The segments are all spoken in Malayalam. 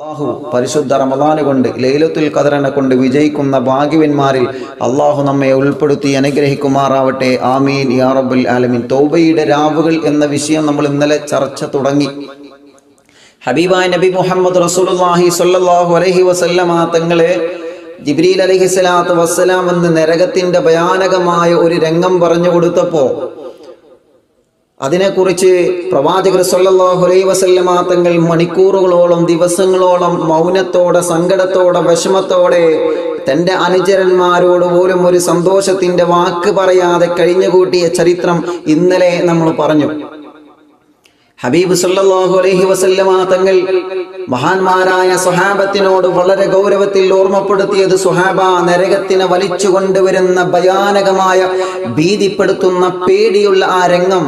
അള്ളാഹു പരിശുദ്ധ റമദാന് കൊണ്ട് ലൈലത്തുൽ ഖദറിനെ കൊണ്ട് വിജയിക്കുന്ന ഭാഗ്യവന്മാരിൽ അള്ളാഹു നമ്മെ ഉൾപ്പെടുത്തി അനുഗ്രഹിക്കുമാറാവട്ടെ. ആമീൻ യാ റബ്ബൽ ആലമീൻ. തൗബയുടെ രാവുകൾ എന്ന വിഷയം നമ്മൾ ഇന്നലെ ചർച്ച തുടങ്ങി. ഹബീബായ നബി മുഹമ്മദ് റസൂലുള്ളാഹി സ്വല്ലല്ലാഹു അലൈഹി വസല്ലമ തങ്ങളെ ജിബ്രീൽ അലൈഹിസ്സലാത്തു വസ്സലാം എന്ന നരകത്തിന്റെ ഭയാനകമായ ഒരു രംഗം പറഞ്ഞു കൊടുത്തപ്പോൾ അതിനെക്കുറിച്ച് പ്രവാചകർ സല്ലല്ലാഹു അലൈഹി വസല്ലമ തങ്ങൾ മണിക്കൂറുകളോളം ദിവസങ്ങളോളം മൗനത്തോടെ സങ്കടത്തോടെ വിഷമത്തോടെ തൻ്റെ അനുചരന്മാരോട് പോലും ഒരു സന്തോഷത്തിന്റെ വാക്ക് പറയാതെ കഴിഞ്ഞുകൂട്ടിയ ചരിത്രം ഇന്നലെ നമ്മൾ പറഞ്ഞു. ഹബീബ് സല്ലല്ലാഹു അലൈഹി വസല്ലമ തങ്ങൾ മഹാന്മാരായ സ്വഹാബത്തിനോട് വളരെ ഗൗരവത്തിൽ ഓർമ്മപ്പെടുത്തിയത്, സ്വഹാബ, നരകത്തിനെ വലിച്ചു കൊണ്ടുവരുന്ന ഭയാനകമായ ഭീതിപ്പെടുത്തുന്ന പേടിയുള്ള ആ രംഗം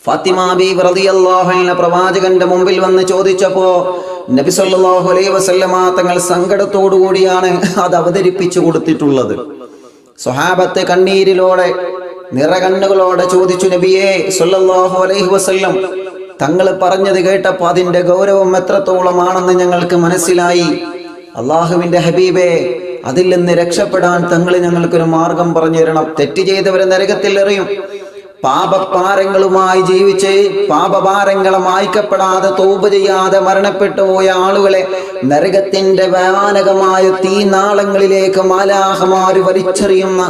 ഫാത്തിമ ബീവി റളിയല്ലാഹു അൻഹ പ്രവാചകന്റെ മുമ്പിൽ വന്ന് ചോദിച്ചപ്പോ നബി സല്ലല്ലാഹു അലൈഹി വസല്ലമ തങ്ങൾ സങ്കടത്തോടു കൂടിയാണ് അത് അവതരിപ്പിച്ചു കൊടുത്തിട്ടുള്ളത്. സ്വഹാബത്തെ കണ്ണീരിലോടെ നിറകണ്ണുകളോടെ ചോദിച്ചു, നബിയേ സല്ലല്ലാഹു അലൈഹി വസല്ലം, തങ്ങൾ പറഞ്ഞത് കേട്ടപ്പോൾ അതിന്റെ ഗൗരവം എത്രത്തോളമാണെന്ന് ഞങ്ങൾക്ക് മനസ്സിലായി. അള്ളാഹുവിന്റെ ഹബീബേ, അതിൽ നിന്ന് രക്ഷപ്പെടാൻ തങ്ങൾ ഞങ്ങൾക്കൊരു മാർഗം പറഞ്ഞു തരണം. തെറ്റ് ചെയ്തവരെ നരകത്തിൽ എറിയും. പാപഭാരങ്ങളുമായി ജീവിച്ച് പാപഭാരങ്ങളെ മായ്ക്കപ്പെടാതെ തൗബ ചെയ്യാതെ മരണപ്പെട്ടു പോയ ആളുകളെ നരകത്തിന്റെ ഭയാനകമായ തീനാളങ്ങളിലേക്ക് മാലാഹമാര് വലിച്ചെറിയുന്ന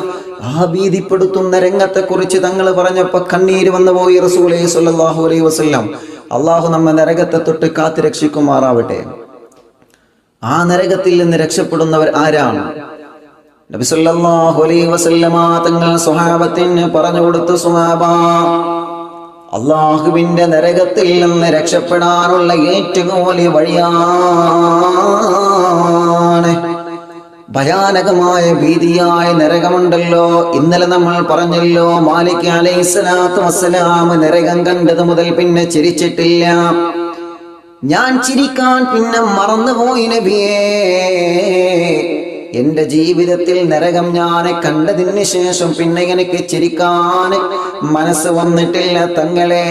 ആ ഭീതിപ്പെടുത്തുന്ന രംഗത്തെക്കുറിച്ച് തങ്ങൾ പറഞ്ഞപ്പോൾ കണ്ണീര് വന്നു പോയി റസൂലേ സ്വല്ലല്ലാഹു അലൈഹി വസല്ലം. അള്ളാഹു നമ്മെ നരകത്തെ തൊട്ട് കാത്തു രക്ഷിക്കുമാറാവട്ടെ. ആ നരകത്തിൽ നിന്ന് രക്ഷപ്പെടുന്നവർ ആരാണ്? നബി സല്ലല്ലാഹു അലൈഹി വസല്ലമ തങ്ങൾ സ്വഹാബത്തിന് പറഞ്ഞു കൊടുത്തു, സ്വഹാബ, അള്ളാഹുവിന്റെ നരകത്തിൽ നിന്ന് രക്ഷപ്പെടാനുള്ള ഏറ്റവും വലിയ വഴിയാണ് ഭയാനകമായ ഭീതിയായ നരകമുണ്ടല്ലോ. ഇന്നലെ നമ്മൾ പറഞ്ഞല്ലോ, മാലിക് അലൈഹിസ്സലാത്തു വസ്സലാം നരകം കണ്ടത് മുതൽ പിന്നെ ചിരിച്ചിട്ടില്ല. ഞാൻ ചിരിക്കാൻ പിന്നെ മറന്നുപോയി നബിയേ. എന്റെ ജീവിതത്തിൽ നരകം ഞാൻ കണ്ടതിന് ശേഷം പിന്നെ എനിക്ക് ചിരിക്കാൻ മനസ്സ് വന്നിട്ടില്ല തങ്ങളെ.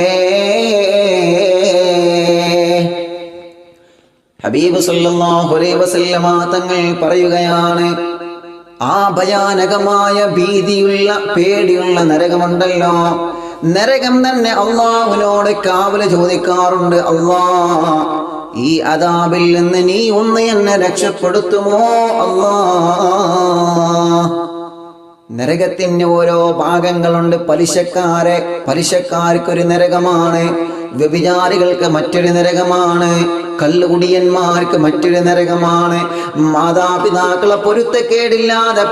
ഹബീബ് സല്ലല്ലാഹു അലൈഹി വസല്ലമ തങ്ങൾ പറയുകയാണ്, ആ ഭയാനകമായ ഭീതിയുള്ള പേടിയുള്ള നരകമുണ്ടല്ലോ, നരകം തന്നെ അള്ളാഹുവിനോട് കാവല് ചോദിക്കാറുണ്ട്. അല്ലാഹ്, ഈ അദാബിൽ നിന്ന് നീ ഒന്ന് എന്നെ രക്ഷപ്പെടുത്തുമോ അല്ലാഹ്. നരകത്തിന് ഓരോ ഭാഗങ്ങളുണ്ട്. പലിശക്കാർക്കൊരു നരകമാണ്, വ്യഭിചാരികൾക്ക് മറ്റൊരു നരകമാണ്, കള്ളുകുടിയന്മാർക്ക് മറ്റൊരു നരകമാണ്, മാതാപിതാക്കളെ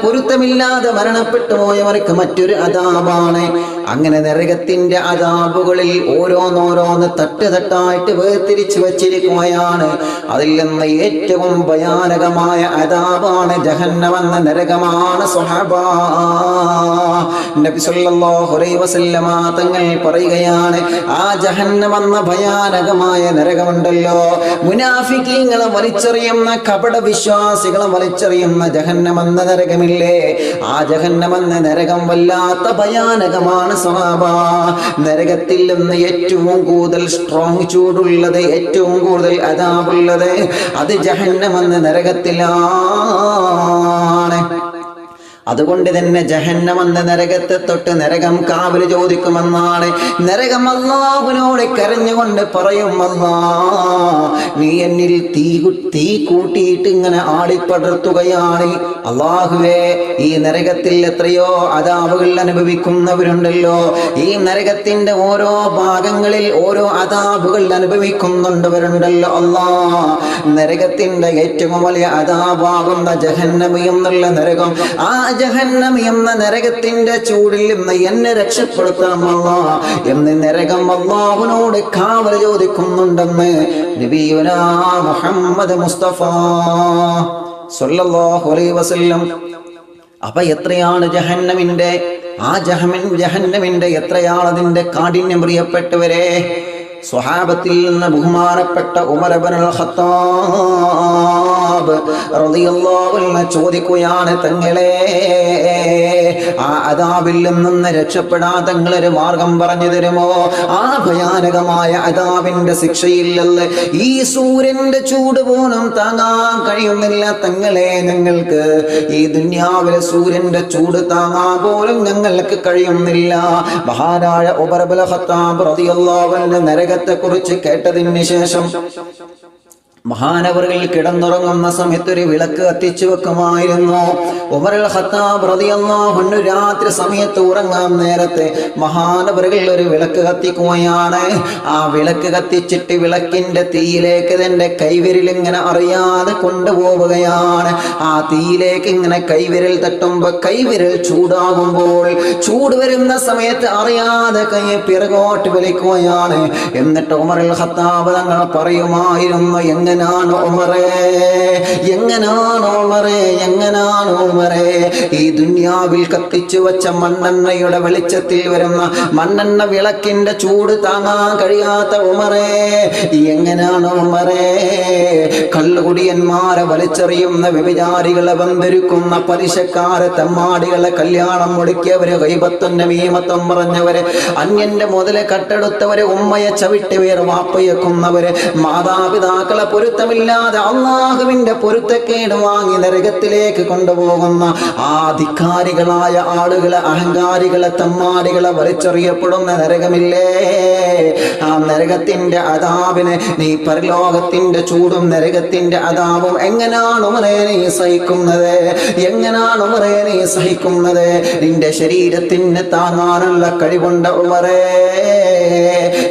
പൊരുത്തമില്ലാതെ മരണപ്പെട്ടു പോയവർക്ക് മറ്റൊരു അദാബാണ്. അങ്ങനെ നരകത്തിന്റെ അദാബുകളിൽ ഓരോന്നോരോന്ന് തട്ടായിട്ട് വേർതിരിച്ചു വച്ചിരിക്കുകയാണ്. അതിൽ നിന്ന് ഏറ്റവും ഭയാനകമായ അദാബാണ് ജഹന്നമെന്ന നരകമാണ് സ്വഹബാ. നബി സല്ലല്ലാഹു അലൈഹി വസല്ലമ തങ്ങൾ പറയുകയാണ്, ആ ജഹന്നമെന്ന ഭയാനകമായ നരകമുണ്ടല്ലോ, മുനാഫിക്കീങ്ങളെ വലിച്ചെറിയുന്ന കപട വിശ്വാസികളെ വലിച്ചെറിയുന്ന ജഹന്നമെന്ന നരകമില്ലേ, ആ ജഹന്നമെന്ന നരകം വല്ലാത്ത ഭയാനകമാണ് സ്വഹാബാ. നരകത്തിൽ നിന്ന് ഏറ്റവും കൂടുതൽ സ്ട്രോങ് ചൂടുള്ളത്, ഏറ്റവും കൂടുതൽ അദാബുള്ളത് അത് ജഹന്നമെന്ന നരകത്തിലാണ്. അതുകൊണ്ട് തന്നെ ജഹന്നമെന്ന നരകത്തെ തൊട്ട് നരകം കാവല് ചോദിക്കുമെന്നാണ്. നരകം അല്ലാഹുവിനോട് കരഞ്ഞുകൊണ്ട് പറയും, അല്ലാഹ്, നീ എന്നിൽ തീ കൂട്ടിയിട്ട് ഇങ്ങനെ ആടിപ്പടർത്തുകയാണ്. അല്ലാഹുവേ, ഈ നരകത്തിൽ എത്രയോ അദാബുകൾ അനുഭവിക്കുന്നവരുണ്ടല്ലോ, ഈ നരകത്തിന്റെ ഓരോ ഭാഗങ്ങളിൽ ഓരോ അദാബുകൾ അനുഭവിക്കുന്നുണ്ടവരുണ്ടല്ലോ. അല്ലാഹ്, നരകത്തിന്റെ ഏറ്റവും വലിയ അദാബാകുന്ന ജഹന്നമി എന്നുള്ള നരകം, ആ ജഹന്നമി എന്ന നരകത്തിന്റെ ചൂടിൽ നിന്ന് എന്നെ രക്ഷപ്പെടുത്തണം അല്ലാഹ് എന്ന് നരകം അല്ലാഹുവിനോട് കാവല് ചോദിക്കുന്നുണ്ടെന്ന് നബിയുനാ മുഹമ്മദ് മുസ്തഫ സ്വല്ലല്ലാഹു അലൈഹി വസല്ലം. അപ്പൊ എത്രയാണ് ജഹന്നമിന്റെ എത്രയാണ് അതിന്റെ കാഠിന്യം? പ്രിയപ്പെട്ടവരെ, സ്വഹാബത്തിൽ നിന്ന് ബഹുമാനപ്പെട്ട ഉമർ ഇബ്നുൽ ഖത്താബ് ഖത്താബ് റളിയല്ലാഹു അൻഹു ചോദിക്കുകയാണ്, തങ്ങളെ ആ അദാബിൽ നിന്ന് രക്ഷപ്പെടാൻ തങ്ങളൊരു മാർഗം പറഞ്ഞു തരുമോ? ആ ഭയാനകമായ അദാബിന്റെ ശിക്ഷയില്ലല്ലേ ഈ സൂര്യന്റെ ചൂട് പോലും താങ്ങാൻ കഴിയുന്നില്ല തങ്ങളെ. ഞങ്ങൾക്ക് ഈ ദുനിയാവിലെ സൂര്യന്റെ ചൂട് താങ്ങാൻ പോലും ഞങ്ങൾക്ക് കഴിയുന്നില്ല. മഹാനായ ഉമർ ഇബ്നു ഖത്താബ് റളിയല്ലാഹു അൻഹു നരകത്തെ കുറിച്ച് കേട്ടതിന് ശേഷം മഹാനവറുകൾ കിടന്നുറങ്ങുന്ന സമയത്ത് ഒരു വിളക്ക് കത്തിച്ചു വെക്കുമായിരുന്നു. ഉമർ ഖത്താബ് റളിയല്ലാഹു അൻഹു രാത്രി സമയത്ത് ഉറങ്ങാൻ നേരത്തെ മഹാനവറുകൾ ഒരു വിളക്ക് കത്തിക്കുകയാണ്. ആ വിളക്ക് കത്തിച്ചിട്ട് വിളക്കിന്റെ തീയിലേക്ക് തന്റെ കൈവിരൽ ഇങ്ങനെ അറിയാതെ കൊണ്ടുപോവുകയാണ്. ആ തീയിലേക്ക് ഇങ്ങനെ കൈവിരൽ തട്ടുമ്പോൾ കൈവിരൽ ചൂടാകുമ്പോൾ ചൂട് വരുന്ന സമയത്ത് അറിയാതെ കൈ പിറകോട്ട് വലിക്കുകയാണ്. എന്നിട്ട് ഉമർ ഖത്താബ് തങ്ങൾ പറയുമായിരുന്നു, എങ്ങനാണ് ഉമറേ, എങ്ങനാണ് ഉമറേ, എങ്ങനാണ് ഉമറേ ഈ ദുനിയാവിൽ കത്തിച്ചു വെച്ച മണ്ണെണ്ണയുടെ വെളിച്ചത്തിൽ വരുന്ന മണ്ണെണ്ണ വിളക്കിന്റെ ചൂട് താങ്ങാൻ കഴിയാത്ത ഉമറേ, എങ്ങനാണ് ഉമറേ കള്ളുകുടിയന്മാരെ വലിച്ചെറിയുന്ന വ്യഭിചാരികളെ വന്തിരിക്കുന്ന പലിശക്കാരെ തെമ്മാടികളെ കല്യാണം മുടക്കിയവര് ഗൈബത്തും നമീമത്തും പറഞ്ഞവര് അന്യന്റെ മുതലെ കട്ടെടുത്തവര് ഉമ്മയെ ചവിട്ടി വേർ വാപ്പയെ കൊന്നവര് മാതാപിതാക്കളെ പൊരുത്തമില്ലാതെ അള്ളാഹുവിന്റെ പൊരുത്തക്കേട് വാങ്ങി നരകത്തിലേക്ക് കൊണ്ടുപോകുന്ന ആ ധിക്കാരികളായ ആളുകളെ അഹങ്കാരികളെ തെമ്മാടികളെ വലിച്ചെറിയപ്പെടുന്ന നരകമില്ലേ, ആ നരകത്തിന്റെ അദാബിനെ നീ പരലോകത്തിന്റെ ചൂടും നരകത്തിന്റെ അദാബും എങ്ങനാണ് ഉമറേ നീ സഹിക്കുന്നത്? എങ്ങനാണ് ഉമറേ നീ സഹിക്കുന്നത്? നിന്റെ ശരീരത്തിന് താങ്ങാനുള്ള കഴിവുണ്ട് ഉമറേ?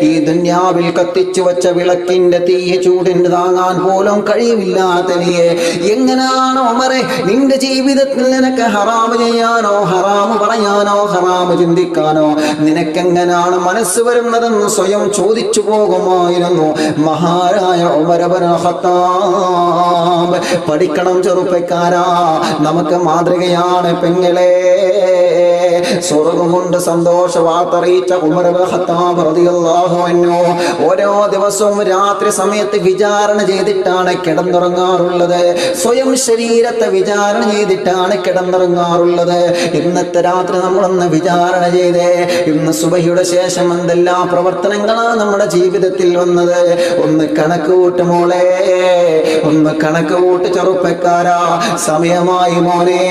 ഈ ദുനിയാവിൽ കത്തിച്ചു വച്ച വിളക്കിന്റെ തീയ ചൂടിന് താങ്ങാൻ പോലും കഴിവില്ലാത്ത നീയെ എങ്ങനാണ് ഉമറേ നിന്റെ ജീവിതത്തിൽ നിനക്ക് ഹറാമ് ചെയ്യാനോ ഹറാമ് പറയാനോ ഹറാമ് ചിന്തിക്കാനോ നിനക്കെങ്ങനാണ് മനസ്സ് വരുന്നതെന്ന് സ്വയം ചോദിച്ചു പോകുമായിരുന്നു മഹാനായ ഉമർ ഇബ്നു ഖത്താബ്. പഠിക്കണം ചെറുപ്പക്കാരാ, നമുക്ക് മാതൃകയാണ് പെങ്ങളെ. സ്വർഗ്ഗം കൊണ്ട് സന്തോഷ വാർത്തറിയിച്ച ഉമർ ഇബ്നു ഖത്താബ് റളിയല്ലാഹു അൻഹു ഓരോ ദിവസവും രാത്രി സമയത്ത് വിചാരണ ചെയ്തിട്ടാണ് കിടന്നുറങ്ങാറുള്ളത്. സ്വയം ശരീരത്തെ വിചാരണ ചെയ്തിട്ടാണ് കിടന്നുറങ്ങാറുള്ളത്. ഇന്നത്തെ രാത്രി നമ്മളൊന്ന് വിചാരണ ചെയ്തേ. ഇന്ന് സുബഹിയുടെ ശേഷം എന്തെല്ലാം പ്രവർത്തനങ്ങളാണ് നമ്മുടെ ജീവിതത്തിൽ വന്നത്? ഒന്ന് കണക്ക് കൂട്ടുമോളെ, ഒന്ന് കണക്ക് കൂട്ട് ചെറുപ്പക്കാരാ. സമയമായി മോനെ,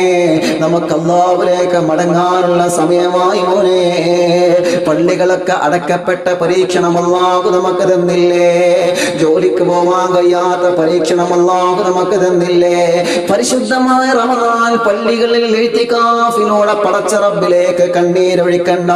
നമുക്ക് അല്ലാഹുവിലേക്ക് മടങ്ങാനുള്ള സമയമായി മോനെ. പള്ളികളൊക്കെ അടക്കപ്പെട്ട പരീക്ഷണം അല്ലാഹു നമുക്ക് തന്നില്ലേ? ജോലിക്ക് പോവാൻ കഴിയാത്ത പരീക്ഷണം അല്ലാഹു നമുക്ക് തന്നില്ലേ? പരിശുദ്ധമായ റമദാൻ പള്ളികളിൽ ഇഅ്തികാഫിലൂടെ പടച്ച റബ്ബിലേക്ക് കണ്ണീരൊഴിക്കണ്ട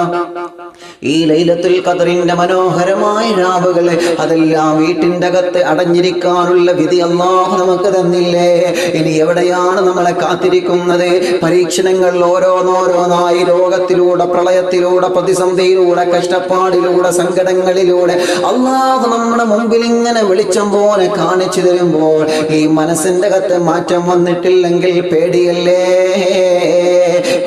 ഈ ലൈലത്തുൽ ഖദറിന്റെ മനോഹരമായ രാവുകൾ അതെല്ലാം വീട്ടിന്റെ അകത്ത് അടഞ്ഞിരിക്കാനുള്ള വിധി അല്ലാഹു നമുക്ക് തന്നില്ലേ? ഇനി എവിടെയാണ് നമ്മളെ കാത്തിരിക്കുന്നത്? പരീക്ഷണങ്ങൾ ഓരോന്നോരോന്നായി രോഗത്തിലൂടെ, പ്രളയത്തിലൂടെ, പ്രതിസന്ധിയിലൂടെ, കഷ്ടപ്പാടിലൂടെ, സങ്കടങ്ങളിലൂടെ അല്ലാഹു നമ്മുടെ മുമ്പിൽ ഇങ്ങനെ വെളിച്ചം പോലെ കാണിച്ചു തരുമ്പോൾ ഈ മനസ്സിന്റെ അകത്ത് മാറ്റം വന്നിട്ടില്ലെങ്കിൽ പേടിയല്ലേ?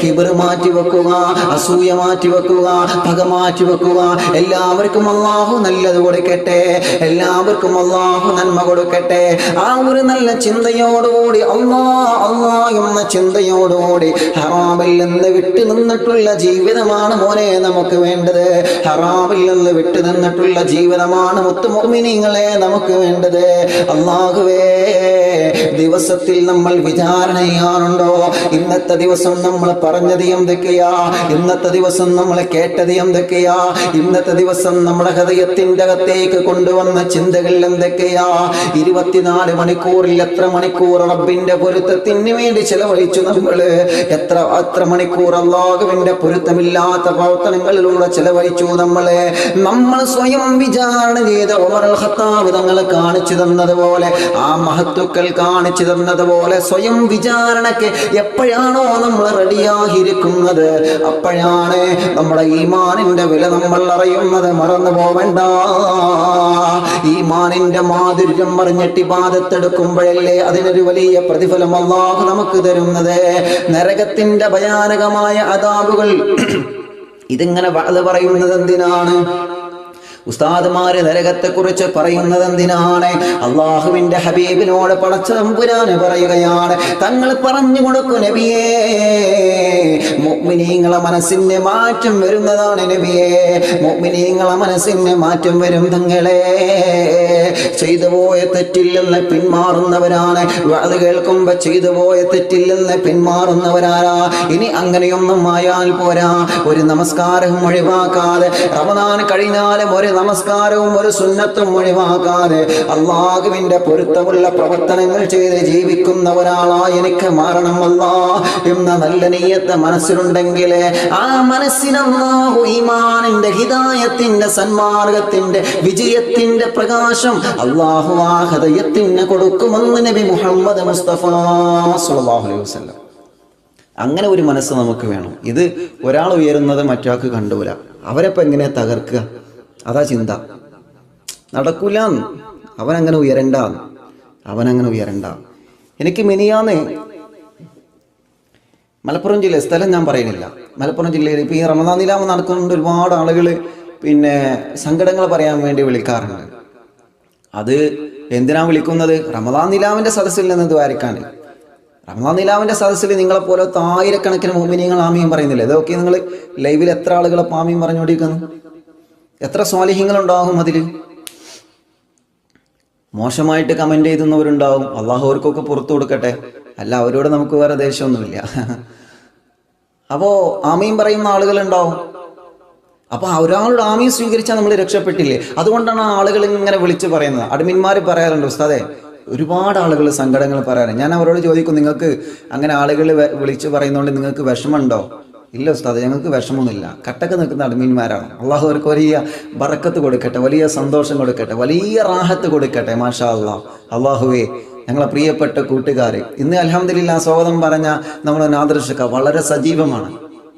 കിബർ മാറ്റി വെക്കുക, അസൂയ മാറ്റി വെക്കുക, പക മാറ്റി വെക്കുക. എല്ലാവർക്കും അല്ലാഹു നല്ലത് കൊടുക്കട്ടെ, എല്ലാവർക്കും അല്ലാഹു നന്മ കൊടുക്കട്ടെ. ആ ഒരു നല്ല ചിന്തയോടുകൂടി അല്ലാ എന്ന ചിന്തയോടുകൂടി ഹറാമിൽ നിന്ന് വിട്ടു നിന്നിട്ടുള്ള ജീവിതമാണ് മോനെ നമുക്ക് വേണ്ടത്. ഹറാമിൽ നിന്ന് വിട്ടു നിന്നിട്ടുള്ള ജീവിതമാണ് മുത്തു മുഅ്മിനീങ്ങളെ നമുക്ക് വേണ്ടത്. അല്ലാഹുവേ, ദിവസത്തിൽ നമ്മൾ വിചാരണ ചെയ്യാറുണ്ടോ? ഇന്നത്തെ ദിവസം നമ്മൾ പറഞ്ഞത് എന്തൊക്കെയാ? ഇന്നത്തെ ദിവസം നമ്മൾ കേട്ടത് എന്തൊക്കെയാ? ഇന്നത്തെ ദിവസം നമ്മുടെ ഹൃദയത്തിന്റെ അകത്തേക്ക് കൊണ്ടുവന്ന ചിന്തകൾ എന്തൊക്കെയാ? 24 മണിക്കൂറിൽ എത്ര മണിക്കൂർ റബ്ബിന്റെ പൊരുത്തത്തിന് വേണ്ടി ചെലവഴിച്ചു നമ്മള്? എത്ര മണിക്കൂർ അല്ലാഹുവിന്റെ പൊരുത്തമില്ലാത്ത പ്രവർത്തനങ്ങളിലൂടെ ചെലവഴിച്ചു നമ്മള്? നമ്മൾ സ്വയം വിചാരണ ചെയ്ത ഉമർ ഖത്താബ് തങ്ങൾ കാണിച്ചു തന്നതുപോലെ, ആ മഹത്തുക്കൾ കാണിച്ചു തന്നതുപോലെ സ്വയം വിചാരണക്ക് എപ്പോഴാണോ നമ്മൾ റെഡിയായിരിക്കുന്നത് അപ്പോഴാണ് നമ്മുടെ ഈമാനിന്റെ വില നമ്മൾ അറിയുന്നത്. മറന്നു പോവണ്ട. ഈമാനിന്റെ മാധുര്യം പറഞ്ഞിട്ട് ഇബാദത്തെടുക്കുമ്പോഴല്ലേ അതിനൊരു വലിയ പ്രതിഫലം അല്ലാഹു നമുക്ക് തരുന്നത്. നരകത്തിന്റെ ഭയാനകമായ അദാബുകൾ ഇതിങ്ങനെ വഅദ് പറയുന്നത് എന്തിനാണ്? ഉസ്താദുമാര് നരകത്തെക്കുറിച്ച് പറയുന്നത് എന്തിനാണ്? അള്ളാഹുവിന്റെ ഹബീബിനോട് പടച്ച തമ്പുരാന് പറയുകയാണ്, തങ്ങൾ പറഞ്ഞു കൊടുക്കൂ നബിയേ, മുഅ്മിനീങ്ങളെ മനസ്സിന് മാറ്റം വരുന്നതാണ് നബിയേ, മുഅ്മിനീങ്ങളെ മനസ്സിന് മാറ്റം വരും തങ്ങളെ. ചെയ്തു പോയ തെറ്റിൽ നിന്ന് പിന്മാറുന്നവരാണ്. അത് കേൾക്കുമ്പോ ചെയ്തു പോയ തെറ്റിൽ നിന്ന് പിന്മാറുന്നവരാരാ? ഇനി അങ്ങനെയൊന്നും ആയാൽ പോരാ. ഒരു നമസ്കാരവും ഒഴിവാക്കാതെ, റമദാൻ കഴിഞ്ഞാലും ഒരു നമസ്കാരവും ഒരു സുന്നത്തും ഒഴിവാക്കാതെ അള്ളാഹുവിന്റെ പൊരുത്തമുള്ള പ്രവർത്തനങ്ങൾ ചെയ്ത് ജീവിക്കുന്ന ഒരാളായി എനിക്ക് മാറണം അല്ലാ എന്ന നല്ല നിയ്യത്ത് മനസ്സിലുണ്ടെങ്കിൽ ആ മനസ്സിന് അല്ലാഹു ഈമാനിന്റെ, ഹിദായത്തിന്റെ, സന്മാർഗത്തിന്റെ, വിജയത്തിന്റെ പ്രകാശം അല്ലാഹു ആ ഹൃദയത്തിന് കൊടുക്കുമെന്ന് നബി മുഹമ്മദ് മുസ്തഫ സ്വല്ലല്ലാഹു അലൈഹി വസല്ലം. അങ്ങനെ ഒരു മനസ്സ് നമുക്ക് വേണം. ഇത് ഒരാൾ ഉയരുന്നത് മറ്റൊരാൾക്ക് കണ്ടുകൂല. അവരെപ്പോൾ എങ്ങനെ തകർക്കുക? അതാ ചിന്ത. നടക്കൂല. അവനങ്ങനെ ഉയരണ്ട, അവനങ്ങനെ ഉയരണ്ട. എനിക്ക് മിനിയാന്ന് മലപ്പുറം ജില്ല, സ്ഥലം ഞാൻ പറയുന്നില്ല, മലപ്പുറം ജില്ലയിൽ ഇപ്പോൾ ഈ റമദാൻ നിലാവ് നടക്കുന്നുണ്ട്. ഒരുപാട് ആളുകൾ പിന്നെ സങ്കടങ്ങൾ പറയാൻ വേണ്ടി വിളിക്കാറുണ്ട്. അത് എന്തിനാ വിളിക്കുന്നത്? റമദാൻ നിലാവിൻ്റെ സദസ്സിൽ നിന്ന് ദ്വാരക്കാൻ. റമദാൻ നിലാവിൻ്റെ സദസ്സിൽ നിങ്ങളെപ്പോലെ ആയിരക്കണക്കിന് മുഅ്മിനീങ്ങൾ ആമീൻ പറയുന്നില്ല. ഇതൊക്കെ നിങ്ങൾ ലൈവിൽ എത്ര ആളുകളെ ആമീൻ പറഞ്ഞുകൊണ്ടിരിക്കുന്നു? എത്ര സ്വാലിഹ്യങ്ങളുണ്ടാകും അതിൽ? മോശമായിട്ട് കമൻ്റ് ചെയ്തുന്നവരുണ്ടാവും. അള്ളാഹു അവർക്കൊക്കെ പുറത്തു കൊടുക്കട്ടെ. അല്ല, അവരോട് നമുക്ക് വേറെ ദേഷ്യമൊന്നുമില്ല. അപ്പോൾ ആമീൻ പറയുന്ന ആളുകളുണ്ടാവും. അപ്പോൾ ഒരാളുടെ ആമീൻ സ്വീകരിച്ചാൽ നമ്മൾ രക്ഷപ്പെട്ടില്ലേ? അതുകൊണ്ടാണ് ആളുകൾ ഇങ്ങനെ വിളിച്ച് പറയുന്നത്. അഡ്മിന്മാർ പറയാറുണ്ട്, ഉസ്താദേ ഒരുപാട് ആളുകൾ സങ്കടങ്ങൾ പറയാറുണ്ട്. ഞാൻ അവരോട് ചോദിക്കും, നിങ്ങൾക്ക് അങ്ങനെ ആളുകൾ വിളിച്ച് പറയുന്നതുകൊണ്ട് നിങ്ങൾക്ക് വിഷമമുണ്ടോ? ഇല്ല ഉസ്താദ്, ഞങ്ങൾക്ക് വിഷമമൊന്നുമില്ല. കട്ടക്ക് നിൽക്കുന്ന അഡ്മിന്മാരാണ്. അള്ളാഹു അവർക്ക് വലിയ ബറക്കത്ത് കൊടുക്കട്ടെ, വലിയ സന്തോഷം കൊടുക്കട്ടെ, വലിയ റാഹത്ത് കൊടുക്കട്ടെ. മാഷാ അല്ലാഹ്. അള്ളാഹുവേ, ഞങ്ങളെ പ്രിയപ്പെട്ട കൂട്ടുകാർ ഇന്ന് അൽഹംദുലില്ലാഹ് സ്വാഗതം പറഞ്ഞ നമ്മുടെ നാദർശക വളരെ സജീവമാണ്,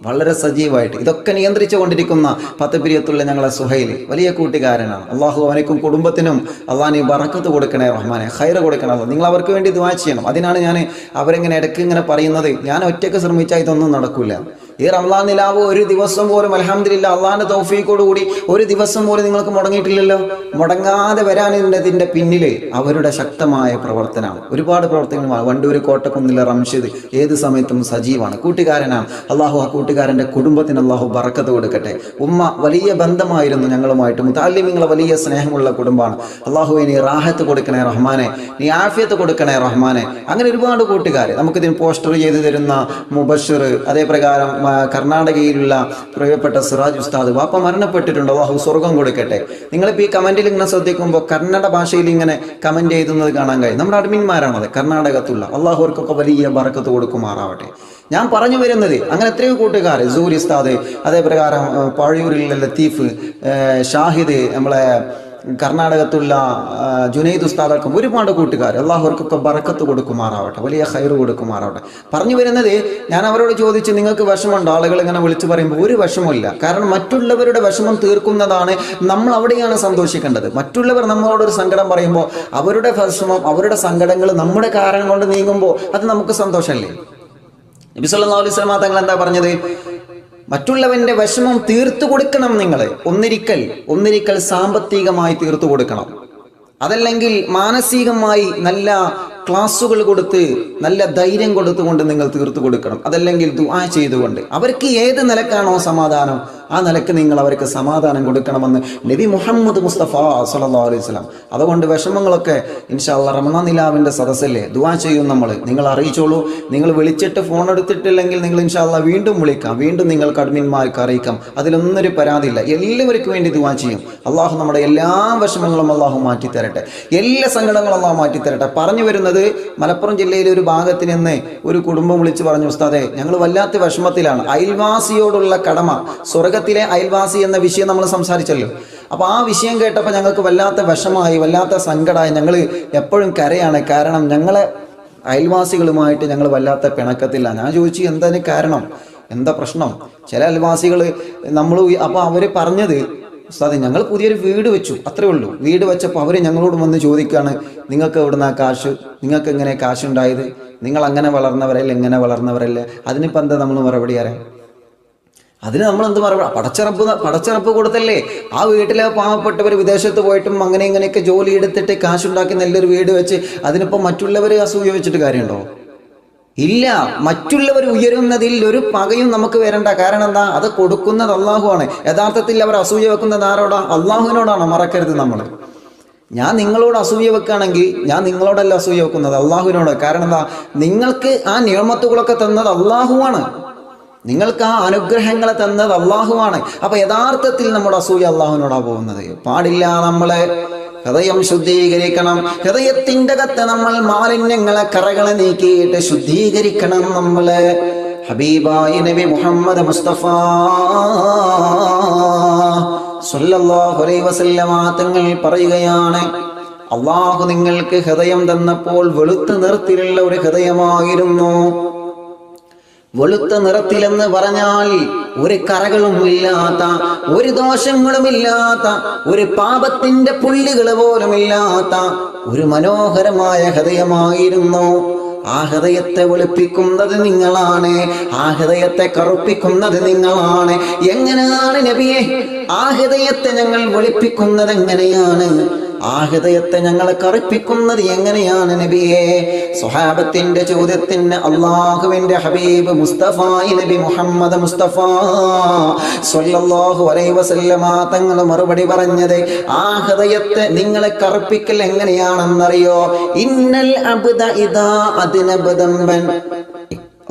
വളരെ സജീവമായിട്ട് ഇതൊക്കെ നിയന്ത്രിച്ചു കൊണ്ടിരിക്കുന്ന പത്തപിരിയത്തുള്ള ഞങ്ങളെ സുഹൈല് വലിയ കൂട്ടുകാരനാണ്. അള്ളാഹു അവനക്കും കുടുംബത്തിനും അള്ളാഹ് ബറക്കത്ത് കൊടുക്കണേ റഹ്മാനെ, ഖൈർ കൊടുക്കണേ. നിങ്ങൾ അവർക്ക് വേണ്ടി ദുആ ചെയ്യണം. അതിനാണ് ഞാൻ അവരെങ്ങനെ ഇടയ്ക്ക് ഇങ്ങനെ പറയുന്നത്. ഞാൻ ഒറ്റയ്ക്ക് ശ്രമിച്ചാൽ ഇതൊന്നും നടക്കില്ല. ഈ റമദാൻ നിലാവ് ഒരു ദിവസം പോലും അൽഹംദുലില്ലാഹ് അള്ളാഹിന്റെ തൗഫീഖോടുകൂടി ഒരു ദിവസം പോലും നിങ്ങൾക്ക് മുടങ്ങിയിട്ടില്ലല്ലോ. മുടങ്ങാതെ വരാനിതിൻ്റെ പിന്നിൽ അവരുടെ ശക്തമായ പ്രവർത്തനമാണ്. ഒരുപാട് പ്രവർത്തനങ്ങൾ. വണ്ടൂർ കോട്ടക്കുന്നിലെ റംഷിദ് ഏത് സമയത്തും സജീവാണ്, കൂട്ടുകാരനാണ്. അള്ളാഹു ആ കൂട്ടുകാരൻ്റെ കുടുംബത്തിന് അള്ളാഹു ബറക്കത്ത് കൊടുക്കട്ടെ. ഉമ്മ വലിയ ബന്ധമായിരുന്നു ഞങ്ങളുമായിട്ട്. മുതഅല്ലിമീങ്ങളെ വലിയ സ്നേഹമുള്ള കുടുംബമാണ്. അള്ളാഹു നീ റാഹത്ത് കൊടുക്കണേ റഹ്മാനെ, നീ ആഫിയത്ത് കൊടുക്കണേ റഹ്മാനെ. അങ്ങനെ ഒരുപാട് കൂട്ടുകാർ നമുക്കിതിന് പോസ്റ്റർ ചെയ്ത് തരുന്ന മുബഷിർ, അതേപ്രകാരം കർണാടകയിലുള്ള പ്രിയപ്പെട്ട സിറാജ് ഉസ്താദ്, വാപ്പ മരണപ്പെട്ടിട്ടുണ്ട്, അള്ളാഹു സ്വർഗം കൊടുക്കട്ടെ. നിങ്ങളിപ്പോൾ ഈ കമൻറ്റിൽ ഇങ്ങനെ ശ്രദ്ധിക്കുമ്പോൾ കന്നഡ ഭാഷയിൽ ഇങ്ങനെ കമൻറ്റ് ചെയ്യുന്നത് കാണാൻ കഴിയും. നമ്മുടെ അഡ്മിന്മാരാണത്, കർണാടകത്തുള്ള. അള്ളാഹു അവർക്കൊക്കെ വലിയ ബറക്കത്ത് കൊടുക്കുമാറാവട്ടെ. ഞാൻ പറഞ്ഞു വരുന്നത് അങ്ങനെ എത്രയോ കൂട്ടുകാർ, സൂരി ഉസ്താദ്, അതേപ്രകാരം പാഴൂരിലുള്ള ലത്തീഫ്, ഷാഹിദ്, നമ്മളെ കർണാടകത്തുള്ള ജുനൈദ് ഉസ്താദർക്കും ഒരുപാട് കൂട്ടുകാർ. അള്ളാഹു അവർക്കൊക്കെ ബറക്കത്ത് കൊടുക്കുമാറാവട്ടെ, വലിയ ഖൈർ കൊടുക്കുമാറാവട്ടെ. പറഞ്ഞു വരുന്നത്, ഞാൻ അവരോട് ചോദിച്ചു നിങ്ങൾക്ക് വിഷമമുണ്ടോ? ആളുകൾ ഇങ്ങനെ വിളിച്ചു പറയുമ്പോൾ ഒരു വിഷമമില്ല. കാരണം മറ്റുള്ളവരുടെ വിഷമം തീർക്കുന്നതാണ് നമ്മൾ അവിടെയാണ് സന്തോഷിക്കേണ്ടത്. മറ്റുള്ളവർ നമ്മളോടൊരു സങ്കടം പറയുമ്പോൾ അവരുടെ വിഷമം, അവരുടെ സങ്കടങ്ങൾ നമ്മുടെ കാരണം കൊണ്ട് നീങ്ങുമ്പോൾ അത് നമുക്ക് സന്തോഷമല്ലേ? നബി സല്ലല്ലാഹു അലൈഹി വസല്ലം തങ്ങൾ എന്താ പറഞ്ഞത്? മറ്റുള്ളവന്റെ വിഷമം തീർത്തു കൊടുക്കണം. നിങ്ങൾ ഒന്നിരിക്കൽ സാമ്പത്തികമായി തീർത്തു കൊടുക്കണം. അതല്ലെങ്കിൽ മാനസികമായി നല്ല ക്ലാസ്സുകൾ കൊടുത്ത് നല്ല ധൈര്യം കൊടുത്തുകൊണ്ട് നിങ്ങൾ തീർത്തു കൊടുക്കണം. അതല്ലെങ്കിൽ ദുആ ചെയ്തുകൊണ്ട്. അവർക്ക് ഏത് നിലക്കാണോ സമാധാനം ആ നിലക്ക് നിങ്ങൾ അവർക്ക് സമാധാനം കൊടുക്കണമെന്ന് നബി മുഹമ്മദ് മുസ്തഫ സ്വല്ലല്ലാഹു അലൈഹി വസല്ലം. അതുകൊണ്ട് വിഷമങ്ങളൊക്കെ ഇൻഷാ അല്ലാഹ് റമദാൻ നിലാവിൻ്റെ സദസ്സല്ലേ, ദുആ ചെയ്യും നിങ്ങൾ അറിയിച്ചോളൂ. നിങ്ങൾ വിളിച്ചിട്ട് ഫോൺ എടുത്തിട്ടില്ലെങ്കിൽ നിങ്ങൾ ഇൻഷാ അല്ലാഹ് വീണ്ടും വിളിക്കാം, വീണ്ടും നിങ്ങൾക്ക് അഡ്മിന്മാർക്ക് അറിയിക്കാം. അതിലൊന്നൊരു പരാതിയില്ല. എല്ലാവർക്കും വേണ്ടി ദുആ ചെയ്യും. അള്ളാഹു നമ്മുടെ എല്ലാ വിഷമങ്ങളും അള്ളാഹു മാറ്റിത്തരട്ടെ, എല്ലാ സങ്കടങ്ങളും അള്ളാഹു മാറ്റിത്തരട്ടെ. പറഞ്ഞു വരുന്നത്, മലപ്പുറം ജില്ലയിലെ ഒരു ഭാഗത്ത് നിന്ന് ഒരു കുടുംബം വിളിച്ചു പറഞ്ഞു, ഉസ്താദേ ഞങ്ങൾ വല്ലാത്ത വിഷമത്തിലാണ്. അയൽവാസിയോടുള്ള കടമ, സ്വർഗത്തിലെ അയൽവാസി എന്ന വിഷയം നമ്മൾ സംസാരിച്ചല്ലോ. അപ്പോൾ ആ വിഷയം കേട്ടപ്പോൾ ഞങ്ങൾക്ക് വല്ലാത്ത വിഷമായി, വല്ലാത്ത സങ്കടമായി. ഞങ്ങൾ എപ്പോഴും കരയാണ്. കാരണം ഞങ്ങളെ അയൽവാസികളുമായിട്ട് ഞങ്ങൾ വല്ലാത്ത പിണക്കത്തില്ല. ഞാൻ ചോദിച്ചു എന്താണ് കാരണം, എന്താ പ്രശ്നം? ചില അയൽവാസികൾ നമ്മൾ, അപ്പോൾ അവർ പറഞ്ഞത്, ഉസ്താദേ ഞങ്ങൾ പുതിയൊരു വീട് വെച്ചു, അത്രേ ഉള്ളൂ. വീട് വെച്ചപ്പോൾ അവർ ഞങ്ങളോട് വന്ന് ചോദിക്കുകയാണ്, നിങ്ങൾക്ക് എവിടുന്ന കാശ്, നിങ്ങൾക്ക് എങ്ങനെ കാശുണ്ടായത്, നിങ്ങൾ അങ്ങനെ വളർന്നവരല്ല, എങ്ങനെ വളർന്നവരല്ല, അതിനിപ്പോൾ എന്താ നമ്മൾ മറുപടി അറിയാം? അതിന് നമ്മൾ എന്ത് മറുപടി? പടച്ചിറപ്പ് കൊടുത്തല്ലേ. ആ വീട്ടിലെ പാവപ്പെട്ടവർ വിദേശത്ത് പോയിട്ടും അങ്ങനെ ഇങ്ങനെയൊക്കെ ജോലി എടുത്തിട്ട് കാശുണ്ടാക്കി നല്ലൊരു വീട് വെച്ച് അതിനിപ്പോൾ മറ്റുള്ളവർ അസൂയ വെച്ചിട്ട് കാര്യമുണ്ടോ? ഇല്ല. മറ്റുള്ളവർ ഉയരുന്നതിൽ ഒരു പകയും നമുക്ക് വരണ്ട. കാരണം എന്താ? അത് കൊടുക്കുന്നത് അള്ളാഹുവാണ്. യഥാർത്ഥത്തിൽ അവർ അസൂയ വെക്കുന്നത് ആരോടാ? അള്ളാഹുവിനോടാണ്. മറക്കരുത് നമ്മൾ. ഞാൻ നിങ്ങളോട് അസൂയ വെക്കുകയാണെങ്കിൽ ഞാൻ നിങ്ങളോടല്ല അസൂയ വെക്കുന്നത്, അള്ളാഹുവിനോട്. കാരണം എന്താ? നിങ്ങൾക്ക് ആ നിഅമത്തുകളൊക്കെ തന്നത് അള്ളാഹുവാണ്. നിങ്ങൾക്ക് ആ അനുഗ്രഹങ്ങളെ തന്നത് അള്ളാഹുവാണ്. അപ്പൊ യഥാർത്ഥത്തിൽ നമ്മുടെ അസൂയ അള്ളാഹുവിനോടാ പോകുന്നത്. പാടില്ല. നമ്മളെ ഹൃദയം ശുദ്ധീകരിക്കണം. ഹൃദയത്തിൻ്റെ അകത്ത് നമ്മൾ മാലിന്യങ്ങളെ, കറകളെ നീക്കിയിട്ട് ശുദ്ധീകരിക്കണം. നമ്മള് ഹബീബായ നബി മുഹമ്മദ് മുസ്തഫ സ്വല്ലല്ലാഹു അലൈഹി വസല്ലമ തങ്ങൾ പറയുകയാണ്, അള്ളാഹു നിങ്ങൾക്ക് ഹൃദയം തന്നപ്പോൾ വെളുത്ത നിറത്തിലുള്ള ഒരു ഹൃദയമായിരുന്നു. വെളുത്ത നിറത്തിലെന്ന് പറഞ്ഞാൽ ഒരു കറകളും ഇല്ലാത്ത, ഒരു ദോഷങ്ങളും ഇല്ലാത്ത, ഒരു പാപത്തിന്റെ പുള്ളികൾ പോലും ഇല്ലാത്ത ഒരു മനോഹരമായ ഹൃദയമായിരുന്നു. ആ ഹൃദയത്തെ വെളുപ്പിക്കുന്നത് നിങ്ങളാണ്. ആ ഹൃദയത്തെ കറുപ്പിക്കുന്നത് നിങ്ങളാണ്. എങ്ങനെയാണ് നബിയെ ആ ഹൃദയത്തെ ഞങ്ങൾ വെളുപ്പിക്കുന്നത്? എങ്ങനെയാണ് ആ ഹൃദയത്തെ ഞങ്ങളെ കറുപ്പിക്കുന്നത്? എങ്ങനെയാണ് നബിയെ? സ്വഹാബത്തിന്റെ ചോദ്യത്തിന് അള്ളാഹുവിന്റെ ഹബീബ് മുസ്തഫ നബി മുഹമ്മദ് മുസ്തഫ സ്വല്ലല്ലാഹു അലൈഹി വസല്ലമ തങ്ങൾ മറുപടി പറഞ്ഞത്, ആ ഹൃദയത്തെ നിങ്ങളെ കറുപ്പിക്കൽ എങ്ങനെയാണെന്നറിയോ? ഇന്നൽ അബ്ദ ഇദാ അദ്നബ ദംബൻ.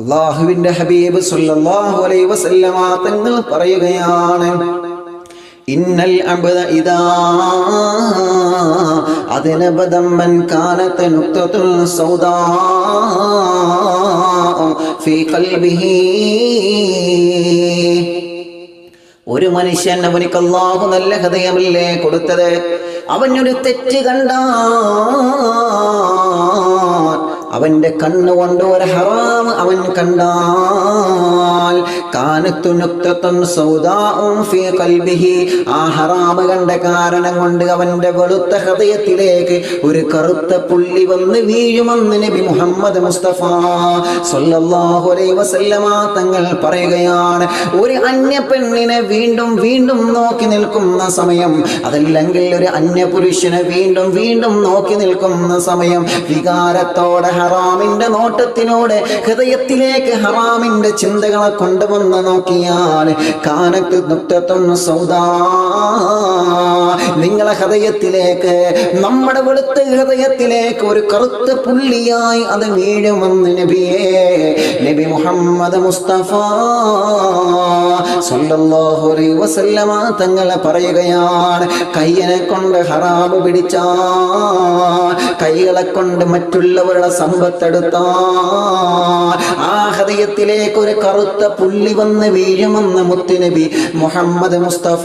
അള്ളാഹുവിന്റെ ഹബീബ് സ്വല്ലല്ലാഹു അലൈഹി വസല്ലമ തങ്ങൾ പറയുകയാണ്, ഇന്നൽ അബ്ദ ഇദാ അദ്നബ ദംബൻ കാനത് നുക്തത്തുൻ സൗദാ ഫീ ഖൽബിഹി. ഒരു മനുഷ്യൻ, അവനിക്ക് അല്ലാഹു നല്ല ഹൃദയമല്ലേ കൊടുത്തത്. അവനൊരു തെറ്റ് കണ്ടാൽ, അവന്റെ കണ്ണുകൊണ്ട് ഒരു ഹറാം അവൻ കണ്ടാൽ, കാനത്തു നുക്തത്തുൻ സൗദാഉൻ ഫീ ഖൽബിഹി, ആ ഹറാം കണ്ട കാരണം കൊണ്ട് അവന്റെ വെളുത്ത ഹൃദയത്തിലേക്ക് ഒരു കറുത്ത പുള്ളി വന്ന് വീഴുമെന്ന് നബി മുഹമ്മദ് മുസ്തഫ സ്വല്ലല്ലാഹു അലൈഹി വസല്ലമ തങ്ങൾ പറയുകയാണ്. ഒരു അന്യ പെണ്ണിനെ വീണ്ടും വീണ്ടും നോക്കി നിൽക്കുന്ന സമയം, അതല്ലെങ്കിൽ ഒരു അന്യ പുരുഷനെ വീണ്ടും വീണ്ടും നോക്കി നിൽക്കുന്ന സമയം, വികാരത്തോടെ ഹറാമിന്റെ നോട്ടത്തിനോടെ ഹൃദയത്തിലേക്ക് ഹറാമിന്റെ ചിന്തകളെ കൊണ്ടുവന്ന് നോക്കിയാൽ, കാനത്ത് നുക്തത്തുൻ സൗദാ, നിങ്ങളെ ഹൃദയത്തിലേക്ക്, നമ്മുടെ വെളുത്ത ഹൃദയത്തിലേക്ക് ഒരു കറുത്ത പുള്ളിയായി അത് വീഴുമെന്ന് നബി മുഹമ്മദ് മുസ്തഫ സ്വല്ലല്ലാഹു അലൈഹി വസല്ലമ തങ്ങൾ പറയുകയാണ്. കയ്യനെ കൊണ്ട് ഹറാമ് പിടിച്ചാൽ, കൈകളെ കൊണ്ട് മറ്റുള്ളവരുടെ സമ്പത്തെടുത്താൽ, ആ ഹൃദയത്തിലേക്ക് ഒരു കറുത്ത പുള്ളി വന്ന് വീഴുമെന്ന് മുത്തുനബി മുഹമ്മദ് മുസ്തഫ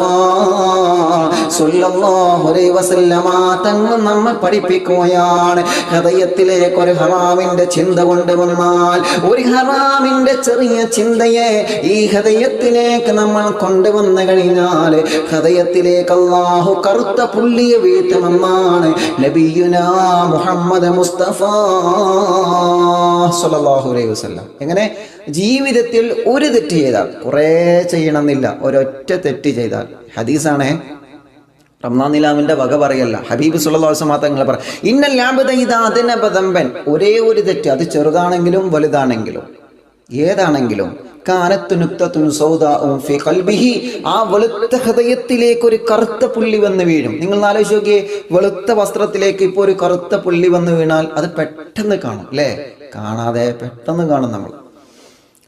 സ്വല്ലല്ലാഹു അലൈഹി വസല്ലമ തങ്ങൾ നമ്മെ പഠിപ്പിക്കുകയാണ്. ഹൃദയത്തിലേക്ക് ഒരു ഹറാമിന്റെ ചിന്ത കൊണ്ടുവന്നാൽ, ഒരു ഹറാമിന്റെ ചെറിയ ചിന്തയെ ഈ ഹൃദയത്തിലേക്ക് നമ്മൾ കൊണ്ടുവന്നു കഴിഞ്ഞാൽ, ഹൃദയത്തിലേക്ക് അല്ലാഹു കറുത്ത പുള്ളിയെ വീഴ്ത്തുമെന്നാണ് നബിയുനാ മുഹമ്മദ് മുസ്തഫ സ്വല്ലല്ലാഹു അലൈഹി വസല്ലം. എങ്ങനെ? ജീവിതത്തിൽ ഒരു തെറ്റ് ചെയ്താൽ, കുറേ ചെയ്യണമെന്നില്ല, ഒരൊറ്റ തെറ്റ് ചെയ്താൽ, ഹദീസാണേ, റമദാൻ നിലാമിന്റെ വക പറയല്ല, ഹബീബ് സല്ലല്ലാഹു അലൈഹി വസല്ലം തങ്ങൾ പറ, ഇന്നൽ അബ്ദ ഇദാ അദ്നബ ദംബൻ, ഒരേ ഒരു തെറ്റ്, അത് ചെറുതാണെങ്കിലും വലുതാണെങ്കിലും ഏതാണെങ്കിലും, കാനത്ത് നുക്തത്തുൻ സൗദാഉൻ ഫീ ഖൽബിഹി, ആ വെളുത്ത ഹൃദയത്തിലേക്ക് ഒരു കറുത്ത പുള്ളി വന്ന് വീഴും. നിങ്ങൾ ആലോചിച്ച് നോക്കിയേ, വെളുത്ത വസ്ത്രത്തിലേക്ക് ഇപ്പോൾ ഒരു കറുത്ത പുള്ളി വന്ന് വീണാൽ അത് പെട്ടെന്ന് കാണും അല്ലേ? കാണാതെ പെട്ടെന്ന് കാണും, നമ്മൾ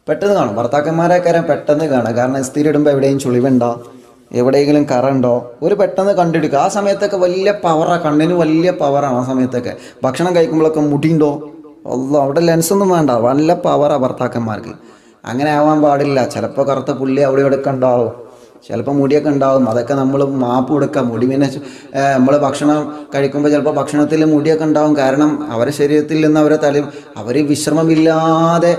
പെട്ടെന്ന് കാണും. ഭർത്താക്കന്മാരെക്കാരം പെട്ടെന്ന് കാണുക, കാരണം ഇസ്തിരി ഇടുമ്പോൾ എവിടെയും ചുളിവുണ്ടോ, എവിടെയെങ്കിലും കറണ്ടോ, ഒരു പെട്ടെന്ന് കണ്ടെടുക്കുക. ആ സമയത്തൊക്കെ വലിയ പവറാണ്, കണ്ണിന് വലിയ പവറാണ്. ആ സമയത്തൊക്കെ ഭക്ഷണം കഴിക്കുമ്പോഴൊക്കെ മുടിയുണ്ടോ, അല്ല അവിടെ ലെൻസൊന്നും വേണ്ട, നല്ല പവറാണ് ഭർത്താക്കന്മാർക്ക്. അങ്ങനെ ആവാൻ പാടില്ല. ചിലപ്പോൾ കറുത്ത പുള്ളി അവിടെ ഇവിടെ ഉണ്ടാവും, ചിലപ്പോൾ മുടിയൊക്കെ ഉണ്ടാവും. അതൊക്കെ നമ്മൾ മാപ്പ് കൊടുക്കുക. മുടി പിന്നെ നമ്മൾ ഭക്ഷണം കഴിക്കുമ്പോൾ ചിലപ്പോൾ ഭക്ഷണത്തിൽ മുടിയൊക്കെ ഉണ്ടാവും. കാരണം അവരുടെ ശരീരത്തിൽ നിന്ന് അവരെ അവർ വിശ്രമമില്ലാതെ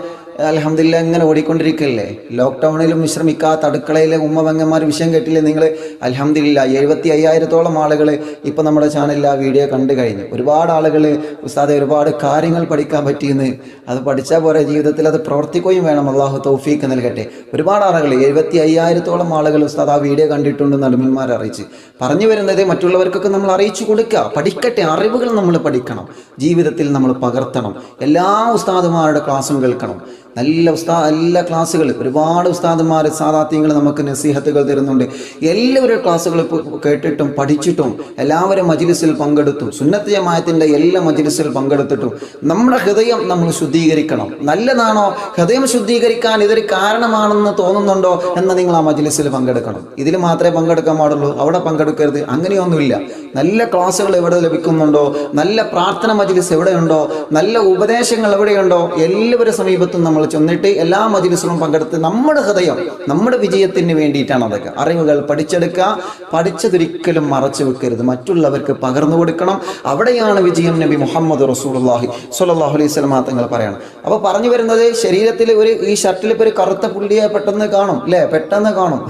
അൽഹംദുലില്ലാഹ് ഇങ്ങനെ ഓടിക്കൊണ്ടിരിക്കുകയല്ലേ. ലോക്ക്ഡൗണിലും വിശ്രമിക്കാത്ത അടുക്കളയിലെ ഉമ്മ വിഷയം കേട്ടില്ലേ നിങ്ങൾ? അൽഹംദുലില്ലാഹ് 75,000-ഓളം ആളുകൾ ഇപ്പോൾ നമ്മുടെ ചാനലിൽ ആ വീഡിയോ കണ്ടു കഴിഞ്ഞു. ഒരുപാട് ആളുകൾ ഉസ്താദെ ഒരുപാട് കാര്യങ്ങൾ പഠിക്കാൻ പറ്റിയെന്ന്, അത് പഠിച്ചാൽ പോരെ, ജീവിതത്തിൽ അത് പ്രവർത്തിക്കുകയും വേണം. അള്ളാഹു തൗഫീഖ് നൽകട്ടെ. ഒരുപാട് ആളുകൾ 75,000-ഓളം ആളുകൾ ഉസ്താദ് ആ വീഡിയോ കണ്ടിട്ടുണ്ടെന്ന് അലുമിന്മാർ അറിയിച്ച്. പറഞ്ഞു വരുന്നത് മറ്റുള്ളവർക്കൊക്കെ നമ്മൾ അറിയിച്ചു കൊടുക്കുക, പഠിക്കട്ടെ, അറിവുകൾ നമ്മൾ പഠിക്കണം, ജീവിതത്തിൽ നമ്മൾ പകർത്തണം. എല്ലാ ഉസ്താദുമാരുടെ ക്ലാസ്സും കേൾക്കണം. നല്ല ക്ലാസ്സുകൾ, ഒരുപാട് ഉസ്താദുമാർ സാദാത്യങ്ങൾ നമുക്ക് നസീഹത്തുകൾ തരുന്നുണ്ട്. എല്ലാവരും ക്ലാസ്സുകൾ കേട്ടിട്ടും പഠിച്ചിട്ടും എല്ലാവരും മജ്ലിസിൽ പങ്കെടുത്തും സുന്നത്ത് ജമാഅത്തിന്റെ എല്ലാ മജ്ലിസിൽ പങ്കെടുത്തിട്ടും നമ്മുടെ ഹൃദയം നമ്മൾ ശുദ്ധീകരിക്കണം. നല്ലതാണോ ഹൃദയം ശുദ്ധീകരിക്കാൻ ഇതൊരു കാരണമാണെന്ന് തോന്നുന്നുണ്ടോ എന്ന് നിങ്ങൾ ആ മജ്ലിസിൽ പങ്കെടുക്കണം. ഇതിൽ മാത്രമേ പങ്കെടുക്കാൻ പാടുള്ളൂ, അവിടെ പങ്കെടുക്കരുത്, അങ്ങനെയൊന്നുമില്ല. നല്ല ക്ലാസ്സുകൾ എവിടെ ലഭിക്കുന്നുണ്ടോ, നല്ല പ്രാർത്ഥന മജ്ലിസ് എവിടെയുണ്ടോ, നല്ല ഉപദേശങ്ങൾ എവിടെയുണ്ടോ, എല്ലാവരുടെ സമീപത്തും നമ്മൾ ചെന്നിട്ട് എല്ലാ മജ്ലിസിലും പങ്കെടുത്ത് നമ്മുടെ ഹൃദയം, നമ്മുടെ വിജയത്തിന് വേണ്ടിയിട്ടാണ് അതൊക്കെ. അറിവുകൾ പഠിച്ചെടുക്കുക, പഠിച്ചതൊരിക്കലും മറച്ചു വെക്കരുത്, മറ്റുള്ളവർക്ക് പകർന്നു കൊടുക്കണം. അവിടെയാണ് വിജയം. നബി മുഹമ്മദ് റസൂലുള്ളാഹി സ്വല്ലല്ലാഹു അലൈഹി വസല്ലം തങ്ങൾ പറയാണ്. അപ്പോൾ പറഞ്ഞു വരുന്നത്, ശരീരത്തിൽ ഈ ഷർട്ടിൽ ഇപ്പോൾ ഒരു കറുത്ത പുള്ളിയെ പെട്ടെന്ന് കാണും അല്ലേ, പെട്ടെന്ന് കാണും,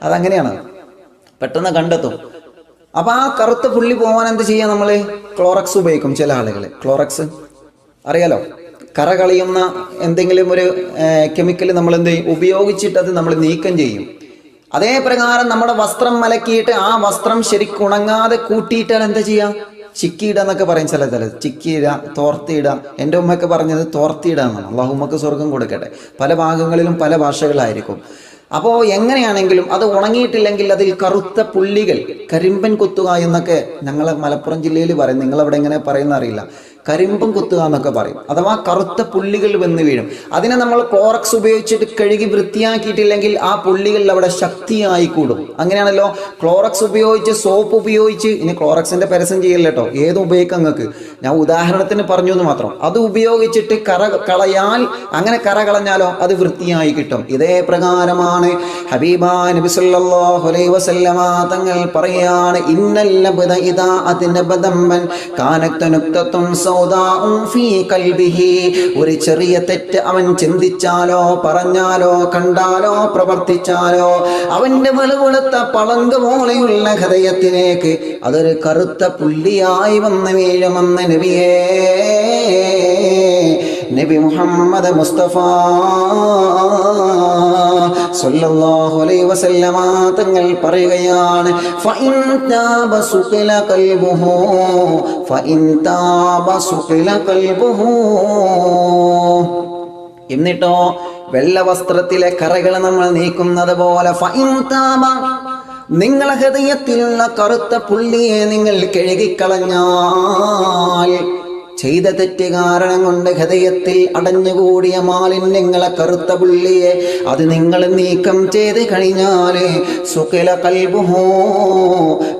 അതങ്ങനെയാണ്, പെട്ടെന്ന് കണ്ടെത്തും. അപ്പോൾ ആ കറുത്ത പുള്ളി പോകാൻ എന്ത് ചെയ്യാം? നമ്മൾ ക്ലോറക്സ് ഉപയോഗിക്കും. ചില ആളുകൾ ക്ലോറക്സ് അറിയാലോ, കറ കളയുന്ന എന്തെങ്കിലും ഒരു കെമിക്കൽ നമ്മൾ എന്ത് ചെയ്യും, ഉപയോഗിച്ചിട്ട് അത് നമ്മൾ നീക്കം ചെയ്യും. അതേ പ്രകാരം നമ്മുടെ വസ്ത്രം മലക്കിയിട്ട് ആ വസ്ത്രം ശരിക്കും ഉണങ്ങാതെ കൂട്ടിയിട്ടാൽ എന്താ ചെയ്യുക? ചിക്കിയിട എന്നൊക്കെ പറയും ചില ചിക്കിയിട, തോർത്തിയിട. എൻ്റെ ഉമ്മയൊക്കെ പറഞ്ഞത് തോർത്തിയിട എന്നാണ്. അള്ളാഹു ഉമ്മക്ക് സ്വർഗം കൊടുക്കട്ടെ. പല ഭാഗങ്ങളിലും പല ഭാഷകളായിരിക്കും. അപ്പോൾ എങ്ങനെയാണെങ്കിലും അത് ഉണങ്ങിയിട്ടില്ലെങ്കിൽ അതിൽ കറുത്ത പുള്ളികൾ, കരിമ്പൻ കുത്തുക എന്നൊക്കെ ഞങ്ങൾ മലപ്പുറം ജില്ലയിൽ പറയും, നിങ്ങളവിടെ എങ്ങനെ പറയുന്ന അറിയില്ല. കരിമ്പം കുത്തുക എന്നൊക്കെ പറയും. അഥവാ കറുത്ത പുള്ളികൾ വന്ന് വീഴും. അതിനെ നമ്മൾ ക്ലോറക്സ് ഉപയോഗിച്ചിട്ട് കഴുകി വൃത്തിയാക്കിയിട്ടില്ലെങ്കിൽ ആ പുള്ളികൾ അവിടെ ശക്തിയായി കൂടും. അങ്ങനെയാണല്ലോ ക്ലോറക്സ് ഉപയോഗിച്ച്, സോപ്പ് ഉപയോഗിച്ച്, ഇനി ക്ലോറക്സിന്റെ പരസ്യം ചെയ്യല്ല കേട്ടോ, ഏതും ഉപയോഗിക്കാം നിങ്ങൾക്ക്, ഞാൻ ഉദാഹരണത്തിന് പറഞ്ഞു എന്ന് മാത്രം. അത് ഉപയോഗിച്ചിട്ട് കറ കളയാൽ, അങ്ങനെ കറ കളഞ്ഞാലോ അത് വൃത്തിയായി കിട്ടും. ഇതേ പ്രകാരമാണ് ഹബീബായ നബി സല്ലല്ലാഹു അലൈഹി വസല്ലമ തങ്ങൾ പറയാണ്, ഇന്നൽ ലബ്ദ ഇദാ അദ്നബദമൻ കാനത് നുക്തതുൻ ഒരു ചെറിയ തെറ്റ് അവൻ ചിന്തിച്ചാലോ പറഞ്ഞാലോ കണ്ടാലോ പ്രവർത്തിച്ചാലോ അവന്റെ വെളുവെളുത്ത പളങ്ക പോലെയുള്ള ഹൃദയത്തിലേക്ക് അതൊരു കറുത്ത പുള്ളിയായി വന്ന് വീഴുമെന്ന് നബി മുഹമ്മദ് മുസ്തഫ സല്ലല്ലാഹു അലൈഹി വസല്ലമ തങ്ങൾ പറയുകയാണ്, ഫഇൻ താബ സുഖില ഖൽബുഹു ഫഇൻ താബ സുഖില ഖൽബുഹു. എന്നിട്ടോ വെള്ള വസ്ത്രത്തിലെ കറകൾ നമ്മൾ നീക്കുന്നത് പോലെ ഫഇൻ താബ, നിങ്ങളെ ഹൃദയത്തിലുള്ള കറുത്ത പുള്ളിയെ നിങ്ങൾ കഴുകിക്കളഞ്ഞാൽ, ചെയ്ത തെറ്റ് കാരണം കൊണ്ട് ഹൃദയത്തിൽ അടഞ്ഞുകൂടിയ മാലിന്യങ്ങളെ, കറുത്ത പുള്ളിയെ അത് നിങ്ങൾ നീക്കം ചെയ്ത് കഴിഞ്ഞാൽ സുഖില ഖൽബുഹു,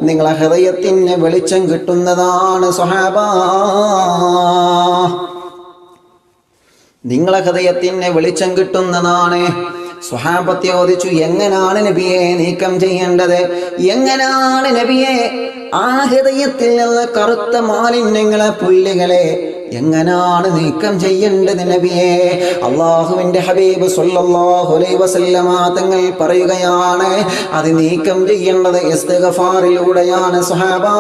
നിങ്ങളെ ഹൃദയത്തിന് വെളിച്ചം കിട്ടുന്നതാണ് സ്വഹാബാ. നിങ്ങളെ ഹൃദയത്തിന് വെളിച്ചം കിട്ടുന്നതാണ്. സ്വഹാബത്ത് ചോദിച്ചു, എങ്ങനെയാണ് നബിയെ നീക്കം ചെയ്യേണ്ടത്? എങ്ങനെയാണ് നബിയെ ആ ഹൃദയത്തിൽ നിന്ന് കറുത്ത മാലിന്യങ്ങളെ, പുള്ളികളെ എങ്ങനാണ് നീക്കം ചെയ്യേണ്ടത് നബിയെ? അള്ളാഹുവിന്റെ ഹബീബ് സല്ലല്ലാഹു അലൈഹി വസല്ലമ തങ്ങൾ പറയുകയാണ്, അത് നീക്കം ചെയ്യേണ്ടത് ഇസ്തിഗ്ഫാറിലൂടെയാണ് സ്വഹാബാ.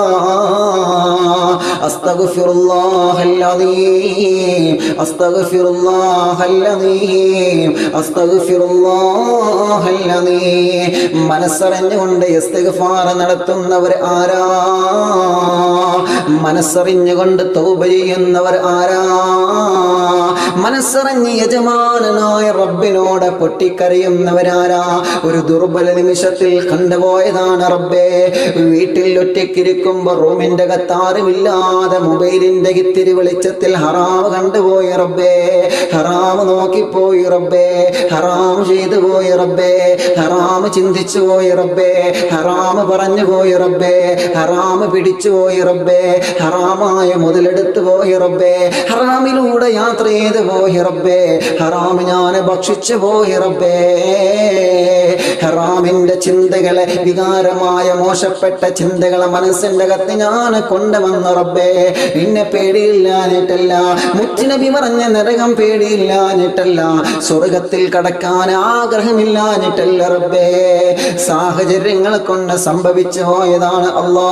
അസ്തഗ്ഫിറുല്ലാഹൽ അദീം, അസ്തഗ്ഫിറുല്ലാഹൽ അദീം, അസ്തഗ്ഫിറുല്ലാഹൽ അദീം. മനസ്സറിഞ്ഞുകൊണ്ട് ഇസ്തിഗ്ഫാർ നടത്തുന്നവർ ആരാ? മനസ്സറിഞ്ഞുകൊണ്ട് തൗബ ചെയ്യുന്നവർ ആരാ? മനസ്സറിഞ്ഞ് യജമാനനായ റബ്ബിനോട് പൊട്ടിക്കരയുന്നവരാരാ? ഒരു ദുർബല നിമിഷത്തിൽ കണ്ടുപോയതാണ് റബ്ബേ. വീട്ടിൽ ഒറ്റയ്ക്കിരിക്കുമ്പോ റൂമിന്റെ കത്താറുമില്ലാതെ മൊബൈലിന്റെ ഇത്തിരി വെളിച്ചത്തിൽ ഹറാം കണ്ടുപോയി റബ്ബേ, ഹറാം നോക്കിപ്പോയി റബ്ബേ, ഹറാം ചെയ്തു പോയി റബ്ബേ, ഹറാം ചിന്തിച്ചു പോയി റബ്ബേ, ഹറാം പറഞ്ഞു പോയി റബ്ബേ, ഹറാം പിടിച്ചു പോയി റബ്ബേ, ഹറാമായ മുതലെടുത്തു പോയി റബ്ബേ, ഹറാമിലൂടെ യാത്ര ചെയ്ത് പോയി റബ്ബേ, ഹറാം ഞാൻ ഭക്ഷിച്ചു പോയി റബ്ബേ. ഹറാമിന്റെ ചിന്തകളെ, വികാരമായ മോശപ്പെട്ട ചിന്തകളെ മനസ്സിന്റെ അകത്ത് ഞാൻ കൊണ്ടുവന്ന റബ്ബേ. നിന്നെ പേടിയില്ലാഞ്ഞിട്ടല്ല, മുത്തുനബി പറഞ്ഞ നരകം പേടിയില്ലാഞ്ഞിട്ടല്ല, സ്വർഗത്തിൽ കടക്കാൻ ആഗ്രഹമില്ലാഞ്ഞിട്ടല്ല റബ്ബേ. സാഹചര്യങ്ങൾ കൊണ്ട് സംഭവിച്ചു പോയതാണ് അല്ലാ,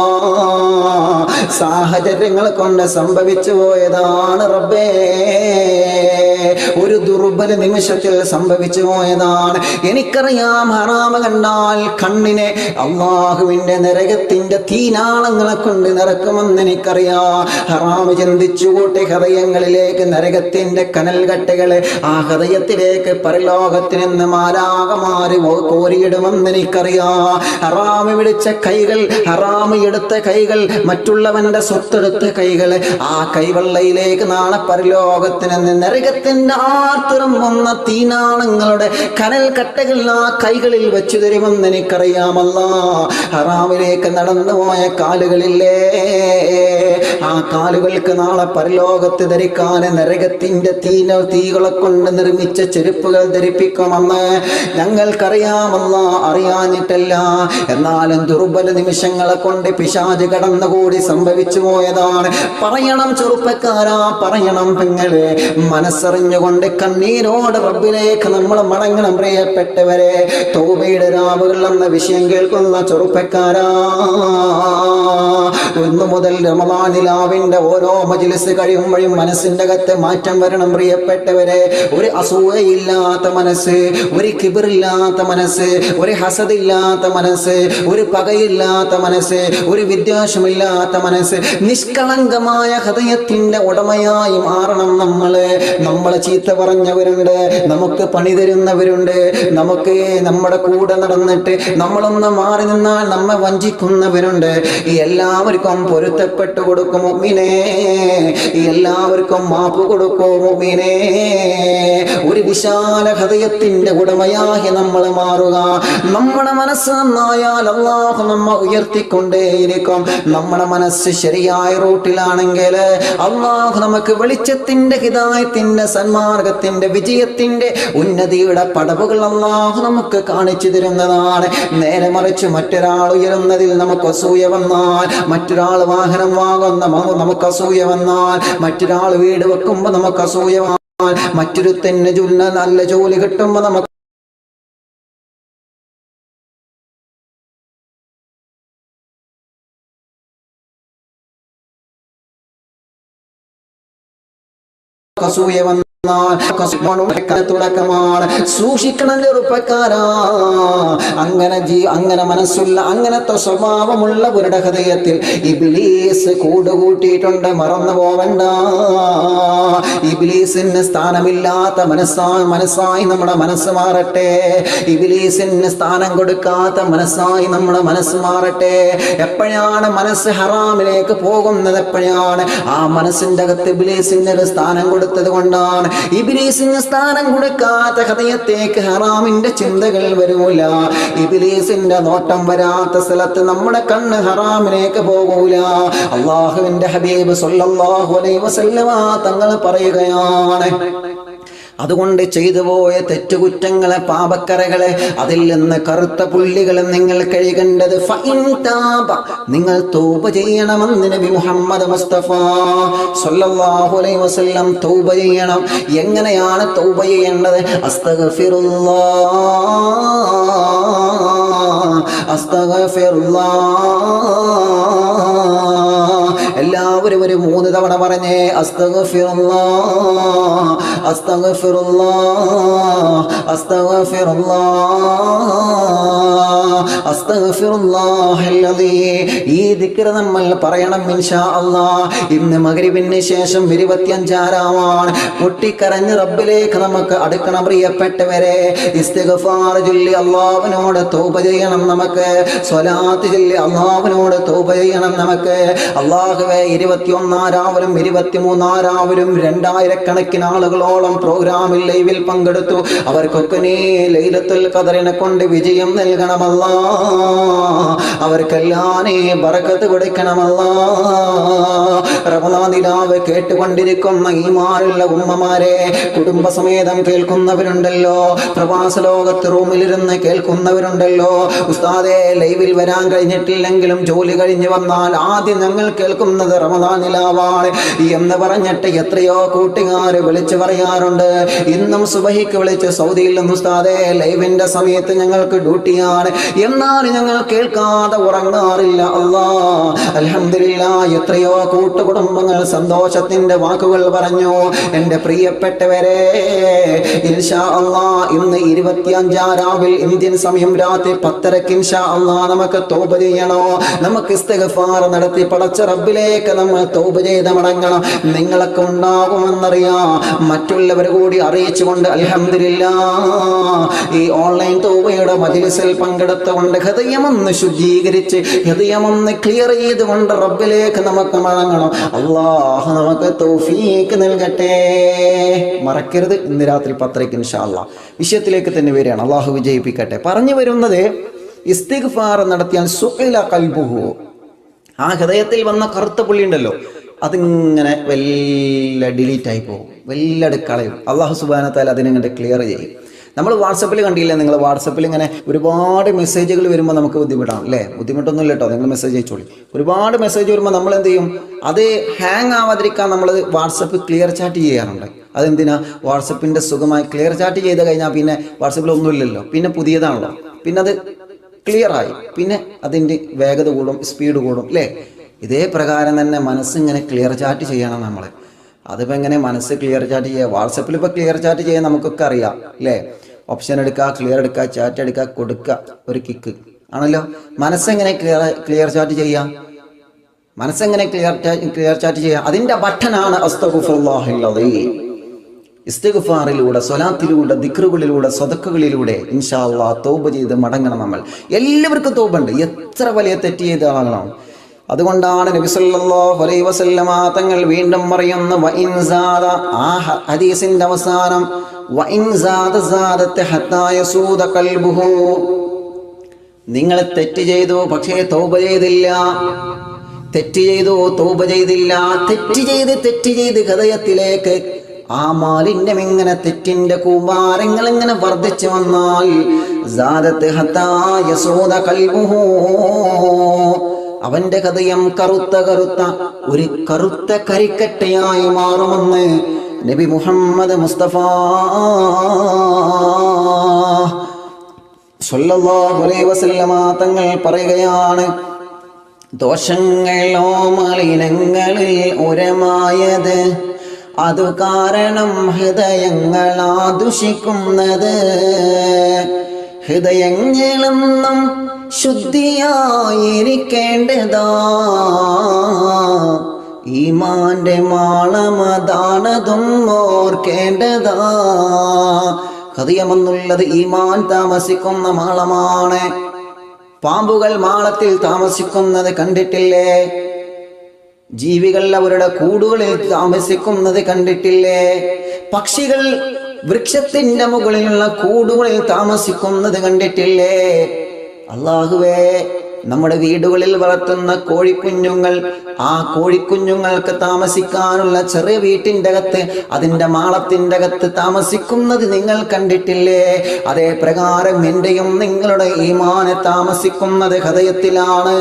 സാഹചര്യങ്ങൾ കൊണ്ട് സംഭവിച്ചു പോയതാണ് റബ്ബേ. ഒരു ദുർബല നിമിഷത്തിൽ സംഭവിച്ചു പോയതാണ്. എനിക്കറിയാം ഹറാമ കണ്ടാൽ കണ്ണിനെ അള്ളാഹുവിന്റെ നരകത്തിന്റെ തീനാളങ്ങളെ കൊണ്ട് നിറക്കുമെന്ന് എനിക്കറിയാം. ഹറാമ് ചിന്തിച്ചു കൂട്ടി ഹൃദയങ്ങളിലേക്ക് നരകത്തിന്റെ കനൽ കട്ടകളെ ആ ഹൃദയത്തിലേക്ക് പരലോകത്തിൽ നിന്ന് മാലാകമാറി കോരിയിടുമെന്ന് എനിക്കറിയാം. ഹറാമ് പിടിച്ച കൈകൾ, ഹറാമ് എടുത്ത കൈകൾ, മറ്റുള്ളവന്റെ സ്വത്തെടുത്ത കൈകൾ, ആ കൈവെള്ളയിലേക്ക് നാളെ പരലോകത്തിൽ നിന്ന് നരകത്തിന്റെ ആർത്തിറങ്ങുന്ന തീനാളങ്ങളുടെ കനൽ കട്ടകൾ ആ കൈകളിൽ വെച്ചു തരുമെന്ന് എനിക്കറിയാമല്ലോ. ഹറാമിലേക്ക് നടന്നു പോയ കാലുകളില്ലേ, ആ കാലുകൾക്ക് നാളെ പരലോകത്ത് ധരിക്കാൻ നരകത്തിന്റെ തീകളെ കൊണ്ട് നിർമ്മിച്ച ചെരുപ്പുകൾ ധരിപ്പിക്കുമെന്ന് ഞങ്ങൾക്കറിയാമല്ലോ, അറിയാഞ്ഞിട്ടല്ല. എന്നാലും ദുർബല നിമിഷങ്ങളെ കൊണ്ട് പിശാച് കടന്നുകൂടി സംഭവിച്ചു പോയതാണ്. പറയണം ചെറുപ്പക്കാരാ, പറയണം പെങ്ങളെ, മനസ്സറിഞ്ഞുകൊണ്ട് കണ്ണീരോട് റബ്ബിലേക്ക് നമ്മൾ മടങ്ങണം പ്രിയപ്പെട്ടവരെ. തൗബയുടെ രാവുകൾ എന്ന വിഷയം കേൾക്കുന്ന ചെറുപ്പക്കാരാ, ഇന്നു മുതൽ റമദാനിലാവിന്റെ ഓരോ മജ്‌ലിസ് കഴിയുമ്പോഴും മനസ്സിന്റെ അകത്ത് മാറ്റം വരണം പ്രിയപ്പെട്ടവരെ. ഒരു അസൂയയില്ലാത്ത മനസ്സ്, ഒരു കിബിറില്ലാത്ത മനസ്സ്, ഒരു ഹസദില്ലാത്ത മനസ്സ്, ഒരു പകയില്ലാത്ത മനസ്സ്, ഒരു വിദ്വേഷമില്ലാത്ത മനസ്സ്, നിഷ്കളങ്കമായ ഹൃദയത്തിന്റെ ഉടമയായി മാറണം നമ്മളെ ചീത്ത പറഞ്ഞവരുണ്ട്, നമുക്ക് പണി തരുന്നവരുണ്ട്, നമുക്ക് നമ്മുടെ കൂടെ നടന്നിട്ട് നമ്മളൊന്ന് മാറി നിന്നാൽ നമ്മെ വഞ്ചിക്കുന്നവരുണ്ട്. ഈ എല്ലാവർക്കും പൊരുത്തപ്പെട്ടു കൊടുക്കും മുഅ്മിനേ, ഈ എല്ലാവർക്കും മാപ്പ് കൊടുക്കും മുഅ്മിനേ. ഒരു വിശാല ഹൃദയത്തിന്റെ ഉടമയായി നമ്മൾ മാറുക. നമ്മുടെ മനസ്സ് നന്നായാൽ അല്ലാഹു നമ്മെ ഉയർത്തിക്കൊണ്ടേയിരിക്കും. നമ്മുടെ മനസ്സ് ശരിയായ റൂട്ടിലാണെങ്കിൽ അല്ലാഹു നമുക്ക് വെളിച്ചത്തിന്റെ, ഹിദായത്തിന്റെ, സന്മാർഗത്തിന്റെ, വിജയത്തിന്റെ, ഉന്നതിയുടെ പടവുകൾ അല്ലാഹു നമുക്ക് കാണിച്ചു തരുന്നതാണ്. നേരെ മറിച്ച് മറ്റൊരാൾ ഉയരുന്നതിൽ നമുക്ക് അസൂയ വന്നാൽ, മറ്റൊരാൾ വാഹനം വാങ്ങുന്ന നമുക്ക് അസൂയ വന്നാൽ, മറ്റൊരാൾ വീട് വെക്കുമ്പോ നമുക്ക് അസൂയ വന്നാൽ, മറ്റൊരുത്തന്നെ നല്ല ജോലി കിട്ടുമ്പോ നമുക്ക് അസൂയ വന്നാൽ തുടക്കമാണ്. സൂക്ഷിക്കണം ചെറുപ്പക്കാരാ. അങ്ങനെ മനസ്സുള്ള, അങ്ങനത്തെ സ്വഭാവമുള്ളവരുടെ ഹൃദയത്തിൽ ഇബ്ലീസ് കൂടുകൂട്ടിയിട്ടുണ്ട്, മറന്നു പോവണ്ട. ഇബ്ലീസിന് സ്ഥാനമില്ലാത്ത മനസ്സായി നമ്മുടെ മനസ്സ് മാറട്ടെ. ഇബ്ലീസിന് സ്ഥാനം കൊടുക്കാത്ത മനസ്സായി നമ്മുടെ മനസ്സ് മാറട്ടെ. എപ്പോഴാണ് മനസ്സ് ഹറാമിലേക്ക് പോകുന്നത്, എപ്പോഴാണ് ആ മനസ്സിന്റെ അകത്ത് ഇബ്ലീസിന് ഒരു സ്ഥാനം കൊടുത്തത് കൊണ്ടാണ്. ഇബ്ലീസിന് സ്ഥാനം കൊടുക്കാത്ത ഹൃദയത്തേക്ക് ഹറാമിന്റെ ചിന്തകൾ വരൂല. ഇബ്ലീസിന്റെ നോട്ടം വരാത്ത സ്ഥലത്ത് നമ്മുടെ കണ്ണ് ഹറാമിലേക്ക് പോകൂല. അല്ലാഹുവിന്റെ ഹബീബ് സ്വല്ലല്ലാഹു അലൈഹി വസല്ലമ തങ്ങൾ പറയുകയാണ്, അതുകൊണ്ട് ചെയ്തു പോയ തെറ്റുകുറ്റങ്ങളെ, പാപക്കറകളെ, അതിൽ നിന്ന് കറുത്ത പുള്ളികളെ നിങ്ങൾ കഴുകേണ്ടത് നിങ്ങൾ തൗബ ചെയ്യണമെന്ന് നബി മുഹമ്മദ് മുസ്തഫ സ്വല്ലല്ലാഹു അലൈഹി വസല്ലം തൗബ ചെയ്യണം. എങ്ങനെയാണ് തൗബ ചെയ്യേണ്ടത്? അസ്തഗ്ഫിറുല്ലാഹ്, അസ്തഗ്ഫിറുല്ലാഹ്. എല്ലാവരും ഒരു 3 തവണ പറഞ്ഞേ, അസ്തഗ്ഫിറുല്ലാഹ്, അസ്തഗ്ഫിറുല്ലാഹ്, അസ്തഗ്ഫിറുല്ലാഹ്, അസ്തഗ്ഫിറുല്ലാഹല്ലദീ. ഈ ദിക്ർ നമ്മൾ പറയണം ഇൻഷാ അല്ലാഹ്. ഇന്ന് മഗ്രിബിന് ശേഷം 25 പൊട്ടിക്കരഞ്ഞ് റബ്ബിലേക്ക് നമുക്ക് അടുക്കണം പ്രിയപ്പെട്ടവരെ. ഇസ്തിഗ്ഫാർ ചൊല്ലി അല്ലാഹുവിനോട് തൗബ ചെയ്യണം നമുക്ക്. സ്വലാത്ത് ചൊല്ലി അല്ലാഹുവിനോട് തൗബ ചെയ്യണം നമുക്ക്. അല്ലാഹു അല്ലാഹുവേ 21 രാവിലും 23 രാവിലും 2000 കണക്കിന് ആളുകളോളം പ്രോഗ്രാമിൽ ലൈവിൽ പങ്കെടുത്തു. അവർക്കൊക്കെ നീ ലൈലത്തുൽ ഖദറിനെ കൊണ്ട് വിജയം നൽകണമല്ലാ. അവർക്കെല്ലാം നീ ബറക്കത്ത് കൊടുക്കണമല്ലാ. റമദാൻ നിലാവ് കേട്ടുകൊണ്ടിരിക്കുന്ന ഈമാനുള്ള ഉമ്മമാരെ, കുടുംബസമേതം കേൾക്കുന്നവരുണ്ടല്ലോ, പ്രവാസ ലോകത്ത് റൂമിലിരുന്ന് കേൾക്കുന്നവരുണ്ടല്ലോ. ഉസ്താദേ, ലൈവിൽ വരാൻ കഴിഞ്ഞിട്ടില്ലെങ്കിലും ജോലി കഴിഞ്ഞ് വന്നാൽ ആദ്യം ഞങ്ങൾ കേൾക്കുന്നത് റമദാൻ നിലാവാണ് എന്ന് പറഞ്ഞിട്ട് എത്രയോ കൂട്ടുകാർ വിളിച്ചു പറയാറുണ്ട്. ഇന്നും സുബഹിക്ക് വിളിച്ച് സൗദിയിൽ നിന്ന് ഉസ്താദേ ലൈവിന്റെ സമയത്ത് ഞങ്ങൾക്ക് ഡ്യൂട്ടിയാണ്, എന്നാൽ ഞങ്ങൾ കേൾക്കാതെ ഉറങ്ങാറില്ല. അല്ലാ, അൽഹംദുലില്ലാഹ്, എത്രയോ കൂട്ടുകുടുംബങ്ങൾ സന്തോഷത്തിന്റെ വാക്കുകൾ പറഞ്ഞു. എൻ്റെ പ്രിയപ്പെട്ടവരെ, ഇൻഷാ അല്ലാഹ് ഇന്ന് 25 രാവിൽ ഇന്ത്യൻ സമയം രാത്രി 10:30 ഇൻഷാ അല്ലാഹ് നമുക്ക് തൗബ ചെയ്യണോ, നമുക്ക് ഇസ്തിഗ്ഫാർ നടത്തി പടച്ച റബ്ബിലേക്ക് നമ്മൾ തൗബ ചെയ്ത് മടങ്ങണം. നിങ്ങളൊക്കെ ഉണ്ടാകുമെന്നറിയാം, മറ്റുള്ളവർ കൂടി അറിയിച്ചുകൊണ്ട് അൽഹംദുലില്ലാഹ് ഈ ഓൺലൈൻ തൗബയുടെ മജ്ലിസിൽ പങ്കെടുത്തുകൊണ്ട് ഹൃദയമൊന്ന് ശുദ്ധീകരിച്ച് ഹൃദയമൊന്ന് ക്ലിയർ ചെയ്തുകൊണ്ട് റബ്ബിലേക്ക് നമുക്ക് മടങ്ങണം. അല്ലാഹു നമുക്ക് തൗഫീഖ് നൽകട്ടെ. മറക്കരുത്, ഇന്ന് രാത്രി 10:30 ഇൻഷാ അല്ലാഹ്. വിഷയത്തിലേക്ക് തന്നെ വരികയാണ്. അല്ലാഹു വിജയിപ്പിക്കട്ടെ. പറഞ്ഞു വരുന്നത്, ഇസ്തിഗ്ഫാർ നടത്തിയാൽ സുഖില ഖൽബുഹു, ആ ഹൃദയത്തിൽ വന്ന കറുത്ത പുള്ളി ഉണ്ടല്ലോ, അതിങ്ങനെ വല്ല ഡിലീറ്റ് ആയി പോകും, വല്ലട് കളയും. അല്ലാഹു സുബ്ഹാനഹു വ തആല അതിനങ്ങോട്ട് ക്ലിയർ ചെയ്യും. നമ്മൾ വാട്സപ്പിൽ കണ്ടില്ലേ, നിങ്ങൾ വാട്സപ്പിൽ ഇങ്ങനെ ഒരുപാട് മെസ്സേജുകൾ വരുമ്പോൾ നമുക്ക് ബുദ്ധിമുട്ടാണ് അല്ലേ? ബുദ്ധിമുട്ടൊന്നുമില്ല കേട്ടോ, നിങ്ങൾ മെസ്സേജ് അയച്ചോളി. ഒരുപാട് മെസ്സേജ് വരുമ്പോൾ നമ്മൾ എന്ത് ചെയ്യും, അത് ഹാങ് ആവാതിരിക്കാൻ നമ്മൾ വാട്സപ്പ് ക്ലിയർ ചാറ്റ് ചെയ്യാറുണ്ട്. അതെന്തിനാ? വാട്സപ്പിൻ്റെ സുഖമായി ക്ലിയർ ചാറ്റ് ചെയ്ത് കഴിഞ്ഞാൽ പിന്നെ വാട്സപ്പിൽ ഒന്നുമില്ലല്ലോ, പിന്നെ പുതിയതാണല്ലോ, പിന്നെ അത് ക്ലിയറായി, പിന്നെ അതിൻ്റെ വേഗത കൂടും, സ്പീഡ് കൂടും അല്ലേ? ഇതേ പ്രകാരം തന്നെ മനസ്സിങ്ങനെ ക്ലിയർ ചാറ്റ് ചെയ്യണം നമ്മൾ. അതിപ്പോൾ എങ്ങനെ മനസ്സ് ക്ലിയർ ചാറ്റ് ചെയ്യുക? വാട്സപ്പിൽ ഇപ്പോൾ ക്ലിയർ ചാറ്റ് ചെയ്യാൻ നമുക്കൊക്കെ അറിയാം അല്ലേ? ഓപ്ഷൻ എടുക്കുക, ക്ലിയർ എടുക്കുക, ചാറ്റ് എടുക്കുക, കൊടുക്കുക, ഒരു കിക്ക് ആണല്ലോ. മനസ്സെങ്ങനെ ക്ലിയർ ചാറ്റ് ചെയ്യാം? മനസ്സെങ്ങനെ ക്ലിയർ ചാറ്റ് ചെയ്യാം? അതിൻ്റെ ബട്ടനാണ് അസ്തഗ്ഫിറുല്ലാഹിൽ അദീം. ഇസ്തിഗ്ഫാറിലൂടെ, സ്വലാത്തിലൂടെ, ദിക്റുകളിലൂടെ, സദഖകളിലൂടെ ഇൻഷാ അല്ലാഹ് തൗബ ചെയ്ത് മടങ്ങണം. നമ്മൾ എല്ലാവർക്കും തൗബുണ്ട്, എത്ര വലിയ തെറ്റ് ചെയ്ത ആളാണ്. അതുകൊണ്ടാണ് നബി സല്ലല്ലാഹു അലൈഹി വസല്ലമ തങ്ങൾ വീണ്ടും പറയുന്ന വഇൻ സാദ, ആ ഹദീസിന്റെ അവസാനം വഇൻ സാദ സാദത ഹത്താ യസൂദ ഖൽബുഹു, നിങ്ങൾ തെറ്റ് ചെയ്തു പക്ഷേ തൗബ ചെയ്തില്ല, തെറ്റ് ചെയ്തു തൗബ ചെയ്തില്ല, തെറ്റ് ചെയ്ത് ഹൃദയത്തിലേക്ക് ആ മാലിന്യം ഇങ്ങനെ, തെറ്റിന്റെ കൂമ്പാരങ്ങൾ ഇങ്ങനെ വർദ്ധിച്ചു വന്നാൽ സാദത ഹത്താ യസൂദ ഖൽബുഹു, അവന്റെ ഹൃദയം കറുത്ത ഒരു കറുത്ത കരിക്കട്ടയായി മാറുമെന്ന് നബി മുഹമ്മദ് മുസ്തഫ സ്വല്ലല്ലാഹു അലൈഹി വസല്ലമ തങ്ങൾ പറയുകയാണ്, ദോഷങ്ങളോ മലിനങ്ങളിൽ ഉരമായത്, അതു കാരണം ഹൃദയങ്ങളാ ദുഷിക്കുന്നത്. ഹൃദയങ്ങളെന്നും ശുദ്ധിയായിരിക്കേണ്ടതാ, ഈമാന്റെ മാളമതാണതും ഓർക്കേണ്ടതാ. ഹൃദയമെന്നുള്ളത് ഈമാൻ താമസിക്കുന്ന മാളമാണ്. പാമ്പുകൾ മാളത്തിൽ താമസിക്കുന്നത് കണ്ടിട്ടില്ലേ? ജീവികൾ അവരുടെ കൂടുകളിൽ താമസിക്കുന്നത് കണ്ടിട്ടില്ലേ? പക്ഷികൾ വൃക്ഷത്തിന്റെ മുകളിലുള്ള കൂടുകളിൽ താമസിക്കുന്നത് കണ്ടിട്ടില്ലേ? അല്ലാഹുവേ, നമ്മുടെ വീടുകളിൽ വളർത്തുന്ന കോഴിക്കുഞ്ഞുങ്ങൾ, ആ കോഴിക്കുഞ്ഞുങ്ങൾക്ക് താമസിക്കാനുള്ള ചെറിയ വീട്ടിൻ്റെ അകത്ത്, അതിൻ്റെ മാളത്തിൻ്റെ അകത്ത് താമസിക്കുന്നത് നിങ്ങൾ കണ്ടിട്ടില്ലേ? അതേ പ്രകാരം എൻ്റെയും നിങ്ങളുടെ ഈമാൻ താമസിക്കുന്നത് ഹൃദയത്തിലാണ്.